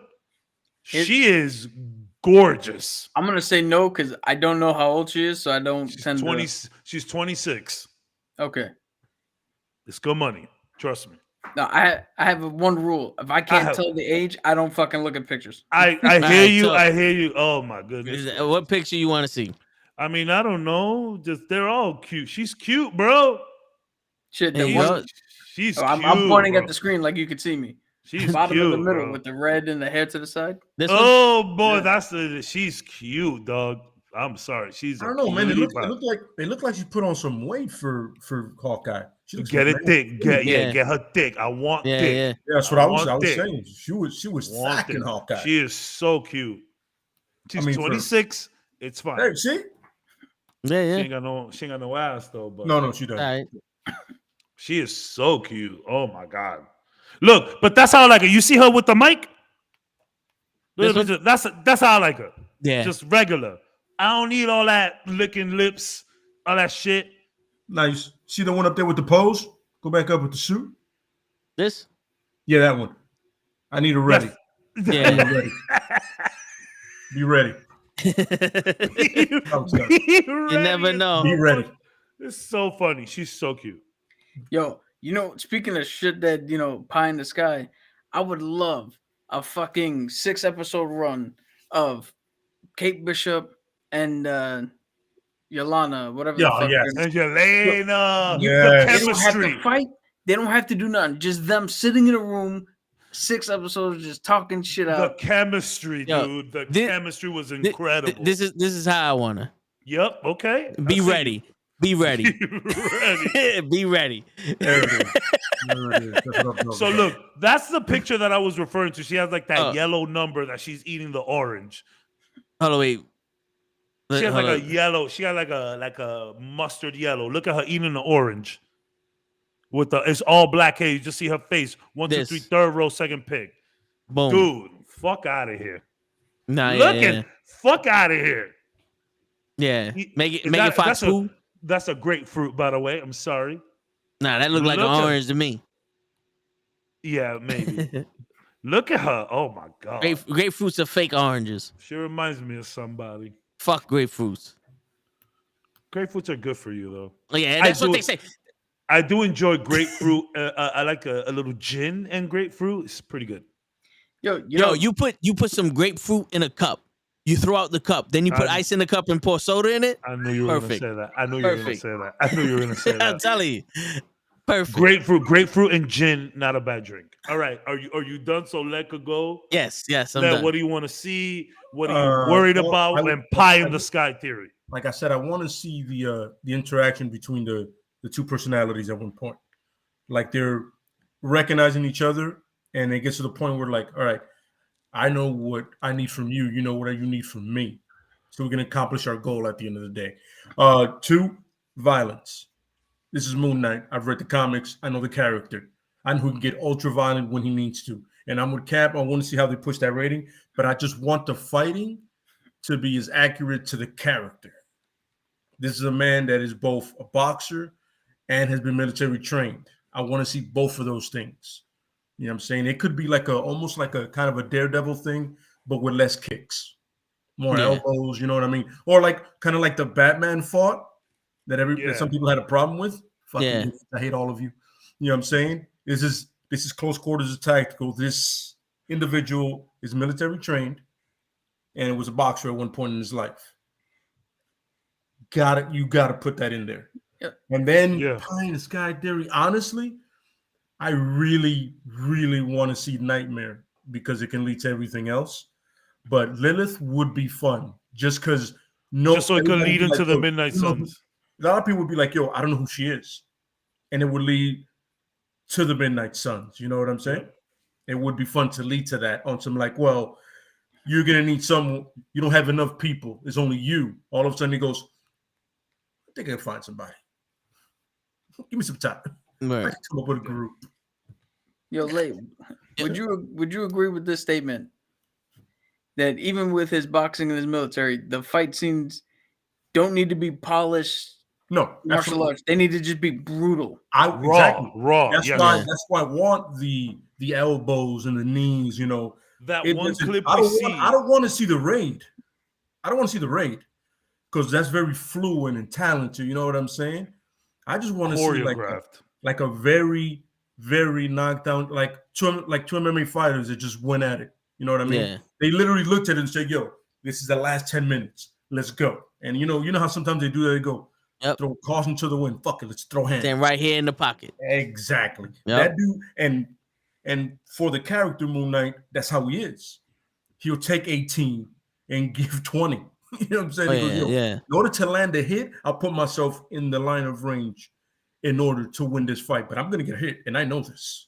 B: She is gorgeous.
C: I'm gonna say no because I don't know how old she is, so I don't tend to.
B: She's 26.
C: Okay,
B: it's good money. Trust me.
C: No, I have one rule. If I can't tell the age, I don't fucking look at pictures.
B: I hear you. I hear you. Oh my goodness.
A: What picture you want to see?
B: I mean, I don't know. Just they're all cute. She's cute, bro.
C: Shit,
B: she's cute.
C: I'm pointing at the screen like you could see me.
B: She's
C: bottom
B: cute,
C: of the middle
B: bro.
C: With the red and the hair to the side.
B: She's cute, dog. I'm sorry.
D: I don't know, man. It looked like she put on some weight for Hawkeye.
B: Get it thick. Get her thick. I want thick.
D: Yeah, that's what I was saying. She was stacking Hawkeye.
B: She is so cute. She's 26. It's fine.
D: Hey, see?
A: Yeah.
B: She ain't got no ass though. But
D: no, she doesn't.
A: Right.
B: She is so cute. Oh my god. Look, but that's how I like her. You see her with the mic? That's how I like her.
A: Yeah.
B: Just regular. I don't need all that licking lips, all that shit.
D: Nice. See the one up there with the pose? Go back up with the suit.
A: This?
D: Yeah, that one. I need her ready.
A: Yeah.
D: Be ready.
A: You never know.
D: Be ready.
B: It's so funny. She's so cute.
C: Yo, speaking of shit that, pie in the sky, I would love a fucking 6-episode run of Kate Bishop and Yelena, whatever the fuck.
B: And Yelena.
C: They don't have to fight. They don't have to do nothing. Just them sitting in a room, 6 episodes, just talking shit out.
B: The chemistry, dude. The chemistry was incredible.
A: This is how I wanna.
B: Yep. Okay.
A: Be ready. Be ready. Be ready.
B: So look, that's the picture that I was referring to. She has like that yellow number that she's eating the orange.
A: Hold on, wait.
B: She has like a yellow. She got like a mustard yellow. Look at her eating the orange. It's all black hair. You just see her face. 1, 2, 3, third row, second pick.
A: Boom.
B: Dude, fuck out of here.
A: Nah,
B: fuck out of here.
A: Yeah. Make it Fox food.
B: That's a grapefruit, by the way. I'm sorry.
A: Nah, that looked like an orange to me.
B: Yeah, maybe. Look at her. Oh my god.
A: Grapefruits are fake oranges.
B: She reminds me of somebody.
A: Fuck grapefruits.
B: Grapefruits are good for you, though.
A: Yeah, that's what they say.
B: I do enjoy grapefruit. I like a little gin and grapefruit. It's pretty good.
C: Yo,
A: you put some grapefruit in a cup. You throw out the cup, then you put ice in the cup and pour soda in it.
B: I knew you were going to say that. I knew you were going to say that.
A: I'm telling you. Perfect.
B: Grapefruit and gin, not a bad drink. All right. Are you done? So let her go.
A: Yes. I'm done.
B: What do you want to see? What are you worried about? And pie in the sky theory.
D: Like I said, I want to see the interaction between the two personalities at one point. Like they're recognizing each other, and it gets to the point where like, all right, I know what I need from you. You know what you need from me. So we can accomplish our goal at the end of the day. 2, violence. This is Moon Knight. I've read the comics. I know the character. I know who can get ultra violent when he needs to. And I'm with Cap. I want to see how they push that rating. But I just want the fighting to be as accurate to the character. This is a man that is both a boxer and has been military trained. I want to see both of those things. You know what I'm saying? It could be like almost like a kind of a Daredevil thing, but with less kicks, more elbows, you know what I mean? Or like kind of like the Batman fought that some people had a problem with. Fucking I hate all of you. You know what I'm saying? This is close quarters tactical. This individual is military trained and was a boxer at one point in his life. You gotta put that in there. Yep. And then pie in the sky theory. Honestly, I really, really want to see Nightmare because it can lead to everything else. But Lilith would be fun just because
B: just so it could lead into the Midnight Suns.
D: A lot of people would be like, yo, I don't know who she is. And it would lead to the Midnight Suns. You know what I'm saying? It would be fun to lead to that on some like, well, you're going to need someone. You don't have enough people. It's only you. All of a sudden he goes, I think I can find somebody. Give me some time.
A: Right.
D: I can come up with a group.
C: Yo, Lay, would you agree with this statement that even with his boxing and his military, the fight scenes don't need to be polished?
D: No,
C: martial arts. They need to just be brutal.
B: Raw.
D: That's why I want the elbows and the knees. You know,
B: that one clip
D: I don't want to see the raid. I don't want to see the raid because that's very fluent and talented. You know what I'm saying? I just want to see like a very, very knockdown, like two MMA fighters that just went at it. You know what I mean?
A: Yeah.
D: They literally looked at it and said, "Yo, this is the last 10 minutes. Let's go." And you know how sometimes they do that. They go, throw caution to the wind. Fuck it, let's throw hands.
A: Stand right here in the pocket.
D: Exactly. That dude, and for the character Moon Knight, that's how he is. He'll take 18 and give 20. You know what I'm saying? In order to land a hit, I'll put myself in the line of range in order to win this fight. But I'm gonna get hit, and I know this.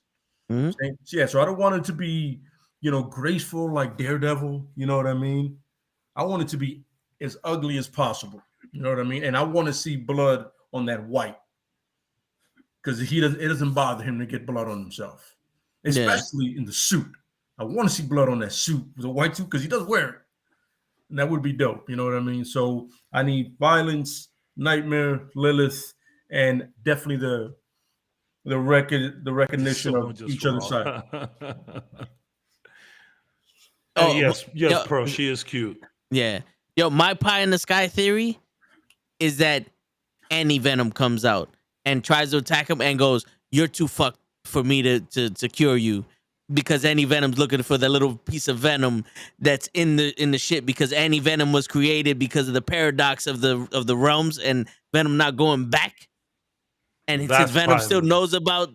A: Mm-hmm.
D: Yeah, so I don't want it to be, graceful like Daredevil. You know what I mean? I want it to be as ugly as possible. You know what I mean? And I want to see blood on that white because it doesn't bother him to get blood on himself, especially in the suit. I want to see blood on that suit with a white suit because he does wear it. And that would be dope. You know what I mean? So I need violence, Nightmare, Lilith, and definitely the recognition of each other's side.
B: Yes, Pro. She is cute.
A: Yeah. Yo, my pie in the sky theory is that Anti-Venom comes out and tries to attack him and goes, "You're too fucked for me to cure you," because Anti-Venom's looking for the little piece of venom that's in the shit, because Anti-Venom was created because of the paradox of the realms and Venom not going back. And since Venom still knows about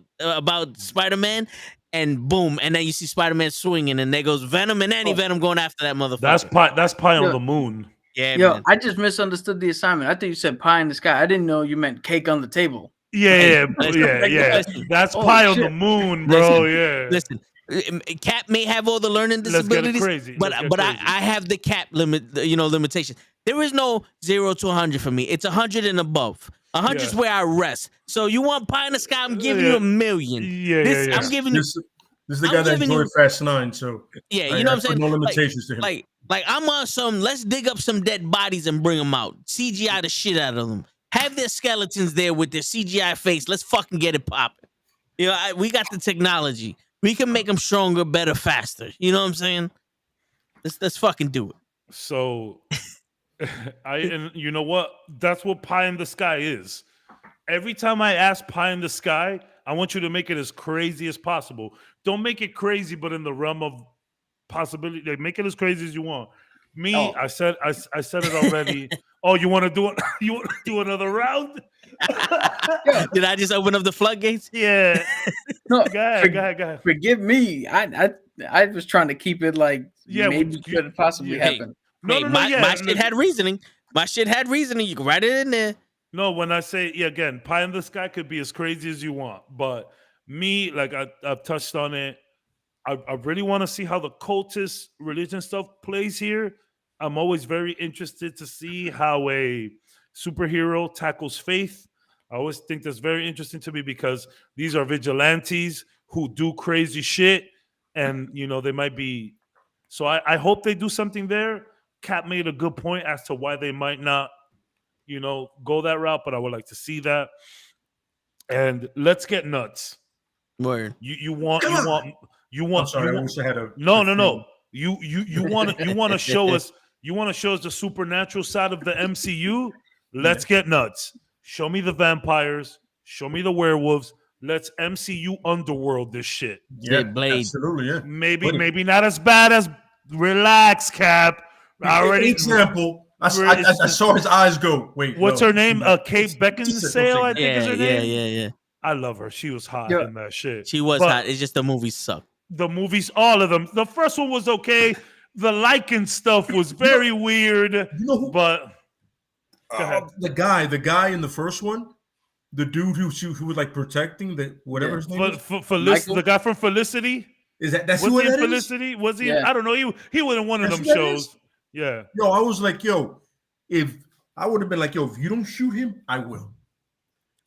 A: Spider-Man, and boom, and then you see Spider-Man swinging, and there goes Venom and Anti-Venom going after that motherfucker.
B: That's pie on the moon.
A: Yeah,
C: man. I just misunderstood the assignment. I think you said pie in the sky. I didn't know you meant cake on the table.
B: Yeah. That's pie on the moon, bro.
A: Listen, Cap may have all the learning disabilities, but I have the Cap limitation. There is no 0 to 100 for me. It's 100 and above. 100 is where I rest. So you want pie in the sky? I'm giving you 1,000,000. I'm giving you.
D: This is the guy that enjoyed Fast 9. So
A: you know what I'm saying.
D: No limitations to him.
A: Like I'm on some. Let's dig up some dead bodies and bring them out. CGI the shit out of them. Have their skeletons there with their CGI face. Let's fucking get it popping. We got the technology. We can make them stronger, better, faster. You know what I'm saying? Let's fucking do it.
B: So, and you know what? That's what pie in the sky is. Every time I ask pie in the sky, I want you to make it as crazy as possible. Don't make it crazy, but in the realm of possibility. Like, make it as crazy as you want. I said it already. Oh, you want to do it? You want to do another round?
A: Did I just open up the floodgates?
B: Yeah.
C: No,
B: go ahead.
C: Forgive me. I was trying to keep it like maybe could possibly happen.
A: My shit had reasoning. My shit had reasoning. You can write it in there.
B: No, when I say again, pie in the sky could be as crazy as you want, but me, like I've touched on it. I really want to see how the cultist religion stuff plays here. I'm always very interested to see how a superhero tackles faith. I always think that's very interesting to me because these are vigilantes who do crazy shit, and they might be. So I hope they do something there. Cap made a good point as to why they might not, go that route, but I would like to see that. And let's get nuts.
A: Word.
B: You want.
D: I'm sorry, I wish I had a.
B: No. You want to show us. You want to show us the supernatural side of the MCU? Let's get nuts. Show me the vampires. Show me the werewolves. Let's MCU underworld this shit.
D: Yeah,
A: Blade.
D: Absolutely, yeah.
B: Maybe not as bad as relax, Cap.
D: Example. I saw his eyes go. Wait,
B: what's her name? Kate Beckinsale, I think is her name.
A: Yeah.
B: I love her. She was hot in that shit.
A: She was hot. It's just the movies suck.
B: The movies, all of them. The first one was okay. The Lycan stuff was very weird. You know who, but
D: the guy in the first one, the dude who was like protecting the whatever his name is.
B: The guy from Felicity.
D: That's who that
B: Felicity?
D: is?
B: Was he? Yeah. I don't know. He was in one of them shows. Yeah.
D: Yo, I was like, if I would have been like, if you don't shoot him, I will.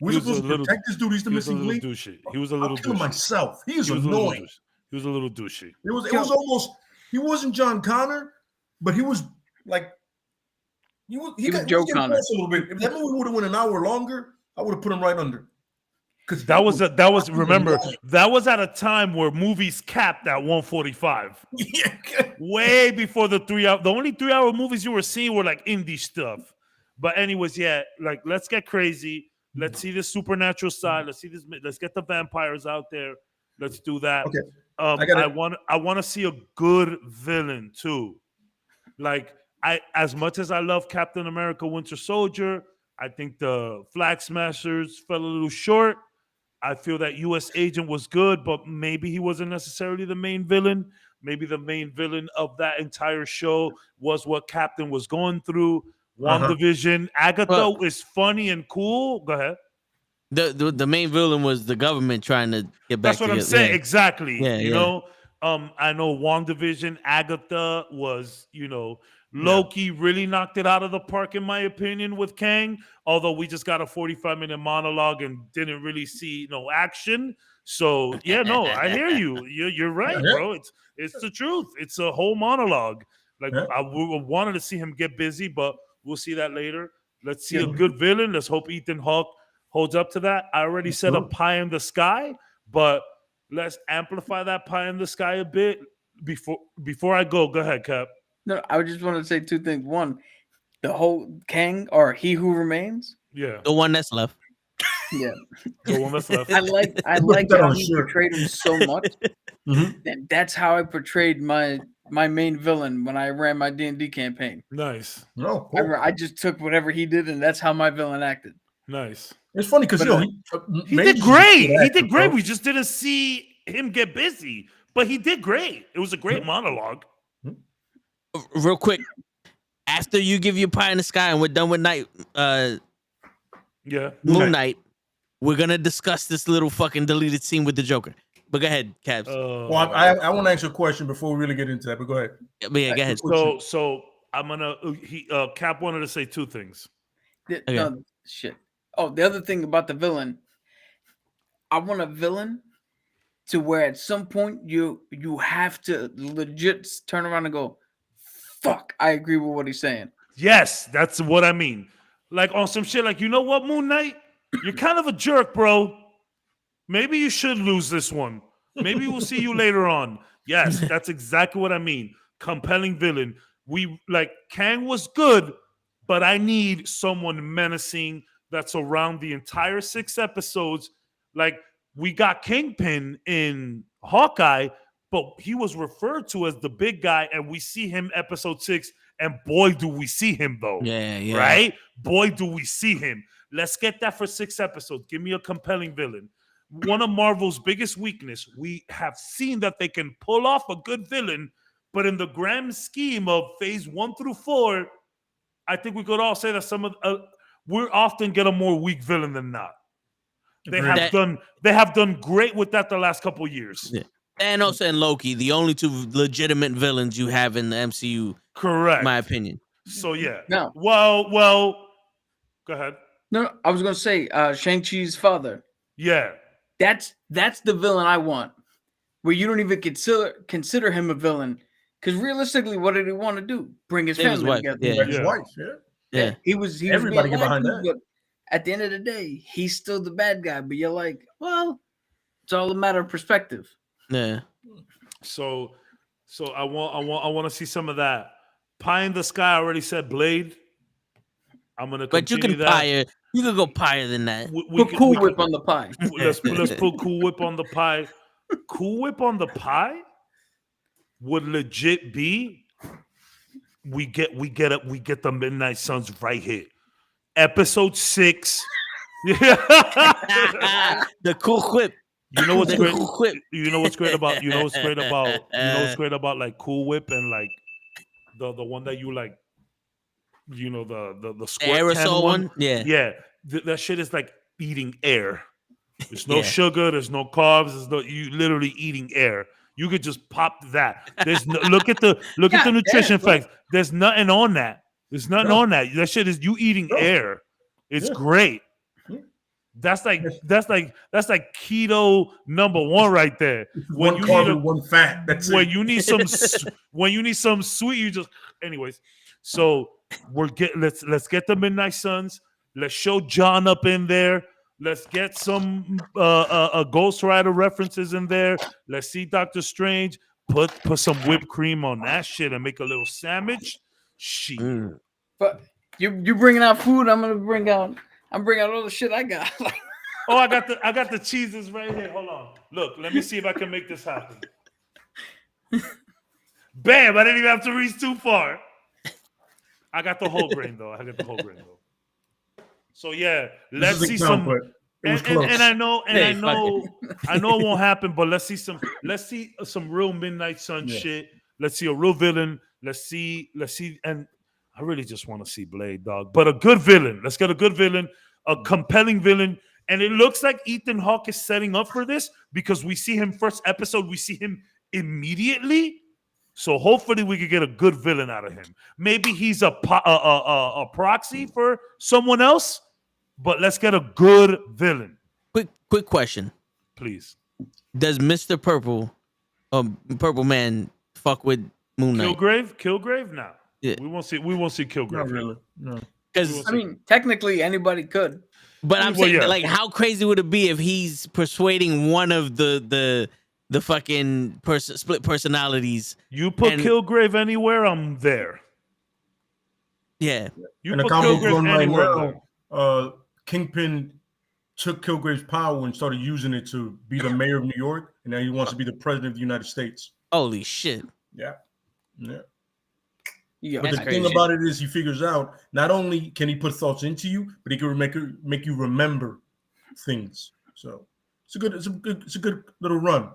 D: We're supposed to protect this dude. He's the missing link.
B: He was a little douchey.
D: Myself. He was annoying.
B: He was a little douchey.
D: It was almost. He wasn't John Connor, but he was like. He was Joe Connor a little bit. If that movie would have went an hour longer, I would have put him right under.
B: Because that was remember, that was at a time where movies capped at 145. Way before the 3 hour. The only 3 hour movies you were seeing were like indie stuff. But anyways, like let's get crazy. Let's see this supernatural side. Let's see this. Let's get the vampires out there. Let's do that.
D: Okay.
B: I want to see a good villain too. Like as much as I love Captain America: Winter Soldier, I think the Flag Smashers fell a little short. I feel that U.S. Agent was good, but maybe he wasn't necessarily the main villain. Maybe the main villain of that entire show was what Captain was going through. WandaVision. Agatha is funny and cool. Go ahead.
A: The main villain was the government trying to get back.
B: That's what I'm saying. Yeah. Exactly.
A: Yeah,
B: you know, I know WandaVision. Agatha was, Loki really knocked it out of the park, in my opinion, with Kang. Although we just got a 45-minute monologue and didn't really see no action. So I hear you. You're right, bro. It's the truth. It's a whole monologue. Like I wanted to see him get busy, but we'll see that later. Let's see a good villain. Let's hope Ethan Hawke holds up to that. I already said a pie in the sky, but let's amplify that pie in the sky a bit before I go. Go ahead, Cap.
C: No, I just want to say two things. One, the whole Kang or He Who Remains.
B: Yeah.
A: The one that's left.
C: Yeah.
B: The one that's left.
C: I like how he portrayed him so much. And that's how I portrayed my main villain when I ran my D&D campaign.
B: Nice.
D: No, cool.
C: I just took whatever he did, and that's how my villain acted.
B: Nice.
D: It's funny because
B: he did great. He did great. We just didn't see him get busy, but he did great. It was a great monologue.
A: Real quick, after you give your pie in the sky and we're done with Moon Knight, we're gonna discuss this little fucking deleted scene with the Joker. But go ahead, Cabs.
D: Well, I want to answer a question before we really get into that. But go ahead.
A: Go ahead.
B: So I'm gonna. Cap wanted to say two things.
C: No shit. Oh, the other thing about the villain, I want a villain to where at some point you have to legit turn around and go, fuck, I agree with what he's saying.
B: Yes, that's what I mean. Like on some shit, like, you know what, Moon Knight? You're kind of a jerk, bro. Maybe you should lose this one. Maybe we'll see you later on. Yes, that's exactly what I mean. Compelling villain. Kang was good, but I need someone menacing that's around the entire 6 episodes. Like, we got Kingpin in Hawkeye, but he was referred to as the big guy, and we see him episode 6, and boy, do we see him, though.
A: Yeah.
B: Right? Boy, do we see him. Let's get that for 6 episodes. Give me a compelling villain. One of Marvel's biggest weakness, we have seen that they can pull off a good villain, but in the grand scheme of phase 1 through 4, I think we could all say that we often get a more weak villain than not. They have done great with that the last couple of years.
A: Yeah. Thanos and Loki, the only 2 legitimate villains you have in the MCU.
B: Correct.
A: In my opinion.
B: So yeah.
C: No.
B: Well, go ahead.
C: No, I was gonna say Shang-Chi's father.
B: Yeah.
C: That's the villain I want. Where you don't even consider him a villain. Because realistically, what did he want to do? Bring his family together.
D: Yeah. His wife,
C: yeah. He was
D: everybody get behind that.
C: But at the end of the day, he's still the bad guy. But you're like, well, it's all a matter of perspective.
A: Yeah.
B: So I want to see some of that. Pie in the Sky, I already said Blade. I'm gonna.
A: But you can
B: that.
A: You could go higher than that.
C: Put Cool Whip on the pie.
B: Let's put Cool Whip on the pie. Cool Whip on the pie would legit be we get the Midnight Suns right here. Episode 6.
A: The Cool Whip.
B: You know what's great? You know what's great about like Cool Whip and like the one that you like, you know, the squirt
A: aerosol one?
B: Yeah. That shit is like eating air. There's no sugar, there's no carbs, you literally eating air. You could just pop that. There's no, look at the nutrition facts. There's nothing on that. There's nothing on that. That shit is you eating air. It's great. That's like keto #1 right there.
D: When you need one fat. That's
B: when
D: it.
B: you need some sweet, you just anyways. So let's get the Midnight Suns. Let's show John up in there. Let's get some Ghost Rider references in there. Let's see Doctor Strange. Put some whipped cream on that shit and make a little sandwich. Shit.
C: But you bringing out food. I'm bring out all the shit I got.
B: Oh, I got the cheeses right here. Hold on. Look, let me see if I can make this happen. Bam! I didn't even have to reach too far. I got the whole grain though. So yeah, let's see some. And I know it won't happen, but let's see some real Midnight Sun shit. Let's see a real villain. Let's see, and I really just want to see Blade, dog. But a good villain. Let's get a good villain, a compelling villain. And it looks like Ethan Hawke is setting up for this because we see him first episode. We see him immediately. So hopefully we could get a good villain out of him. Maybe he's a proxy for someone else, but let's get a good villain.
A: Quick question,
B: please.
A: Does Mr. Purple Man fuck with Moon Knight?
B: Killgrave? Nah. Yeah. We won't see Killgrave.
D: Not really. No.
C: Because I mean, technically anybody could.
A: But I'm saying, like, how crazy would it be if he's persuading one of the fucking split personalities?
B: You put Killgrave anywhere, I'm there.
A: Yeah.
D: You put Killgrave anywhere. Kingpin took Killgrave's power and started using it to be the mayor of New York, and now he wants to be the president of the United States.
A: Holy shit.
D: Yeah.
C: But
D: the thing about it is he figures out not only can he put thoughts into you, but he can make you remember things. So it's a good little run.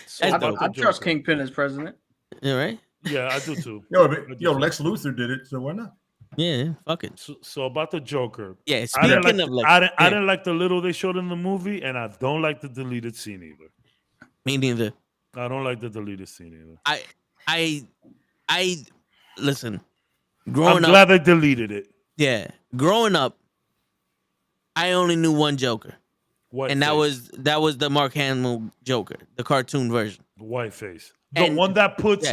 C: So I trust Kingpin as president.
A: Yeah, right?
B: Yeah, I do too.
D: Lex Luthor did it, so why not?
A: Yeah, fuck it.
B: So about the Joker.
A: Yeah, speaking of Lex,
B: I didn't like the little they showed in the movie, and I don't like the deleted scene either.
A: Me neither.
B: I don't like the deleted scene either.
A: I listen.
B: I'm glad they deleted it.
A: Yeah, growing up, I only knew one Joker, that was the Mark Hamill Joker, the cartoon version.
B: The white face, the one that puts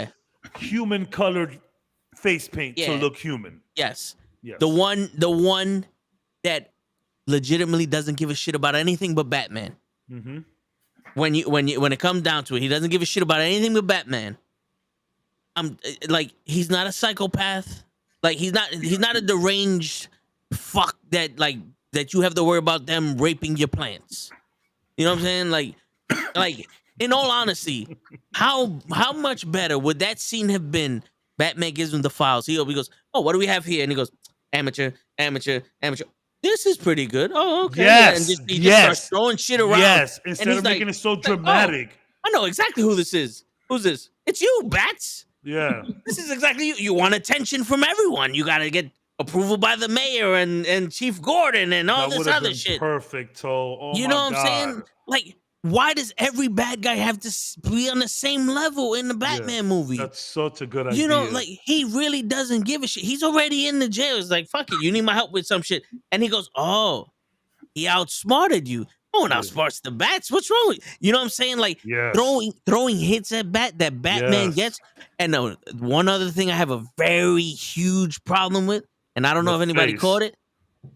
B: human colored face paint to look human.
A: Yes. The one that legitimately doesn't give a shit about anything but Batman.
B: Mm-hmm.
A: When it comes down to it, he doesn't give a shit about anything but Batman. I'm like, he's not a psychopath. Like he's not a deranged fuck that you have to worry about them raping your plants. You know what I'm saying? Like in all honesty, how much better would that scene have been? Batman gives him the files. He goes, "Oh, what do we have here?" And he goes, "Amateur. This is pretty good. Oh, okay."
B: Yes.
A: And he just starts throwing shit around.
B: Yes. Instead of making it so dramatic.
A: I know exactly who this is. Who's this? It's you, Bats.
B: Yeah.
A: This is exactly you. You want attention from everyone. You got to get approval by the mayor and Chief Gordon and all this other shit.
B: Perfect. Oh,
A: you know what I'm saying? Like, why does every bad guy have to be on the same level in the Batman movie?
B: That's such a good idea.
A: You know, like, he really doesn't give a shit. He's already in the jail. It's like, fuck it, you need my help with some shit. And he goes, oh, he outsmarted you. Oh, and outsmarts the Bats. What's wrong with you? You know what I'm saying? Like, throwing hits at that Batman gets. And one other thing I have a very huge problem with, and I don't know if anybody caught it,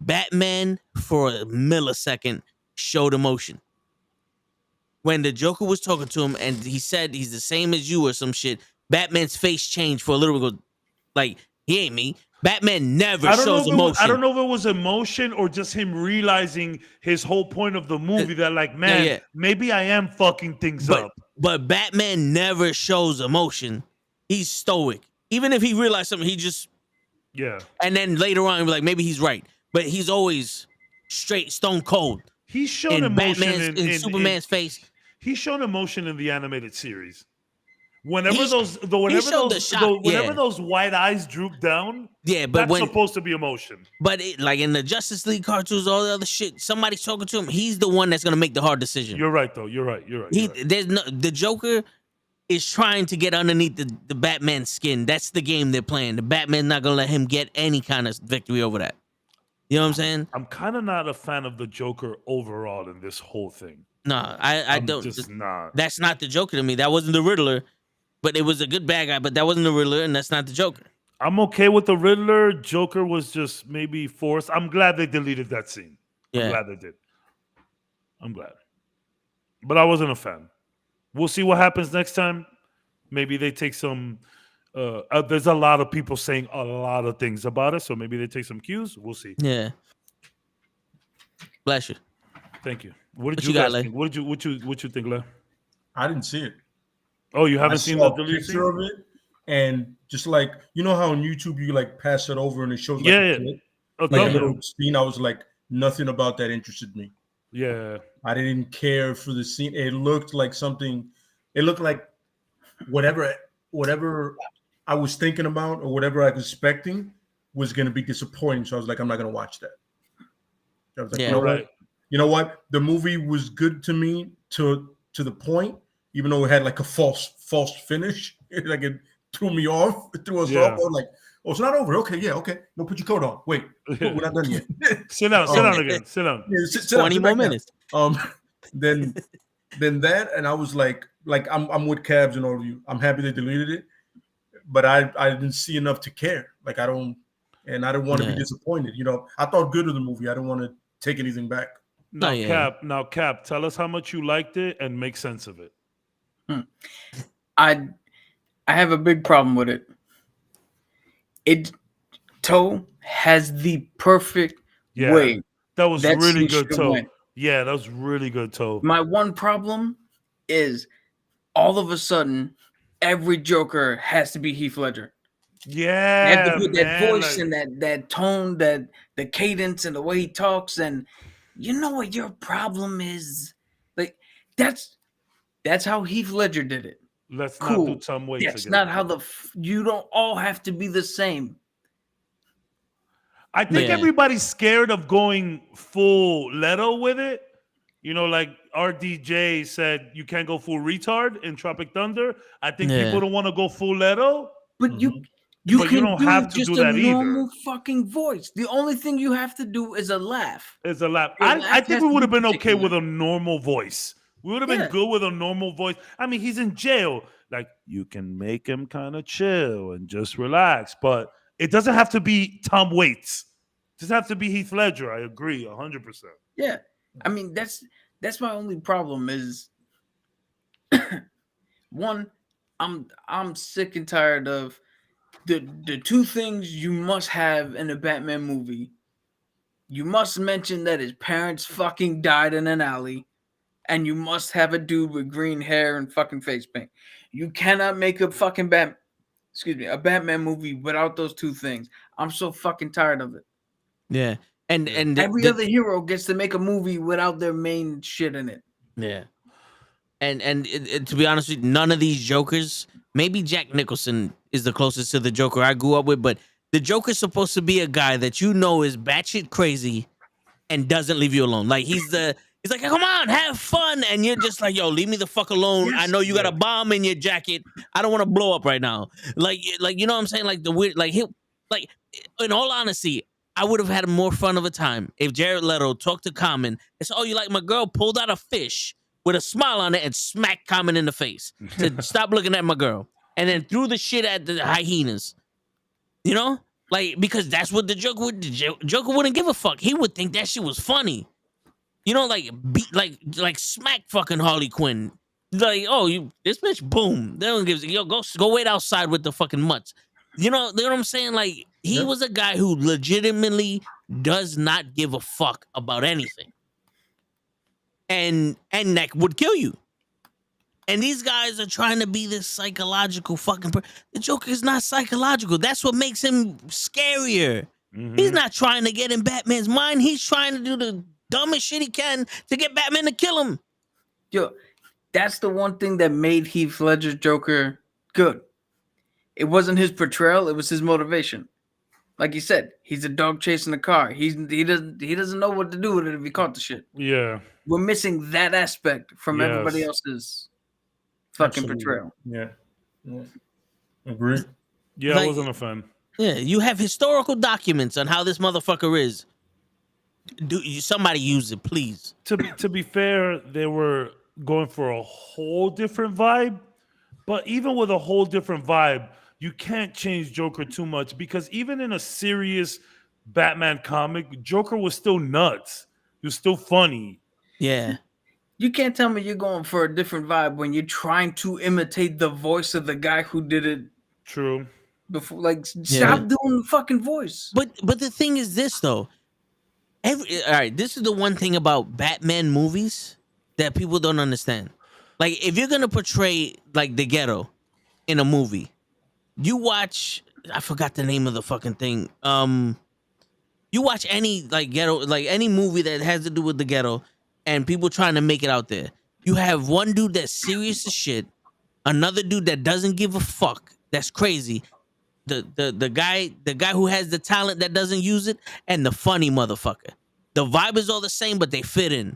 A: Batman, for a millisecond, showed emotion. When the Joker was talking to him and he said he's the same as you or some shit, Batman's face changed for a little bit. Like, He ain't me. Batman never shows emotion.
B: I don't know if it was emotion or just him realizing his whole point of the movie that, like, man, maybe I am fucking things up.
A: But Batman never shows emotion. He's stoic. Even if he realized something, he just And then later on, he'll be like, maybe he's right. But he's always straight, stone cold.
B: He's shown emotion
A: in Superman's face.
B: He's shown emotion in the animated series. Whenever those white eyes droop down, but that's supposed to be emotion.
A: But like in the Justice League cartoons, all the other shit, somebody's talking to him. He's the one that's gonna make the hard decision.
B: You're right, though. You're right.
A: There's the Joker is trying to get underneath the Batman skin. That's the game they're playing. The Batman's not gonna let him get any kind of victory over that. You know what I'm saying?
B: I'm kind of not a fan of the Joker overall in this whole thing.
A: No, I don't.
B: Just not.
A: That's not the Joker to me. That wasn't the Riddler. But it was a good bad guy, but that wasn't the Riddler, and that's not the Joker.
B: I'm okay with the Riddler. Joker was just maybe forced. I'm glad they deleted that scene. I'm glad they did. I'm glad. But I wasn't a fan. We'll see what happens next time. Maybe they take some... there's a lot of people saying a lot of things about it, so maybe they take some cues. We'll see.
A: Yeah. Bless you.
B: Thank you. What did you guys think? What you think, Le?
D: I didn't see it.
B: Oh, you haven't seen the
D: picture of it, and just like how on YouTube you like pass it over and it shows like a little scene. I was like, nothing about that interested me.
B: Yeah,
D: I didn't care for the scene. It looked like something. It looked like whatever I was thinking about or whatever I was expecting was going to be disappointing. So I was like, I'm not going to watch that. I was like, you know what? The movie was good to me to the point. Even though it had like a false finish, like it threw me off, it threw us off. I was like, oh, it's not over. Okay, okay. No, put your coat on. Wait, we're not done yet.
B: Sit down again. Sit down.
A: Yeah, sit 20 more minutes.
D: Then that, and I was like I'm with Cabs and all of you. I'm happy they deleted it, but I didn't see enough to care. Like I don't want to be disappointed. I thought good of the movie. I don't want to take anything back.
B: Cap, tell us how much you liked it and make sense of it.
C: I have a big problem with it. Toe has the perfect way.
B: That was really good, Toe. Yeah, that was really good, Toe.
C: My one problem is all of a sudden every Joker has to be Heath Ledger.
B: Yeah,
C: they have to put that voice and that tone, that the cadence and the way he talks. And you know what your problem is? Like that's how Heath Ledger did it.
B: Let's not do Tom Waits.
C: That's not how you don't all have to be the same.
B: I think everybody's scared of going full Leto with it. Like RDJ said, you can't go full retard in Tropic Thunder. I think people don't want to go full Leto.
C: But you don't have to do that either. Normal fucking voice. The only thing you have to do is a laugh.
B: I think we would have been okay with a normal voice. We would have been good with a normal voice. I mean, he's in jail. Like, you can make him kind of chill and just relax. But it doesn't have to be Tom Waits. It doesn't have to be Heath Ledger. I agree 100%.
C: Yeah. I mean, that's my only problem is, one, I'm sick and tired of the two things you must have in a Batman movie. You must mention that his parents fucking died in an alley. And you must have a dude with green hair and fucking face paint. You cannot make a fucking a Batman movie without those two things. I'm so fucking tired of it.
A: Yeah. And
C: every other hero gets to make a movie without their main shit in it.
A: Yeah. And to be honest with you, none of these Jokers, maybe Jack Nicholson is the closest to the Joker I grew up with, but the Joker's supposed to be a guy that is batshit crazy and doesn't leave you alone. Like he's like, come on, have fun. And you're just like, yo, leave me the fuck alone. I know you got a bomb in your jacket. I don't want to blow up right now. Like, you know what I'm saying? Like the weird, in all honesty, I would have had more fun of a time if Jared Leto talked to Common and said, oh, you like my girl, pulled out a fish with a smile on it and smacked Common in the face to stop looking at my girl. And then threw the shit at the hyenas. Because that's what the Joker would do. Joker wouldn't give a fuck. He would think that shit was funny. Like smack fucking Harley Quinn. Like, oh, this bitch, boom. They don't give go wait outside with the fucking mutts. You know what I'm saying? Like, he was a guy who legitimately does not give a fuck about anything. And that would kill you. And these guys are trying to be this psychological fucking the Joker is not psychological. That's what makes him scarier. He's not trying to get in Batman's mind. He's trying to do the dumbest shit he can to get Batman to kill him.
C: Yo, that's the one thing that made Heath Ledger's Joker good. It wasn't his portrayal, it was his motivation. Like you said, he's a dog chasing a car. He doesn't know what to do with it if he caught the shit.
B: Yeah.
C: We're missing that aspect from everybody else's fucking portrayal.
D: Yeah. Agree.
B: Yeah, I wasn't a fan.
A: Yeah, you have historical documents on how this motherfucker is. Somebody use it, please.
B: To be fair, they were going for a whole different vibe. But even with a whole different vibe, you can't change Joker too much, because even in a serious Batman comic, Joker was still nuts. He was still funny.
A: Yeah.
C: You can't tell me you're going for a different vibe when you're trying to imitate the voice of the guy who did it.
B: True.
C: Before, like, stop doing the fucking voice.
A: But the thing is this, though. All right, this is the one thing about Batman movies that people don't understand. Like, if you're gonna portray like the ghetto in a movie, you watch, I forgot the name of the fucking thing. You watch any like ghetto, like any movie that has to do with the ghetto and people trying to make it out there. You have one dude that's serious as shit, another dude that doesn't give a fuck, that's crazy. The guy who has the talent that doesn't use it, and the funny motherfucker. The vibe is all the same, but they fit in.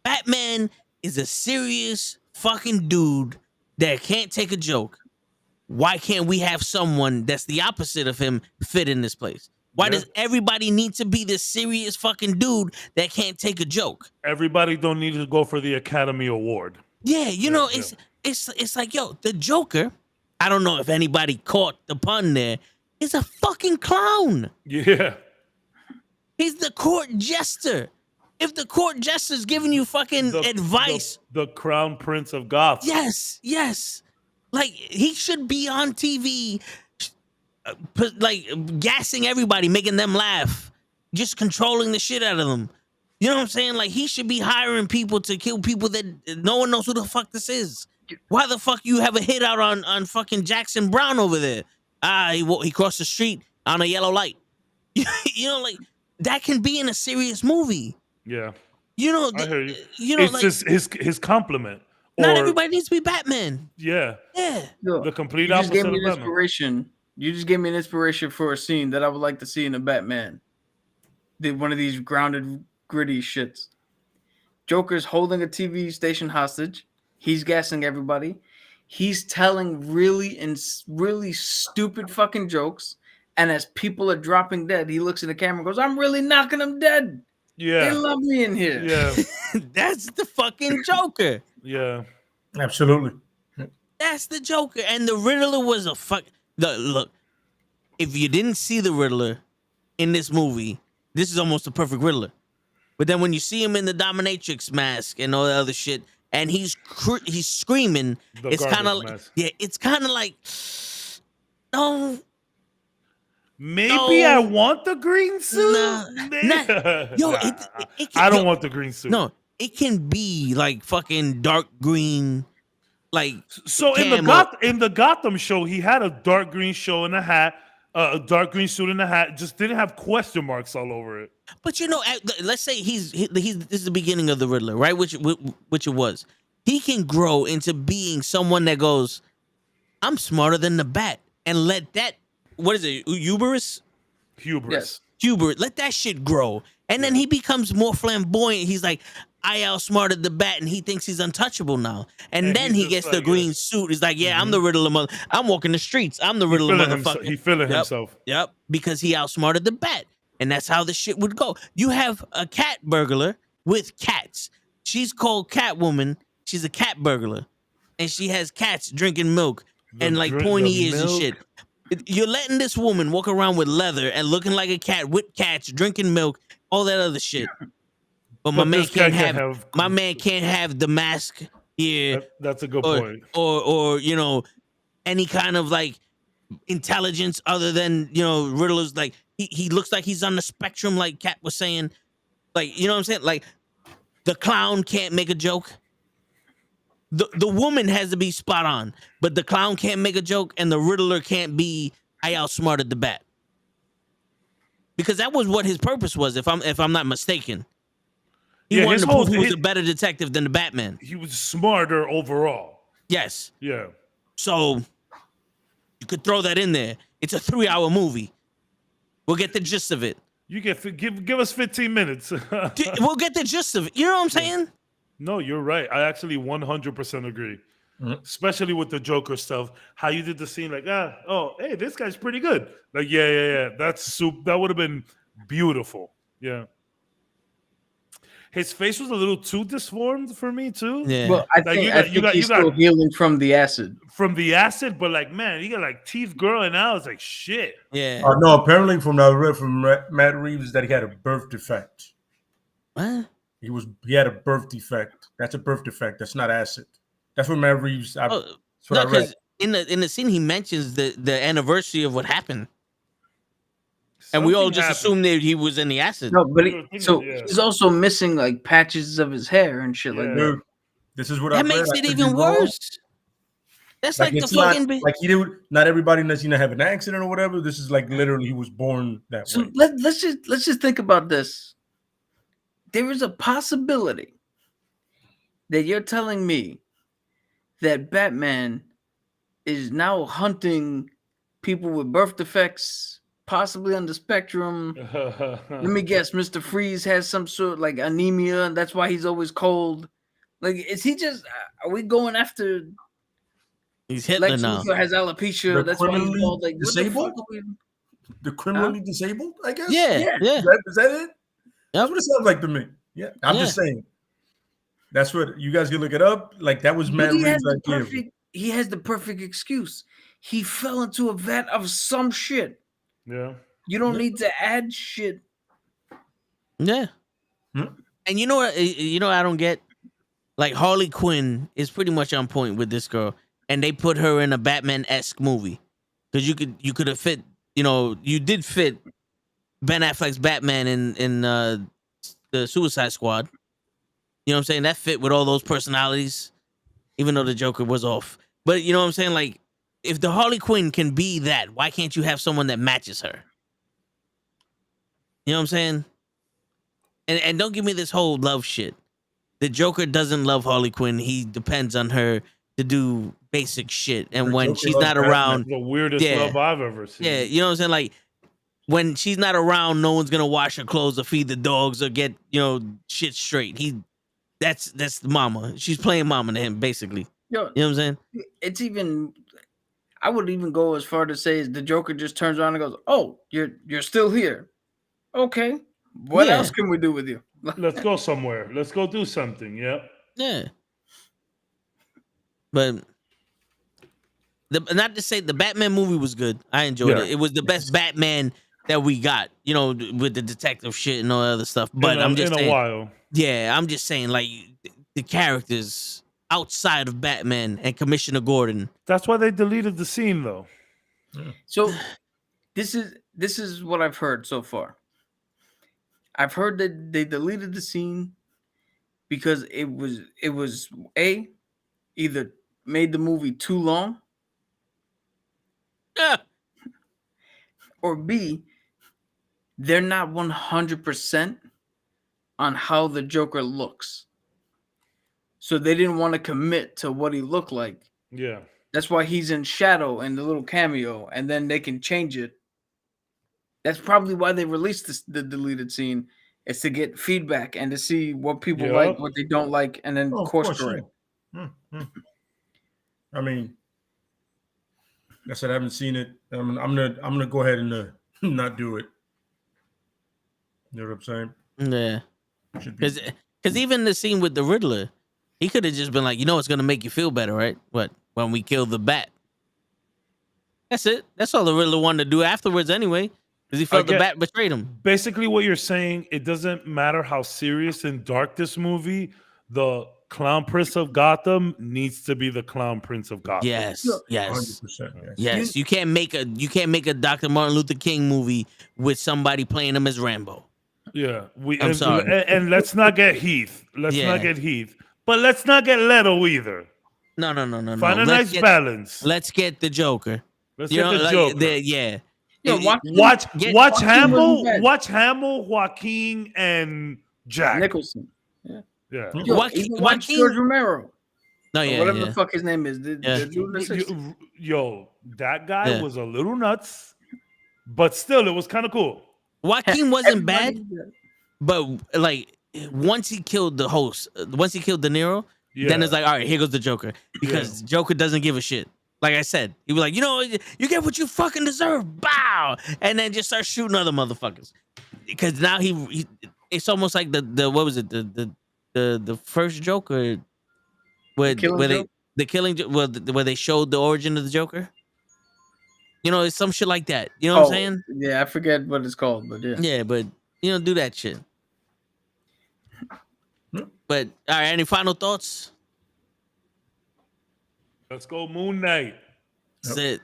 A: Batman is a serious fucking dude that can't take a joke. Why can't we have someone that's the opposite of him fit in this place? Why does everybody need to be this serious fucking dude that can't take a joke?
B: Everybody don't need to go for the Academy Award.
A: Yeah, you know, it's like, yo, the Joker, I don't know if anybody caught the pun there, is a fucking clown.
B: Yeah.
A: He's the court jester. If the court jester's giving you fucking advice.
B: The Crown Prince of Gotham.
A: Yes. Like, he should be on TV, like, gassing everybody, making them laugh, just controlling the shit out of them. You know what I'm saying? Like, he should be hiring people to kill people that no one knows who the fuck this is. Why the fuck you have a hit out on fucking Jackson Brown over there? He crossed the street on a yellow light. You know, like, that can be in a serious movie.
B: Yeah.
A: You know,
B: I hear you.
A: You know,
B: it's
A: like,
B: just his compliment.
A: Not everybody needs to be Batman.
B: Yeah.
C: Look,
B: the complete opposite of Batman.
C: Inspiration. You just gave me an inspiration for a scene that I would like to see in a Batman. One of these grounded, gritty shits. Joker's holding a TV station hostage. He's gassing everybody. He's telling really stupid fucking jokes. And as people are dropping dead, he looks at the camera and goes, "I'm really knocking them dead.
B: Yeah.
C: They love me in here."
B: Yeah.
A: That's the fucking Joker.
B: Yeah.
D: Absolutely.
A: That's the Joker. And the Riddler was a fuck. Look, if you didn't see the Riddler in this movie, this is almost a perfect Riddler. But then when you see him in the dominatrix mask and all the other shit, and he's screaming, it's kind of like, it's kind of like, no.
B: Maybe I want the green suit. I don't want the green suit.
A: No, it can be like fucking dark green, like.
B: So in the Gotham show, he had a dark green show and a hat, a dark green suit and a hat. Just didn't have question marks all over it.
A: But you know, let's say this is the beginning of the Riddler, right? Which it was. He can grow into being someone that goes, "I'm smarter than the Bat," and let that. What is it? Hubris.
C: Yes.
A: Hubris. Let that shit grow. And then he becomes more flamboyant. He's like, I outsmarted the Bat, and he thinks he's untouchable now. And then he gets the green suit. He's like, I'm the Riddler. I'm walking the streets. I'm the Riddler motherfucker.
B: He feeling himself.
A: Yep. Because he outsmarted the Bat. And that's how the shit would go. You have a cat burglar with cats. She's called Catwoman. She's a cat burglar. And she has cats drinking milk and like pointy ears and shit. You're letting this woman walk around with leather and looking like a cat with cats, drinking milk, all that other shit. But my man can't have the mask here.
B: That's a good point.
A: Or you know, any kind of like intelligence other than, you know, Riddler's. Like he looks like he's on the spectrum, like Kat was saying. Like, you know what I'm saying? Like the clown can't make a joke. The woman has to be spot on, but the clown can't make a joke, and the Riddler can't be I outsmarted the Bat. Because that was what his purpose was, if I'm not mistaken. He wanted to prove he was a better detective than the Batman.
B: He was smarter overall.
A: Yes.
B: Yeah.
A: So you could throw that in there. It's a 3-hour movie. We'll get the gist of it.
B: You give us 15 minutes.
A: We'll get the gist of it. You know what I'm saying?
B: No, you're right. I actually 100% agree. Mm-hmm. Especially with the Joker stuff. How you did the scene like, hey, this guy's pretty good. Like, yeah. That would have been beautiful. Yeah. His face was a little too disformed for me too.
C: Yeah. Well, I think he's still healing from the acid.
B: From the acid, but like, man, you got like teeth growing out. It's like shit.
A: Yeah.
D: No, apparently from Matt Reeves that he had a birth defect.
A: What?
D: He had a birth defect. That's a birth defect. That's not acid. That's what Matt Reeves.
A: Because in the scene he mentions the anniversary of what happened. And we all just assumed that he was in the acid.
C: No, but he's also missing like patches of his hair and shit like that.
D: This is what
A: that makes it even worse. That's like the fucking
D: like he did. Not everybody does have an accident or whatever. This is like literally he was born that way.
C: So let's just think about this. There is a possibility that you're telling me that Batman is now hunting people with birth defects, possibly on the spectrum. Let me guess, Mr. Freeze has some sort of like anemia, and that's why he's always cold. Like, is he just? Are we going after?
A: He's Hitler now.
C: Has alopecia. That's why he's called like
D: disabled. The criminally disabled, I guess.
A: Yeah.
D: Is that it? That's what it sounds like to me. Yeah, I'm just saying. That's what you guys can look it up. Like that was Matt Reeves' idea.
C: He has the perfect excuse. He fell into a vat of some shit.
B: Yeah.
C: You don't need to add shit.
A: Yeah. And you know what? I don't get. Like Harley Quinn is pretty much on point with this girl, and they put her in a Batman-esque movie because you could have fit. You did fit Ben Affleck's Batman in the Suicide Squad. You know what I'm saying? That fit with all those personalities, even though the Joker was off. But you know what I'm saying? Like, if the Harley Quinn can be that, why can't you have someone that matches her? You know what I'm saying? And don't give me this whole love shit. The Joker doesn't love Harley Quinn. He depends on her to do basic shit. And when she's not around,
B: the weirdest love I've ever seen.
A: Yeah, you know what I'm saying? Like, when she's not around, no one's gonna wash her clothes or feed the dogs or get shit straight. That's the mama. She's playing mama to him, basically. You know what I'm saying?
C: It's even. I would even go as far to say is the Joker just turns around and goes, "Oh, you're still here. Okay, what else can we do with you?
B: Let's go somewhere. Let's go do something." Yeah.
A: Yeah. But not to say the Batman movie was good. I enjoyed it. It was the best Batman that we got, with the detective shit and all that other stuff. But I'm just saying,
B: a while.
A: Yeah, I'm just saying, like, the characters outside of Batman and Commissioner Gordon.
B: That's why they deleted the scene, though.
C: So this is what I've heard so far. I've heard that they deleted the scene because it was either made the movie too long, or B, they're not 100% on how the Joker looks. So they didn't want to commit to what he looked like.
B: Yeah.
C: That's why he's in shadow in the little cameo, and then they can change it. That's probably why they released the deleted scene, is to get feedback and to see what people like, what they don't like, and then course correct.
D: I mean, I said I haven't seen it. I'm gonna go ahead and not do it. You know what I'm saying?
A: Yeah. Because even the scene with the Riddler, he could have just been like, it's gonna make you feel better, right? What? When we kill the Bat. That's it. That's all the Riddler wanted to do afterwards anyway. Because he felt the Bat betrayed him.
B: Basically what you're saying, it doesn't matter how serious and dark this movie, the Clown Prince of Gotham needs to be the Clown Prince of Gotham.
A: Yes, yes,
D: 100%,
A: yes. You can't make a Dr. Martin Luther King movie with somebody playing him as Rambo.
B: Yeah,
A: I'm sorry.
B: And let's not get Heath. Let's not get Heath. But let's not get Leto either.
A: No.
B: Find a nice balance.
A: Let's get the Joker.
B: Let's get the Joker.
A: Yeah.
C: Yo,
B: Watch Hamill, Joaquin, and Jack
C: Nicholson.
B: Yeah.
C: Yo, watch George Romero.
A: No, yeah,
C: whatever the fuck his name is.
B: Yo, that guy was a little nuts, but still, it was kind of cool.
A: Joaquin wasn't bad, but like once he killed the host, once he killed De Niro, then it's like, all right, here goes the Joker, because Joker doesn't give a shit. Like I said, he was like, you get what you fucking deserve, bow, and then just start shooting other motherfuckers. Because now he it's almost like the what was it, the first Joker, where they showed the origin of the Joker. It's some shit like that. You know what I'm saying?
C: Yeah, I forget what it's called, but yeah.
A: Yeah, but do that shit. But all right, any final thoughts?
B: Let's go Moon Knight.
A: That's it.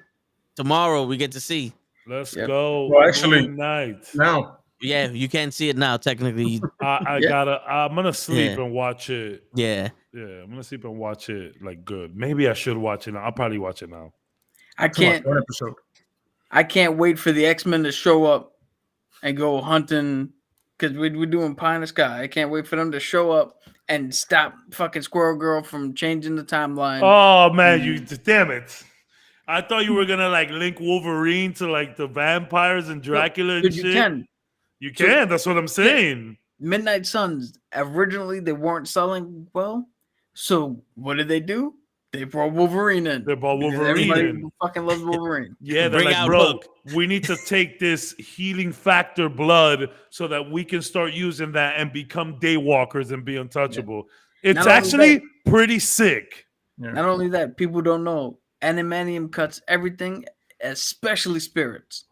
A: Tomorrow we get to see.
B: Let's go.
D: Well, actually,
B: Moon Knight.
D: Now.
A: Yeah, you can't see it now. Technically,
B: I'm gonna sleep and watch it.
A: Yeah,
B: I'm gonna sleep and watch it like good. Maybe I should watch it now. I'll probably watch it now.
C: I can't wait for the X-Men to show up and go hunting, because we're doing Pie in the Sky. I can't wait for them to show up and stop fucking Squirrel Girl from changing the timeline.
B: Oh man, damn it! I thought you were gonna like link Wolverine to like the vampires and Dracula and shit. You can. That's what I'm saying.
C: Midnight Suns, originally they weren't selling well, so what did they do? They brought Wolverine in. Everybody fucking loves Wolverine.
B: Yeah, they're like, bro, we need to take this healing factor blood so that we can start using that and become daywalkers and be untouchable. Yeah. It's actually pretty sick.
C: Yeah. Not only that, people don't know, Animanium cuts everything, especially spirits.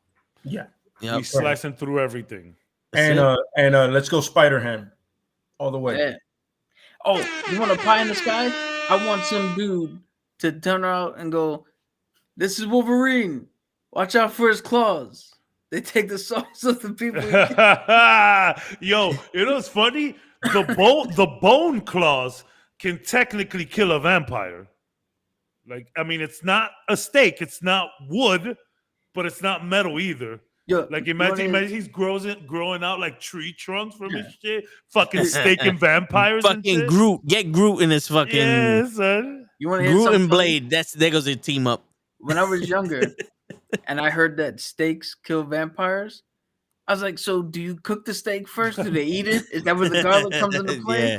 D: Yeah.
A: Yep.
B: He's slicing through everything.
D: And let's go Spider-Ham all the way.
C: Yeah. Oh, you want a Pie in the Sky? I want some dude to turn out and go, this is Wolverine. Watch out for his claws. They take the souls of the people.
B: Yo, it's funny? The bone claws can technically kill a vampire. Like, I mean, it's not a stake. It's not wood, but it's not metal either. Yo, like imagine he's growing out like tree trunks from his shit, fucking staking vampires.
A: Fucking Groot, get Groot in his fucking.
B: Yeah, son.
C: You want to hear
A: Groot and Blade? There goes a team up.
C: When I was younger, and I heard that steaks kill vampires, I was like, so do you cook the steak first? Do they eat it? Is that where the garlic comes into play?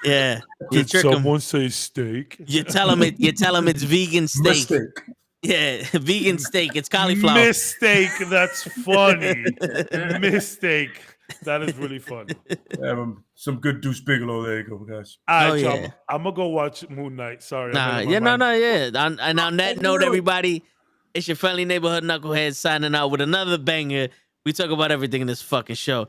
A: Yeah.
B: Did someone say steak?
A: You tell him it's vegan steak.
D: Mistake.
A: Yeah, vegan steak. It's cauliflower.
B: Mistake. That's funny. Mistake. That is really fun.
D: Some good Deuce Bigelow. There you go, guys.
B: All right, I'm gonna go watch Moon Knight. Sorry.
A: And on that note, everybody, it's your friendly neighborhood knucklehead signing out with another banger. We talk about everything in this fucking show.